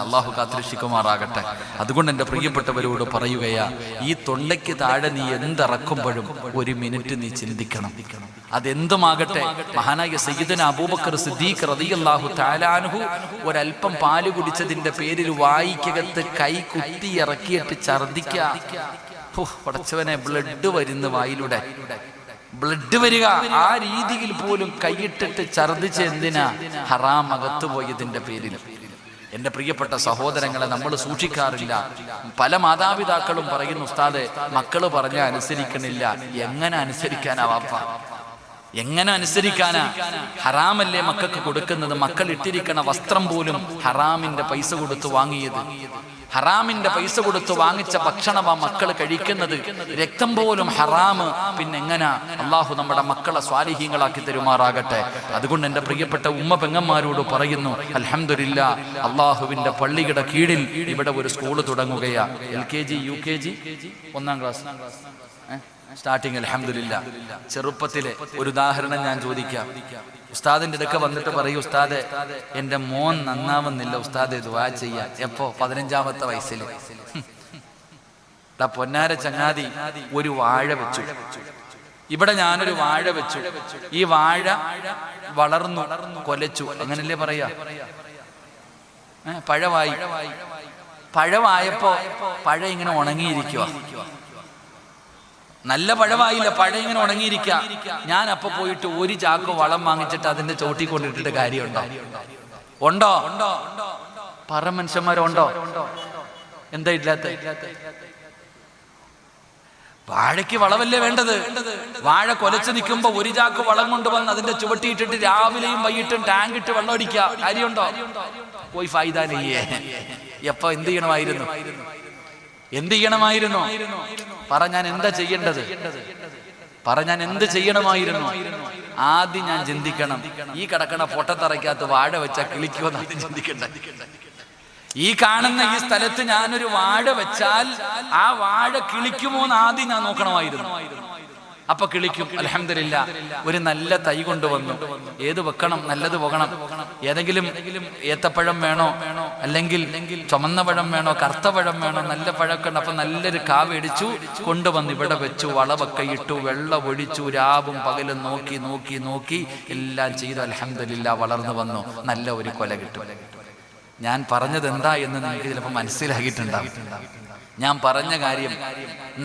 അള്ളാഹു കാത്തുരക്ഷിക്കുമാറാകട്ടെ. അതുകൊണ്ട് എൻ്റെ പ്രിയപ്പെട്ടവരോട് പറയുകയാ, ഈ തൊണ്ടയ്ക്ക് താഴെ നീ എന്തിറക്കുമ്പോഴും 1 മിനിറ്റ് നീ ചിന്തിക്കണം. അതെന്തുമാകട്ടെ. മഹാനായ സയ്യിദുനാ അബൂബക്കർ സിദ്ദീഖ് റളിയല്ലാഹു തആല അൻഹു ഒരൽപ്പം പാല് കുടിച്ചതിന്റെ പേരിൽ വായിക്കകത്ത് കൈ കുത്തി ഇറക്കിയിട്ട് ഛർദിക്കുക. പടച്ചവനെ, ബ്ലഡ് വരുന്ന വായിലൂടെ, ബ്ലഡ് വരിക. ആ രീതിയിൽ പോലും കൈയിട്ടിട്ട് ഛർദിച്ച് എന്തിനാ? ഹറാം അകത്തു പോയതിന്റെ പേരിൽ. എൻ്റെ പ്രിയപ്പെട്ട സഹോദരങ്ങളെ, നമ്മൾ സൂക്ഷിക്കാറില്ല. പല മാതാപിതാക്കളും പറയുന്നു, ഉസ്താദെ മക്കള് പറഞ്ഞാൽ അനുസരിക്കണില്ല. എങ്ങനെ അനുസരിക്കാനാ വാപ്പ? എങ്ങനെ അനുസരിക്കാനാ? ഹറാമല്ലേ മക്കൾക്ക് കൊടുക്കുന്നത്? മക്കൾ ഇട്ടിരിക്കണ വസ്ത്രം പോലും ഹറാമിന്റെ പൈസ കൊടുത്ത് വാങ്ങിയത്. ഹറാമിന്റെ പൈസ കൊടുത്ത് വാങ്ങിച്ച ഭക്ഷണമാ മക്കൾ കഴിക്കുന്നത്. രക്തം പോലും ഹറാമ്. പിന്നെ എങ്ങനാ? അള്ളാഹു നമ്മുടെ മക്കളെ സ്വാലിഹീങ്ങളാക്കി തരുമാറാകട്ടെ. അതുകൊണ്ട് എൻ്റെ പ്രിയപ്പെട്ട ഉമ്മ പെങ്ങന്മാരോട് പറയുന്നു, അൽഹംദുലില്ലാ, അള്ളാഹുവിന്റെ പള്ളിയുടെ കീഴിൽ ഇവിടെ ഒരു സ്കൂള് തുടങ്ങുകയാ. LKG UKG 1ാം ക്ലാസ് സ്റ്റാർട്ടിങ്. അൽഹംദുലില്ലാ. ചെറുപ്പത്തിലെ ഒരു ഉദാഹരണം ഞാൻ ചോദിക്കാം. ഉസ്താദിന്റെ അടുക്ക വന്നിട്ട് പറയും, ഉസ്താദെ എൻ്റെ മോൻ നന്നാവുന്നില്ല, ഉസ്താദെ ദുആ ചെയ്യാൻ. എപ്പോ? 15ാമത്തെ വയസ്സിൽ. പൊന്നാര ചങ്ങാതി ഒരു വാഴ വെച്ചു. ഇവിടെ ഞാനൊരു വാഴ വെച്ചു. ഈ വാഴ വളർന്നു, കൊലച്ചു, അങ്ങനല്ലേ പറയാ? പഴമായി. പഴമായപ്പോ പഴം ഇങ്ങനെ ഉണങ്ങിയിരിക്കുക. നല്ല പഴമായില്ല, പഴം ഇങ്ങനെ ഉണങ്ങിയിരിക്കുക. ഞാൻ അപ്പൊ പോയിട്ട് 1 ചാക്ക് വളം വാങ്ങിച്ചിട്ട് അതിന്റെ ചോട്ടി കൊണ്ടിട്ടിട്ട് കാര്യമുണ്ടോ? ഉണ്ടോ? പറ മനുഷ്യന്മാരുണ്ടോ? എന്താ ഇല്ലാത്ത? വാഴയ്ക്ക് വളമല്ലേ വേണ്ടത്? വാഴ കൊലച്ചു നിൽക്കുമ്പോ 1 ചാക്ക് വളം കൊണ്ടുവന്ന് അതിന്റെ ചുവട്ടിയിട്ടിട്ട് രാവിലെയും വൈകിട്ടും ടാങ്ക് ഇട്ട് വെള്ളം അടിക്കുക, കാര്യമുണ്ടോ? പോയി ഫായിദാനയ്യേ. എപ്പോ എന്ത് ചെയ്യണമായിരുന്നു? എന്ത് ചെയ്യണമായിരുന്നു? പറ, ഞാൻ എന്താ ചെയ്യേണ്ടത്? പറ, ഞാൻ എന്ത് ചെയ്യണമായിരുന്നു? ആദ്യം ഞാൻ ചിന്തിക്കണം, ഈ കിടക്കണ പൊട്ടത്തറയ്ക്കകത്ത് വാഴ വെച്ചാൽ കിളിക്കുമെന്ന് ആദ്യം ചിന്തിക്കണ്ട. ഈ കാണുന്ന ഈ സ്ഥലത്ത് ഞാനൊരു വാഴ വെച്ചാൽ ആ വാഴ കിളിക്കുമോ എന്ന് ആദ്യം ഞാൻ നോക്കണമായിരുന്നു. അപ്പൊ കിളിക്കും. അൽഹംദുലില്ലാ, ഒരു നല്ല തൈ കൊണ്ടുവന്നു. ഏത് വെക്കണം? നല്ലത് പോകണം. ഏതെങ്കിലും ഏത്തപ്പഴം വേണോ, അല്ലെങ്കിൽ ചുമന്ന പഴം വേണോ, കറുത്ത പഴം വേണോ? നല്ല പഴമൊക്കെ ഉണ്ട്. അപ്പൊ നല്ലൊരു കാ മേടിച്ചു കൊണ്ടുവന്ന് ഇവിടെ വെച്ചു, വളവൊക്കെ ഇട്ടു, വെള്ളം ഒഴിച്ചു, രാവും പകലും നോക്കി നോക്കി നോക്കി എല്ലാം ചെയ്തു. അൽഹംദുലില്ലാ, വളർന്നു വന്നു, നല്ല ഒരു കൊല കിട്ടും. ഞാൻ പറഞ്ഞത് എന്താ എന്ന് നിങ്ങൾക്ക് ചിലപ്പോൾ മനസ്സിലാക്കിയിട്ടുണ്ടാവും. ഞാൻ പറഞ്ഞ കാര്യം,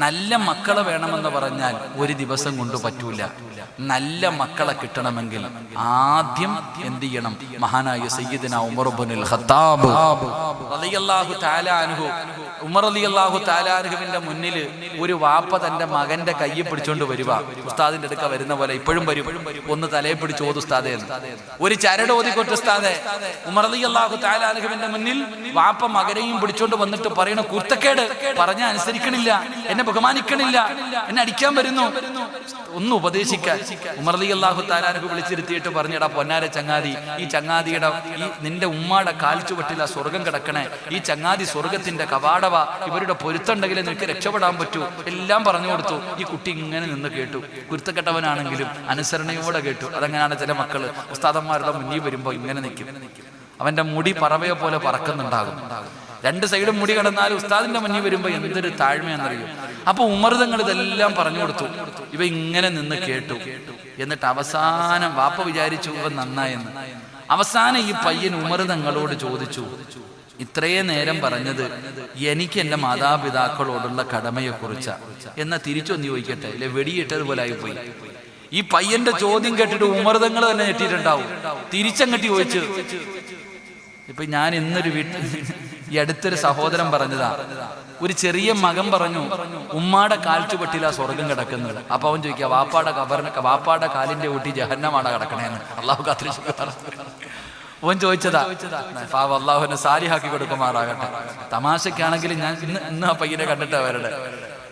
നല്ല മക്കളെ വേണമെന്ന് പറഞ്ഞാൽ 1 ദിവസം കൊണ്ട് പറ്റൂല. നല്ല മക്കളെ കിട്ടണമെങ്കിൽ ആദ്യം എന്ത് ചെയ്യണം? മഹാനായ സയ്യിദുനാ ഉമർ ഇബ്നുൽ ഖത്താബ് റളിയല്ലാഹു തആല അൻഹു, ഉമർ റളിയല്ലാഹു തആല അൻഹുവിന്റെ മുന്നിൽ ഒരു വാപ്പ തന്റെ മകന്റെ കയ്യിൽ പിടിച്ചോണ്ട് വരുക. ഉസ്താദിന്റെ അടുക്ക വരുന്ന പോലെ ഇപ്പോഴും വരും. ഒന്ന് തലയെ പിടിച്ച് ഓതു ഉസ്താദേ, ഒരു ചരട് ഓതിക്കൊട്ട് ഉസ്താദേ. ഉമർ റളിയല്ലാഹു തആല അൻഹുവിന്റെ മുന്നിൽ വാപ്പ മകനെയും പിടിച്ചോണ്ട് വന്നിട്ട് പറയണ, കുർത്തക്കേട്, പറഞ്ഞ അനുസരിക്കണില്ല, എന്നെ ബഹുമാനിക്കണില്ല, എന്നെ അടിക്കാൻ വരുന്നു, ഒന്ന് ഉപദേശിക്കാൻ. ഉമർ റളിയല്ലാഹു തആല അൻഹു വിളിച്ചിരുത്തിയിട്ട് പറഞ്ഞടാ പൊന്നാര ചങ്ങാതി, ഈ ചങ്ങാതിയുടെ ഈ നിന്റെ ഉമ്മാടെ കാൽച്ചുവട്ടില സ്വർഗം കിടക്കണേ, ഈ ചങ്ങാതി സ്വർഗത്തിന്റെ കവാടവാ, ഇവരുടെ പൊരുത്തുണ്ടെങ്കിലേ നിനക്ക് രക്ഷപ്പെടാൻ പറ്റൂ, എല്ലാം പറഞ്ഞു കൊടുത്തു. ഈ കുട്ടി ഇങ്ങനെ നിന്ന് കേട്ടു. കുരുത്തക്കെട്ടവനാണെങ്കിലും അനുസരണയോടെ കേട്ടു. അതങ്ങനെയാണ് ചില മക്കള് ഉസ്താദന്മാരുടെ മുന്നിൽ വരുമ്പോ ഇങ്ങനെ നിൽക്കും. അവന്റെ മുടി പറവയെ പോലെ പറക്കുന്നുണ്ടാകും. രണ്ട് സൈഡും മുടി കടന്നാൽ ഉസ്താദിന്റെ മുന്നിൽ വരുമ്പോ എന്തൊരു താഴ്മയെന്നറിയും. അപ്പൊ ഉമർ തങ്ങൾ ഇതെല്ലാം പറഞ്ഞു കൊടുത്തു. ഇവ ഇങ്ങനെ നിന്ന് കേട്ടു. എന്നിട്ട് അവസാനം വാപ്പ വിചാരിച്ചു ഇവ നന്നായെന്ന്. അവസാനം ഈ പയ്യൻ ഉമർ തങ്ങളോട് ചോദിച്ചു, ഇത്രയും നേരം പറഞ്ഞത് എനിക്ക് എൻ്റെ മാതാപിതാക്കളോടുള്ള കടമയെക്കുറിച്ച എന്നാ തിരിച്ചൊന്ന് ചോദിക്കട്ടെ, ഇല്ലെ വെടിയിട്ടതുപോലെ ആയിപ്പോയി. ഈ പയ്യന്റെ ചോദ്യം കേട്ടിട്ട് ഉമർ തങ്ങൾ തന്നെ ഞെട്ടിയിട്ടുണ്ടാവും. തിരിച്ചങ്ങട്ടി ചോദിച്ചു. ഇപ്പൊ ഞാൻ ഇന്നൊരു ഈ അടുത്തൊരു സഹോദരൻ പറഞ്ഞതാ, ഒരു ചെറിയ മകൻ പറഞ്ഞു ഉമ്മാടെ കാൽച്ചുപെട്ടിലാ സ്വർഗം കിടക്കുന്നത്. അപ്പൊ അവൻ ചോദിക്കുക വാപ്പാടെ കാലിന്റെ ഊട്ടി ജഹന്നമാണ് കിടക്കണേന്ന്. അള്ളാഹു കാത്തിരിച്ചു. ഓൻ ചോദിച്ചതാ. അള്ളാഹുവിനെ സാലിഹാക്കി കൊടുക്കുമാറാകട്ടെ. തമാശക്കാണെങ്കിലും ഞാൻ ഇന്ന് ആ പയ്യനെ കണ്ടിട്ടാ വരട്ടെ.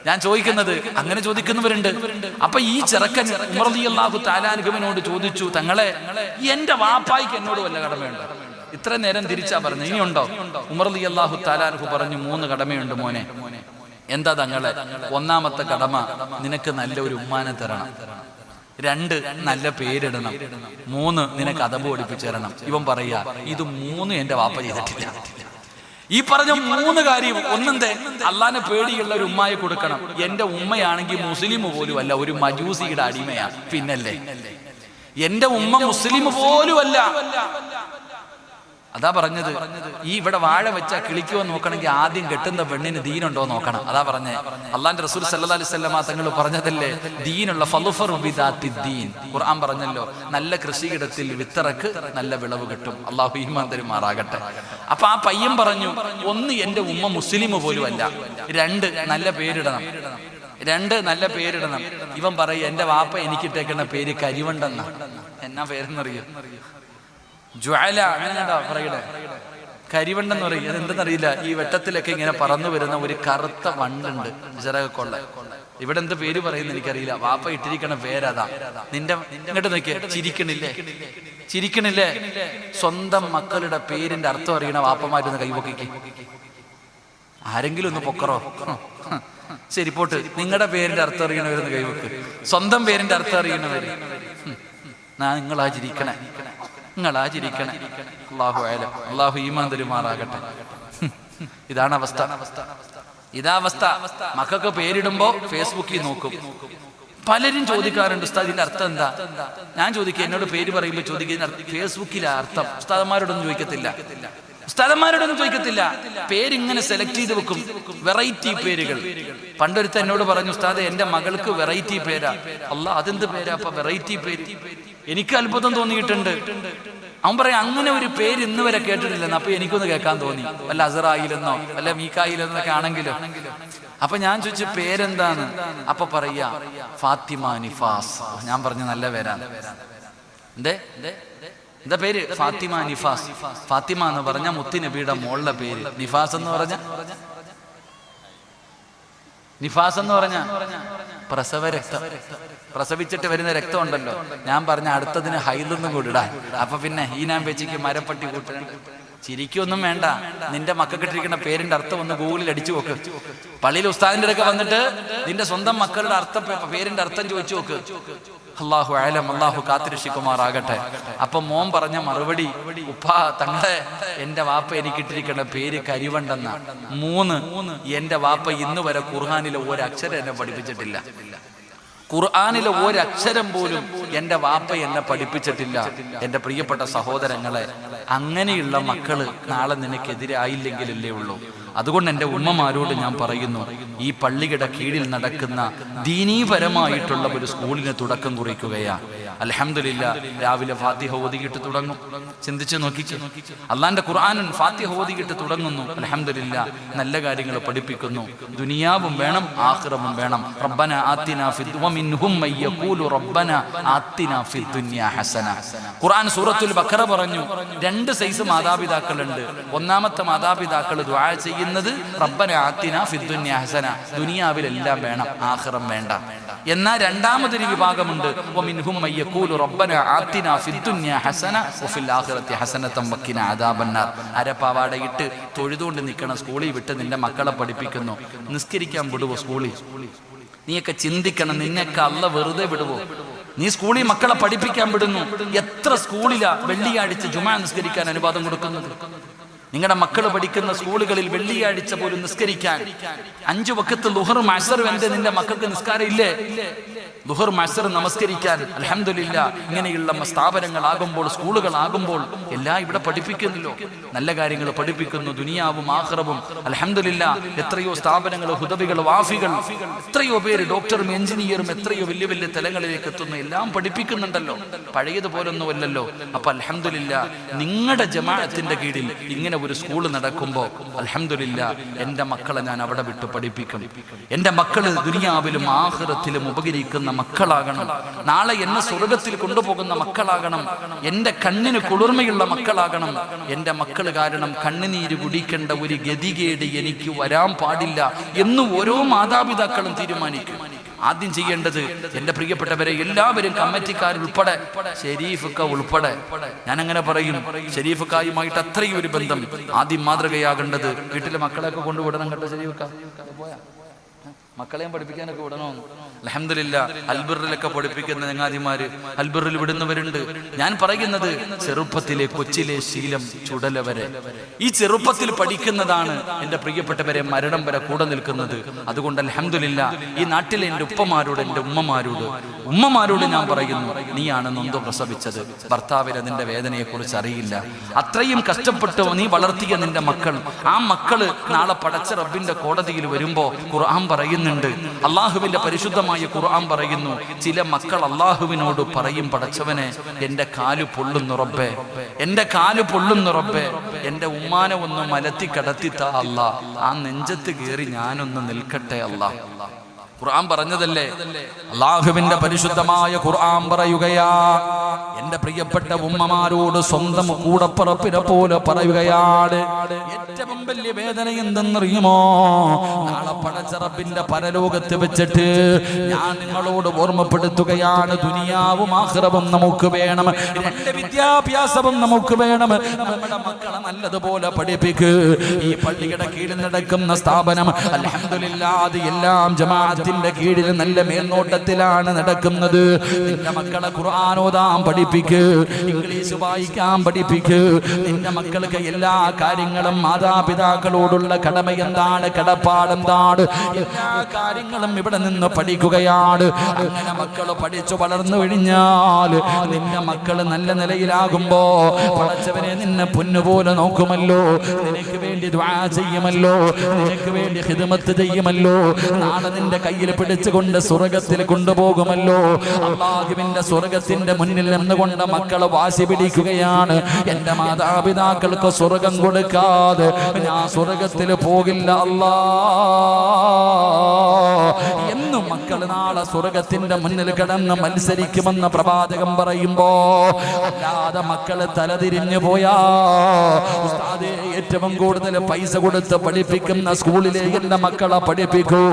ഞാൻ ചോദിക്കുന്നത്, അങ്ങനെ ചോദിക്കുന്നവരുണ്ട്. അപ്പൊ ഈ ചെറുക്കൻ ഉമർ റളിയല്ലാഹു തആല അൻഹുവിനോട് ചോദിച്ചു, തങ്ങളെ എന്റെ വാപ്പായ്ക്ക് എന്നോട് വല്ല കടമയുണ്ടോ? ഇത്ര നേരം തിരിച്ചാ പറഞ്ഞു, ഇനിയുണ്ടോ? ഉമർ റളിയല്ലാഹു തആല അൻഹു പറഞ്ഞു, 3 കടമയുണ്ട് മോനെ. എന്താ തങ്ങളെ? ഒന്നാമത്തെ കടമ, നിനക്ക് നല്ല ഒരു ഉമ്മാനെ തരണം. 2, നല്ല പേരിടണം. 3, നിനക്ക് അദബ് പഠിപ്പിച്ചു തരണം. ഇവൻ പറയാ, ഇത് 3 എന്റെ വാപ്പ ചെയ്തിട്ടില്ല. ഈ പറഞ്ഞ 3 കാര്യം. ഒന്നെന്തേ, അള്ളാനെ പേടിയുള്ള ഒരു ഉമ്മായെ കൊടുക്കണം. എന്റെ ഉമ്മയാണെങ്കിൽ മുസ്ലിം പോലും അല്ല, ഒരു മജൂസിയുടെ അടിമയാ. പിന്നല്ലേ, എന്റെ ഉമ്മ മുസ്ലിം പോലും അല്ല. അതാ പറഞ്ഞത്, ഈ ഇവിടെ വാഴ വെച്ചാ കിളിക്കുവോ നോക്കണമെങ്കിൽ ആദ്യം കെട്ടുന്ന പെണ്ണിന് ദീനുണ്ടോ നോക്കണം. അതാ പറഞ്ഞേ, അള്ളാന്റെ റസൂൽ സല്ലല്ലാഹു അലൈഹി വസല്ലമ തങ്ങൾ പറഞ്ഞതല്ലേ, ദീനുള്ള ഫളുഫറു ബിദാത്തിദ്ദീൻ. ഖുർആൻ പറഞ്ഞല്ലോ, നല്ല കൃഷിയിടത്തിൽ വിത്തിറക്ക്, നല്ല വിളവ് കിട്ടും. അള്ളാഹു ഈമാൻ തരുമാറാകട്ടെ. അപ്പൊ ആ പയ്യൻ പറഞ്ഞു, 1, എന്റെ ഉമ്മ മുസ്ലിം പോലും അല്ല. 2, നല്ല പേരിടണം. 2, നല്ല പേരിടണം. ഇവൻ പറയും, എന്റെ വാപ്പ എനിക്കിട്ടേക്കുന്ന പേര് കരിവണ്ടെന്ന. എന്നാ പേരെന്നറിയോ? ജ്വാല. അങ്ങനെ പറയണേ, കരിവണ്ടെന്ന് പറയും. അതെന്തെന്നറിയില്ല. ഈ വെട്ടത്തിലൊക്കെ ഇങ്ങനെ പറന്നു വരുന്ന ഒരു കറുത്ത വണ്ടുണ്ട്, ചിറകൊള്ള. ഇവിടെ എന്ത് പേര് പറയുന്ന എനിക്കറിയില്ല. വാപ്പ ഇട്ടിരിക്കണ പേരതാ. നിന്റെ ഇങ്ങോട്ട് നോക്കിയ ചിരിക്കണില്ലേ? സ്വന്തം മക്കളുടെ പേരിന്റെ അർത്ഥം അറിയണ വാപ്പമാരൊന്ന് കൈപൊക്കിക്ക്. ആരെങ്കിലും ഒന്ന് പൊക്കറോ? ശരി പോട്ട്, നിങ്ങളുടെ പേരിന്റെ അർത്ഥം അറിയണവരൊന്ന് കൈവക്ക്. സ്വന്തം പേരിന്റെ അർത്ഥം അറിയണവര് നിങ്ങളാ ചിരിക്കണേ. അല്ലാഹു അലം. അല്ലാഹു ഈമാൻ തരുമാറാകട്ടെ. ഇതാണ് അവസ്ഥ. മക്കൾക്ക് പേരിടുമ്പോ ഫേസ്ബുക്കിൽ നോക്കും. പലരും ചോദിക്കാറുണ്ട്, ഉസ്താദ് ഇതിന്റെ അർത്ഥം എന്താ? ഞാൻ ചോദിക്കുക, എന്നോട് പേര് പറയുമ്പോൾ ചോദിക്കുന്ന ഫേസ്ബുക്കിലെ അർത്ഥം ഉസ്താദന്മാരോടൊന്നും ചോദിക്കത്തില്ല. പേരിങ്ങനെ സെലക്ട് ചെയ്ത് വെക്കും, വെറൈറ്റി പേരുകൾ. പണ്ടൊരുത്ത എന്നോട് പറഞ്ഞു, ഉസ്താദ് എന്റെ മകൾക്ക് വെറൈറ്റി പേരാ. അല്ലാഹ്, അതെന്ത് പേരാ അപ്പൊ വെറൈറ്റി പേര്? എനിക്ക് അത്ഭുതം തോന്നിയിട്ടുണ്ട്. അവൻ പറയാം, അങ്ങനെ ഒരു പേര് ഇന്ന് വരെ കേട്ടിട്ടില്ലെന്ന്. അപ്പൊ എനിക്കൊന്ന് കേൾക്കാൻ തോന്നി, വല്ല അസറായിലെന്നോ വല്ല മീക്കായിലെന്നൊക്കെ ആണെങ്കിലോ. അപ്പൊ ഞാൻ ചോദിച്ചു, പേരെന്താണ്? അപ്പൊ പറയാ, ഫാത്തിമ നിഫാസ്. ഞാൻ പറഞ്ഞു, നല്ല പേരാണ്. എന്താ പേര്? ഫാത്തിമ നിഫാസ്. ഫാത്തിമ എന്ന് പറഞ്ഞ മുത്തി നബിയുടെ മോളുടെ പേര്. നിഫാസ് എന്ന് പറഞ്ഞ പ്രസവരക്തം. പ്രസവിച്ചിട്ട് വരുന്ന രക്തം ഉണ്ടല്ലോ. ഞാൻ പറഞ്ഞ അടുത്തതിന് ഹൈദൊന്നും കൂടി ഇടാൻ. അപ്പൊ പിന്നെ ഈനാൻ വെച്ചിക്ക് മരപ്പട്ടി കൂട്ട. ചിരിക്കൊന്നും വേണ്ട. നിന്റെ മക്കൾക്കിട്ടിരിക്കുന്ന പേരിന്റെ അർത്ഥം ഒന്ന് ഗൂഗിളിൽ അടിച്ചു നോക്ക്. പള്ളിയിൽ ഉസ്താദിന്റെ അടുക്ക വന്നിട്ട് നിന്റെ സ്വന്തം മക്കളുടെ പേരിന്റെ അർത്ഥം ചോദിച്ചു നോക്ക്. അല്ലാഹു അലം. അല്ലാഹു കാത്തിരക്ഷിക്കുമാറാകട്ടെ. അപ്പൊ മോൻ പറഞ്ഞ മറുപടി, ഉപ്പാ തങ്ങളെ എന്റെ വാപ്പ എനിക്കിട്ടിരിക്കുന്ന പേര് കരിവണ്ടെന്ന. 3, എന്റെ വാപ്പ ഇന്ന് വരെ ഖുർആനിലെ ഒരക്ഷരം എന്നെ പഠിപ്പിച്ചിട്ടില്ല. ഖുർആനിലെ ഒരക്ഷരം പോലും എന്റെ വാപ്പ എന്നെ പഠിപ്പിച്ചിട്ടില്ല. എന്റെ പ്രിയപ്പെട്ട സഹോദരങ്ങളെ, അങ്ങനെയുള്ള മക്കള് നാളെ നിനക്കെതിരായില്ലെങ്കിലല്ലേ ഉള്ളൂ. അതുകൊണ്ട് എൻ്റെ ഉമ്മമാരോട് ഞാൻ പറയുന്നു, ഈ പള്ളിയുടെ കീഴിൽ നടക്കുന്ന ദീനീപരമായിട്ടുള്ള ഒരു സ്കൂളിന് തുടക്കം കുറിക്കുകയാണ്. അൽഹംദുലില്ലാഹ്, രാവിലെ ഫാത്തിഹ ഓതിയിട്ട് തുടങ്ങും. ചിന്തിച്ചു നോക്കിക്കേ, അള്ളാന്റെ ഖുർആനും ഫാത്തിഹ ഓതിയിട്ട് തുടങ്ങുന്നു. അൽഹംദുലില്ലാഹ്, നല്ല കാര്യങ്ങൾ പഠിപ്പിക്കുന്നു. ദുനിയാവും വേണം, ആഖിറവും വേണം. റബ്ബന ആതിനാ ഫിദ് വമിൻഹും മയ്യഖൂലു റബ്ബന ആതിനാ ഫിദ് ദുനിയാ ഹസന. ഖുർആൻ സൂറത്തുൽ ബഖറ പറഞ്ഞു, 2 സൈസ് മാതാപിതാക്കളുണ്ട്. ഒന്നാമത്തെ മാതാപിതാക്കൾ ദുആ ചെയ്യുന്നത് റബ്ബന ആതിനാ ഫിദ് ദുനിയാ ഹസന, ദുനിയാവിലെല്ലാം വേണം, ആഖിറം വേണ്ട. എന്നാൽ രണ്ടാമതൊരു വിഭാഗമുണ്ട്, വമിൻഹും മയ്യഖൂലു റബ്ബന ആതിനാ ഫിദ് ദുനിയാ ഹസന വഫിൽ ആഖിറതി ഹസനതൻ വഖിനാ അദാബന്നാർ. അരപ്പാവാടയിട്ട് തൊഴുതുകൊണ്ട് നിൽക്കണം. സ്കൂളിൽ വിട്ട് നിന്റെ മക്കളെ പഠിപ്പിക്കുന്നു. നിസ്കരിക്കാൻ വിടുവോ സ്കൂളിൽ? നീയൊക്കെ ചിന്തിക്കണം, നിന്നെയൊക്കെ അല്ല വെറുതെ വിടുവോ? നീ സ്കൂളിൽ മക്കളെ പഠിപ്പിക്കാൻ വിടുന്നു. എത്ര സ്കൂളിലാ വെള്ളിയാഴ്ച ജുമാ നിസ്കരിക്കാൻ അനുവാദം കൊടുക്കുന്നത്? നിങ്ങളുടെ മക്കൾ പഠിക്കുന്ന സ്കൂളുകളിൽ വെള്ളിയാഴ്ച പോലും നിസ്കരിക്കാൻ 5 വഖത്ത് ളുഹറും അസ്റും എന്റെ നിന്റെ മക്കൾക്ക് നിസ്കാരം ഇല്ലേ? ളുഹർ അസ്ർ നമസ്കരിക്കാൻ അൽഹംദുലില്ലാ ഇങ്ങനെയുള്ള സ്ഥാപനങ്ങളാകുമ്പോൾ, സ്കൂളുകളാകുമ്പോൾ എല്ലാം ഇവിടെ പഠിപ്പിക്കുന്നല്ലോ. നല്ല കാര്യങ്ങൾ പഠിപ്പിക്കുന്നു, ദുനിയാവും ആഖിറവും. അൽഹംദുലില്ലാ എത്രയോ സ്ഥാപനങ്ങൾ, ഹുദവികൾ, വാഫികൾ, എത്രയോ പേര് ഡോക്ടറും എഞ്ചിനീയറും എത്രയോ വലിയ വലിയ തലങ്ങളിലേക്ക് എത്തുന്നു. എല്ലാം പഠിപ്പിക്കുന്നുണ്ടല്ലോ, പഴയതുപോലൊന്നും അല്ലല്ലോ. അപ്പൊ അൽഹംദുലില്ലാ നിങ്ങളുടെ ജമാഅത്തിന്റെ കീഴിൽ ഇങ്ങനെ ഒരു സ്കൂൾ നടക്കുമ്പോൾ അൽഹംദുലില്ലാ എൻ്റെ മക്കളെ ഞാൻ അവിടെ വിട്ട് പഠിപ്പിക്കും. എൻ്റെ മക്കള് ദുനിയാവിലും ആഖിറത്തിലും ഉപകരിക്കുന്ന മക്കളാകണം. നാളെ എന്നെ സ്വർഗത്തിൽ കൊണ്ടുപോകുന്ന മക്കളാകണം. എൻ്റെ കണ്ണിന് കുളിർമയുള്ള മക്കളാകണം. എൻ്റെ മക്കൾ കാരണം കണ്ണുനീര് കുടിക്കേണ്ട ഒരു ഗതികേട് എനിക്ക് വരാൻ പാടില്ല എന്ന് ഓരോ മാതാപിതാക്കളും തീരുമാനിക്കും. ആദ്യം ചെയ്യേണ്ടത്, എൻ്റെ പ്രിയപ്പെട്ടവരെ എല്ലാവരും, കമ്മിറ്റിക്കാരുൾപ്പെടെ, ഷെരീഫുക്ക ഉൾപ്പെടെ, ഞാൻ അങ്ങനെ പറയും, ഷെരീഫുക്കായുമായിട്ട് അത്രയും ഒരു ബന്ധം. ആദ്യം മാതൃകയാകേണ്ടത് വീട്ടിലെ മക്കളെയൊക്കെ കൊണ്ടുവിടണം കേട്ടോ. ഷെരീഫുക്ക പോയാ മക്കളെയും പഠിപ്പിക്കാനൊക്കെ വിടണമെന്ന്. അൽഹംദുലില്ലാ അൽബിറിലൊക്കെ പഠിപ്പിക്കുന്ന ചങ്ങാതിമാര് അൽബിറിൽ വിടുന്നവരുണ്ട്. ഞാൻ പറയുന്നത് ചെറുപ്പത്തിലെ കൊച്ചിലെ ശീലം ചുടല വരെ, ഈ ചെറുപ്പത്തിൽ പഠിക്കുന്നതാണ് എൻ്റെ പ്രിയപ്പെട്ടവരെ മരണം വരെ കൂടെ നിൽക്കുന്നത്. അതുകൊണ്ട് അൽഹംദുലില്ലാ ഈ നാട്ടിലെ എൻ്റെ ഉപ്പമാരോട്, എൻ്റെ ഉമ്മമാരോട് ഞാൻ പറയുന്നു, നീയാണ് നൊന്ത് പ്രസവിച്ചത്. ഭർത്താവിന് നിന്റെ വേദനയെക്കുറിച്ച് അറിയില്ല. അത്രയും കഷ്ടപ്പെട്ട് നീ വളർത്തിയ നിന്റെ മക്കൾ, ആ മക്കള് നാളെ പടച്ച റബ്ബിന്റെ കോടതിയിൽ വരുമ്പോ ഖുർആൻ പറയുന്നുണ്ട്, അള്ളാഹുവിന്റെ പരിശുദ്ധമായ ഖുർആൻ പറയുന്നു, ചില മക്കൾ അള്ളാഹുവിനോട് പറയും, പടച്ചവനെ എൻ്റെ കാല് പൊള്ളുന്നു റബ്ബേ, എൻ്റെ കാല് പൊള്ളുന്നു റബ്ബേ, എൻ്റെ ഉമ്മാനെ ഒന്ന് മലത്തി കടത്തിത്താ അല്ലാ, ആ നെഞ്ചത്ത് കയറി ഞാനൊന്ന് നിൽക്കട്ടെ അല്ലാ. ഖുർആൻ പറഞ്ഞതല്ലേ? അള്ളാഹുവിന്റെ പരിശുദ്ധമായ ഖുർആൻ പറയുകയാ, എന്റെ പ്രിയപ്പെട്ട ഉമ്മമാരോട് സ്വന്തം കൂടപ്പിറപ്പിനെ പോലെ പറയുകയാണ്, ഏറ്റവും വലിയ വേദന എന്തെന്നറിയുമോ? നാളെ പടച്ച റബ്ബിന്റെ പരലോകത്ത് വെച്ചിട്ട് ഞാൻ നിങ്ങളോട് ഓർമ്മപ്പെടുത്തുകയാണ്, ദുനിയാവും ആഖിറവും നമുക്ക് വേണം, രണ്ട് വിദ്യാഭ്യാസവും നമുക്ക് വേണം. നമ്മുടെ മക്കളെ നല്ലതുപോലെ പഠിപ്പിക്ക്. ഈ പള്ളിയുടെ കീഴിൽ നടക്കുന്ന സ്ഥാപനം അൽഹംദുലില്ലാ അത് എല്ലാം ജമാഅത്തിന്റെ കീഴിൽ നല്ല മേൽനോട്ടത്തിലാണ് നടക്കുന്നത്. നിന്റെ മക്കളെ ഖുർആൻ ഓതാൻ പഠിപ്പിക്ക്, ഇംഗ്ലീഷ് വായിക്കാൻ പഠിപ്പിക്ക്. നിന്റെ മക്കൾക്ക് എല്ലാ കാര്യങ്ങളും, മാതാപിതാക്കളോടുള്ള കടമ എന്താണ്, കടപ്പാടെന്താണ്, എല്ലാ കാര്യങ്ങളും ഇവിടെ നിന്ന് പഠിക്കുകയാണ്. അങ്ങനെ മക്കൾ പഠിച്ചു വളർന്നു കഴിഞ്ഞാൽ നിന്റെ മക്കൾ നല്ല നിലയിലാകുമ്പോ പടച്ചവനെ നിന്നെ പൊന്നുപോലെ നോക്കുമല്ലോ, നിനക്ക് വേണ്ടി ദുആ ചെയ്യുമല്ലോ, നിനക്ക് വേണ്ടി ഖിദ്മത്ത് ചെയ്യുമല്ലോ, നാളെ നിന്റെ കയ്യിൽ പിടിച്ചുകൊണ്ട് സ്വർഗത്തിൽ കൊണ്ടുപോകുമല്ലോ. അല്ലാഹുവിന്റെ സ്വർഗത്തിന്റെ മുന്നിൽ നിന്നുകൊണ്ട് മക്കളെ വാശി പിടിക്കുകയാണ്, എന്റെ മാതാപിതാക്കൾക്ക് സ്വർഗം കൊടുക്കാതെ ഞാൻ സ്വർഗത്തിൽ പോകില്ല അല്ലാ എന്നും മക്കൾ നാളെ സ്വർഗത്തിന്റെ മുന്നിൽ കിടന്ന് മത്സരിക്കുമെന്ന് പ്രവാചകൻ പറയുമ്പോ, അല്ലാതെ മക്കള് തലതിരിഞ്ഞു പോയാ, ഉസ്താദേ ഏറ്റവും കൂടുതൽ പൈസ കൊടുത്ത് പഠിപ്പിക്കുന്ന സ്കൂളിലെ എന്റെ മക്കളെ പഠിപ്പിക്കൂ,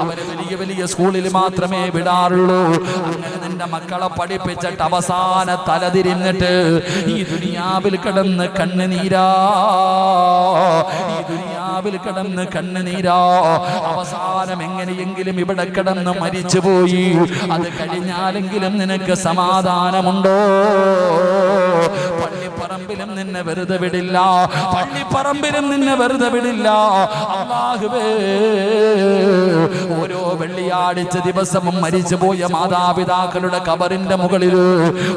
അവര് വലിയ വലിയ സ്കൂളിൽ മാത്രമേ വിടാറുള്ളൂ. അങ്ങനെ നിന്റെ മക്കളെ പഠിപ്പിച്ചിട്ട് അവസാന തലതിരിഞ്ഞിട്ട് ഈ ദുനിയാവിൽ കിടന്ന് കണ്ണുനീരാ, ഈ ദുനിയാവിൽ കിടന്ന് കണ്ണുനീരാ, അവസാനം എങ്ങനെയെങ്കിലും ഇവിടെ കിടന്ന് മരിച്ചുപോയി, അത് കഴിഞ്ഞാലെങ്കിലും നിനക്ക് സമാധാനമുണ്ടോ? പള്ളിപ്പറമ്പിലും നിന്നെ വെറുതെ വിടില്ല, പള്ളിപ്പറമ്പിലും നിന്നെ വെറുതെ വിടില്ല. അല്ലാഹുവേ, ഓരോ വെള്ളിയാഴ്ച ദിവസവും മരിച്ചുപോയ മാതാപിതാക്കളുടെ കബറിന്റെ മുകളിൽ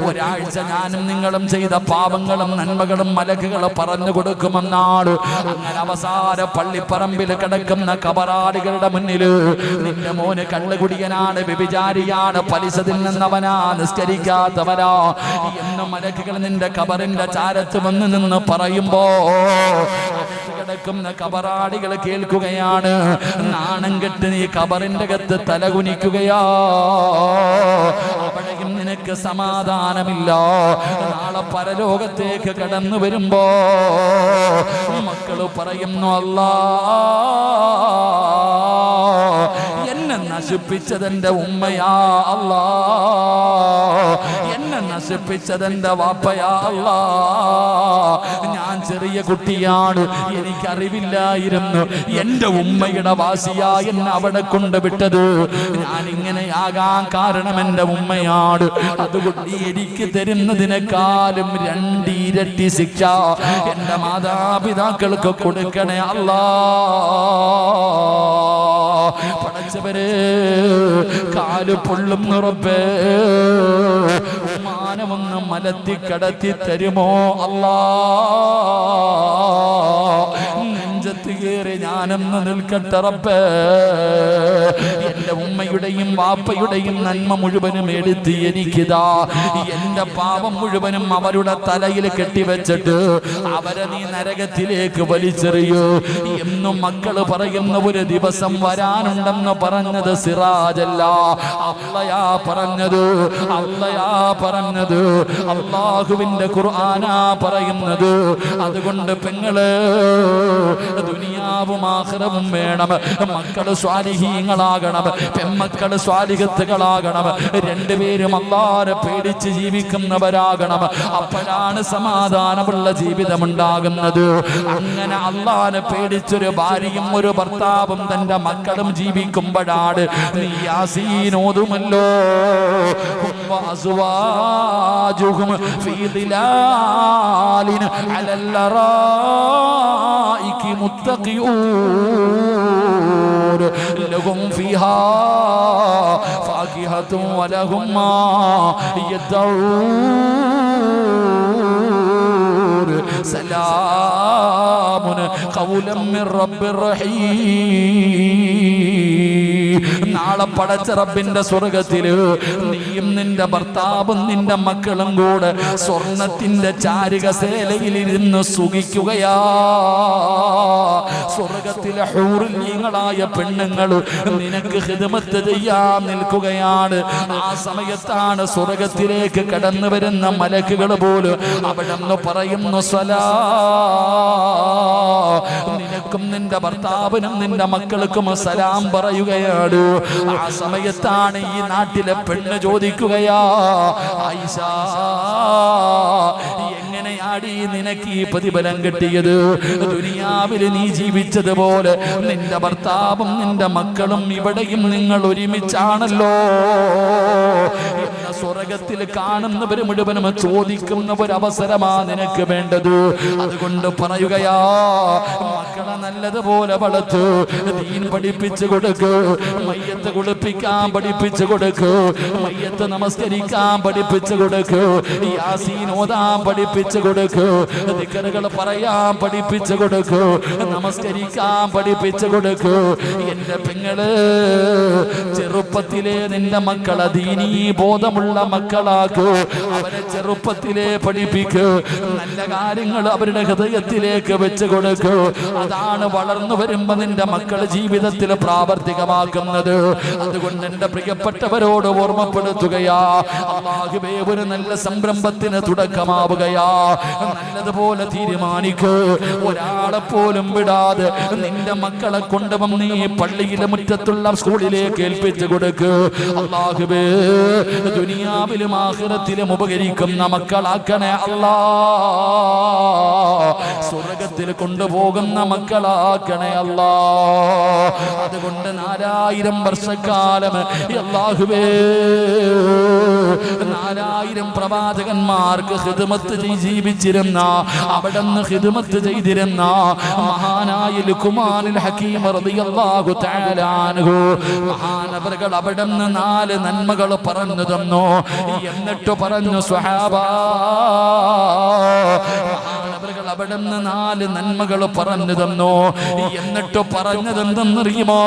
ഒരാഴ്ച ഞാനും നിങ്ങളും ചെയ്ത പാപങ്ങളും നന്മകളും മലക്കുകളും പറഞ്ഞു കൊടുക്കുമെന്നാണ്. അങ്ങനെ അവസാന പള്ളിപ്പറമ്പിൽ കിടക്കുന്ന കബറാടികളുടെ മുന്നിൽ നിന്റെ മോന് കള്ളുകുടിയനാണ്, വ്യഭിചാരിയാണ്, പലിശ തിന്നുന്നവനാ, നിസ്കരിക്കാത്തവനാ എന്ന് മലക്കുകൾ നിന്റെ കബറിന്റെ ചാരത്ത് വന്ന് നിന്ന് പറയുമ്പോ കിടക്കുന്ന കബറാടികൾ കേൾക്കുകയാണ്, നാണം കെട്ട് നീ കബറിന്റെ അകത്ത് തലകുനിക്കുകയാ, അവിടെയും നിനക്ക് സമാധാനമില്ല. നാളെ പരലോകത്തേക്ക് കടന്നു വരുമ്പോ മക്കള് പറയുന്നു, അല്ലാ എന്നെ നശിപ്പിച്ചതെന്റെ ഉമ്മയാ അല്ലാ, എന്നെ നശിപ്പിച്ചതെന്റെ വാപ്പയാ അല്ലാ, ഞാൻ ചെറിയ കുട്ടിയാണ്, എനിക്കറിവില്ലായിരുന്നു എന്റെ ഉമ്മയുടെ വാസിയാ എന്നെ അവിടെ കൊണ്ടുവിട്ടത്. ഞാൻ ഇങ്ങനെയാകാൻ കാരണം എന്റെ ഉമ്മയാണ്. അതുകൊണ്ട് എനിക്ക് തരുന്നതിനേക്കാളും 2 ഇരട്ടി ശിക്ഷ എന്റെ മാതാപിതാക്കൾക്ക് കൊടുക്കണേ അല്ലാ. പടച്ചവരെ, കാല് പൊള്ളുന്ന റബ്ബേ, ഉമ്മാനമൊന്ന് മലത്തി കടത്തി തരുമോ അല്ലാ. നെഞ്ചത്ത് കയറി ഞാനെന്ന് നിൽക്കട്ടെ റബ്ബേ. എന്റെ ഉമ്മയുടെയും വാപ്പയുടെയും നന്മ മുഴുവനും എടുത്ത് എനിക്കിതാ എന്റെ പാപം മുഴുവനും അവരുടെ തലയിൽ കെട്ടിവെച്ചിട്ട് അവരെ നീ നരകത്തിലേക്ക് വലിച്ചെറിയൂ എന്നും മക്കള് പറയുന്ന ഒരു ദിവസം വരാനുണ്ടെന്ന് പറഞ്ഞത് സിറാജല്ല, അള്ളയാ പറഞ്ഞത്, അള്ളയാ പറഞ്ഞത്, അള്ളാഹുവിന്റെ ഖുർആനാ പറയുന്നത്. അതുകൊണ്ട് പെങ്ങള്, ദുനിയാവും ആഖിറവും വേണം. മക്കള് സ്വാലിഹീങ്ങളാകണം, പെമ്മക്കള് സ്വാലിഹത്തുകളാകണം. രണ്ടുപേരും അല്ലാഹുവിനെ പേടിച്ച് ജീവിക്കുന്നവരാകണം. അപ്പോഴാണ് സമാധാനമുള്ള ജീവിതം ഉണ്ടാകുന്നത്. അങ്ങനെ അല്ലാഹുവിനെ പേടിച്ചൊരു ഭാര്യയും ഒരു ഭർത്താവും തന്റെ മക്കളും ജീവിക്കുമ്പോഴാണ് നീ യാസീൻ ഓതുമല്ലോ. വഅസ്വാജുഹും ഫീ ദിലാലിൻ അലൽ അറായികി മുത്തഖിഊൻ ലഹും ഫീഹാ ഫാകിഹത്തുൻ വലഹും മാ യദഊൻ സലാമുൻ ഖൗലൻ മിർ റബ്ബിർ റഹീം. നാളെ പടച്ച റബ്ബിന്റെ സ്വർഗത്തില് നീയും നിന്റെ ഭർത്താവും നിന്റെ മക്കളും കൂടെ സ്വർണത്തിന്റെ ചാരുകസേലയിലിരുന്ന് സുഖിക്കുകയാ. സ്വർഗത്തിലെ ഹൂറിലീങ്ങളായ പെണ്ണുങ്ങൾ നിനക്ക് ഖിദ്മത്ത് ചെയ്യാൻ നിൽക്കുകയാണ്. ആ സമയത്താണ് സ്വർഗത്തിലേക്ക് കടന്നു വരുന്ന മലക്കുകൾ പോലും അവിടെ നിന്ന് പറയുന്നു സ്വലാ. നിനക്കും നിന്റെ ഭർത്താവിനും നിന്റെ മക്കൾക്കും സലാം പറയുകയാണ്. ആ സമയത്താണ് ഈ നാട്ടിലെ പെണ്ണ് ചോദിക്കുകയാ, ആയിഷ, എങ്ങനെയാടി നിനക്ക് ഈ പ്രതിഫലം കിട്ടിയത്? ദുനിയാവിൽ നീ ജീവിച്ചതുപോലെ നിന്റെ ഭർത്താവും നിന്റെ മക്കളും ഇവിടെയും നിങ്ങൾ ഒരുമിച്ചാണല്ലോ. സ്വർഗത്തിൽ കാണുന്നവർ മുഴുവനും ചോദിക്കുന്ന ഒരു അവസരമാ നിനക്ക് വേണ്ടത്. അതുകൊണ്ട് പറയുകയാ, മക്കളെ നല്ലതുപോലെ വളർത്ത്, ദീൻ പഠിപ്പിച്ചു കൊടുക്ക്, മയ്യത്ത് കുളിപ്പിക്കാൻ പഠിപ്പിച്ചു കൊടുക്ക്, മയ്യത്ത് നമസ്കരിക്കാൻ പഠിപ്പിച്ചു കൊടുക്ക്, യാസീൻ ഓതാൻ പഠിപ്പിച്ചു കൊടുക്ക്, ദിക്റുകൾ പറയാൻ പഠിപ്പിച്ചു കൊടുക്ക്, നമസ്കരിക്കാൻ പഠിപ്പിച്ചു കൊടുക്ക്. എന്റെ പെങ്ങള്, ചെറുപ്പത്തിലെ നിന്റെ മക്കളെ ദീനീ ബോധമുള്ള മക്കളാക്കൂ. അവരെ ചെറുപ്പത്തിലെ പഠിപ്പിക്കൂ. നല്ല കാര്യങ്ങൾ അവരുടെ ഹൃദയത്തിലേക്ക് വെച്ച് കൊടുക്കൂ. അതാണ് വളർന്നു വരുമ്പോ നിന്റെ മക്കൾ ജീവിതത്തിൽ പ്രാവർത്തികമാക്കുന്നത്. അതുകൊണ്ട് എന്റെ പ്രിയപ്പെട്ടവരോട് ഓർമ്മപ്പെടുത്തുകയാ, അല്ലാഹുവേ, ഒരു നല്ല സംരംഭത്തിന് തുടക്കമാവുകയാ. നല്ലതുപോലെ തീരുമാനിക്കൂ. ഒരാളെ പോലും വിടാതെ നിന്റെ മക്കളെ കൊണ്ടുവന്ന് നീ പള്ളിയിലെ മുറ്റത്തുള്ള സ്കൂളിലേക്ക് ഏൽപ്പിച്ചു കൊടുക്ക്. അല്ലാഹുവേ, ദുനിയാവിലും ആഖിറത്തിലും ഉപകരിക്കുന്ന മക്കളാക്കണേ അല്ലാ. സ്വർഗത്തിൽ കൊണ്ടുപോകുന്ന മക്കളാക്കണേ അല്ലാ. അതുകൊണ്ട് 4000 വർഷക്കാലം അല്ലാഹുവേ, 4000 പ്രവാചകന്മാർക്ക് ഖിദ്മത്ത് ജീവിച്ചിരുന്ന, അവിടുന്ന് ഖിദ്മത്ത് ചെയ്തിരുന്ന മഹാനായ ലുഖ്മാനുൽ ഹകീം റളിയല്ലാഹു തആല അൻഹു മഹാനവറുകൾ അവിടുന്ന് 4 നന്മകൾ പറഞ്ഞു തന്നു. എന്നിട്ട് പറഞ്ഞു, സ്വഹാബാ, മഹാനവറുകൾ അവിടുന്ന് 4 നന്മകൾ പറഞ്ഞു തന്നു. എന്നിട്ട് പറഞ്ഞത് എന്തെന്നറിയുമോ?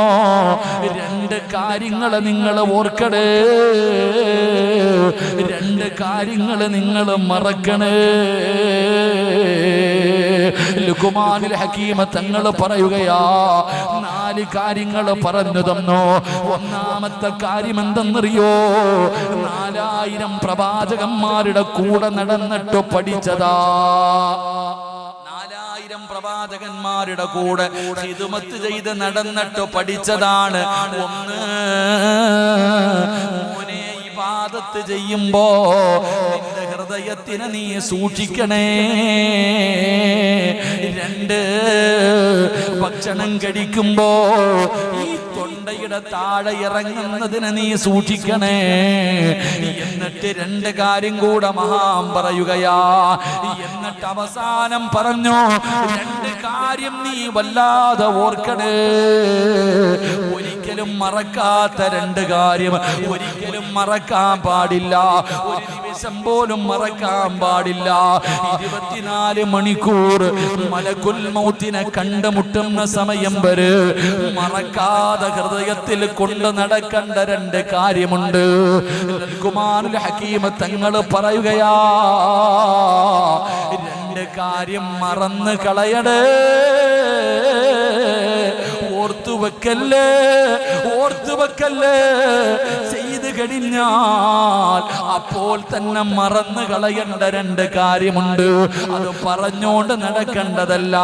2 കാര്യങ്ങൾ നിങ്ങൾ ഓർക്കണേ, 2 കാര്യങ്ങൾ നിങ്ങൾ മറക്കണേ. ലുഖ്മാനുൽ ഹകീം തങ്ങൾ പറയുകയാ, 4 കാര്യങ്ങൾ പറഞ്ഞു തന്നു. ഒന്നാമത്തെ കാര്യം എന്തെന്നറിയോ? 4000 പ്രവാചകന്മാരുടെ കൂടെ നടന്നിട്ട് പഠിച്ചതാ. 4000 പ്രവാചകന്മാരുടെ കൂടെ ഖിദ്മത്ത് ചെയ്ത് നടന്നിട്ട് പഠിച്ചതാണ്. ഒന്ന്, മോനെ, ഇബാദത്ത് ചെയ്യുമ്പോ നിന്റെ ഹൃദയത്തിനെ നീ സൂക്ഷിക്കണേ. രണ്ട്, ഭക്ഷണം കഴിക്കുമ്പോ ഈ തൊണ്ടയുടെ താഴെ ഇറങ്ങുന്നതിന് നീ സൂക്ഷിക്കണേ. എന്നിട്ട് രണ്ട് കാര്യം കൂടെ മഹാൻ പറയുകയാ. എന്നിട്ട് അവസാനം പറഞ്ഞു, രണ്ട് കാര്യം നീ വല്ലാതെ ഓർക്കണേ. ഒരിക്കലും മറക്കാത്ത രണ്ട് കാര്യം ഒരിക്കലും മറക്കാൻ പാടില്ല. ഒരു നിമിഷം പോലും മറക്കാൻ പാടില്ല. 24 മണിക്കൂർ മലക്കുൽ മൗത്തിനെ കണ്ടുമുട്ടുന്ന സമയം വരെ മറക്കാതെ ഹൃദയത്തിൽ കൊണ്ട് നടക്കേണ്ട രണ്ട് കാര്യമുണ്ട്. ലുഖ്മാനുൽ ഹകീം തങ്ങൾ പറയുകയാ, രണ്ട് കാര്യം മറന്ന് കളയണേ. ഓർത്തുവെക്കല്ലേ, ഓർത്തുവെക്കല്ലേ. ചെയ്ത് കഴിഞ്ഞാൽ അപ്പോൾ തന്നെ മറന്നു കളയേണ്ട രണ്ട് കാര്യമുണ്ട്. അത് പറഞ്ഞോണ്ട് നടക്കേണ്ടതല്ല,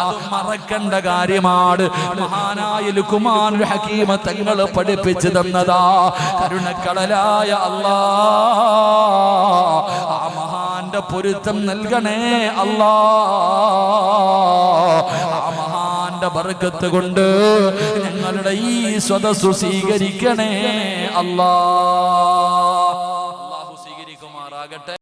അത് മറക്കേണ്ട കാര്യമാണ്. മഹാനായ ലുഖ്മാനുൽ ഹകീം തങ്ങൾ പഠിപ്പിച്ചു തന്നതാ. കരുണക്കടലായ അല്ലാ, ആ മഹാന്റെ പൊരുത്തം നൽകണേ അല്ലാ. ആ മഹാന്റെ ബർക്കത്ത് കൊണ്ട് ഞങ്ങളുടെ ഈ സ്വദസ്സു സ്വീകരിക്കണേ അല്ലാ.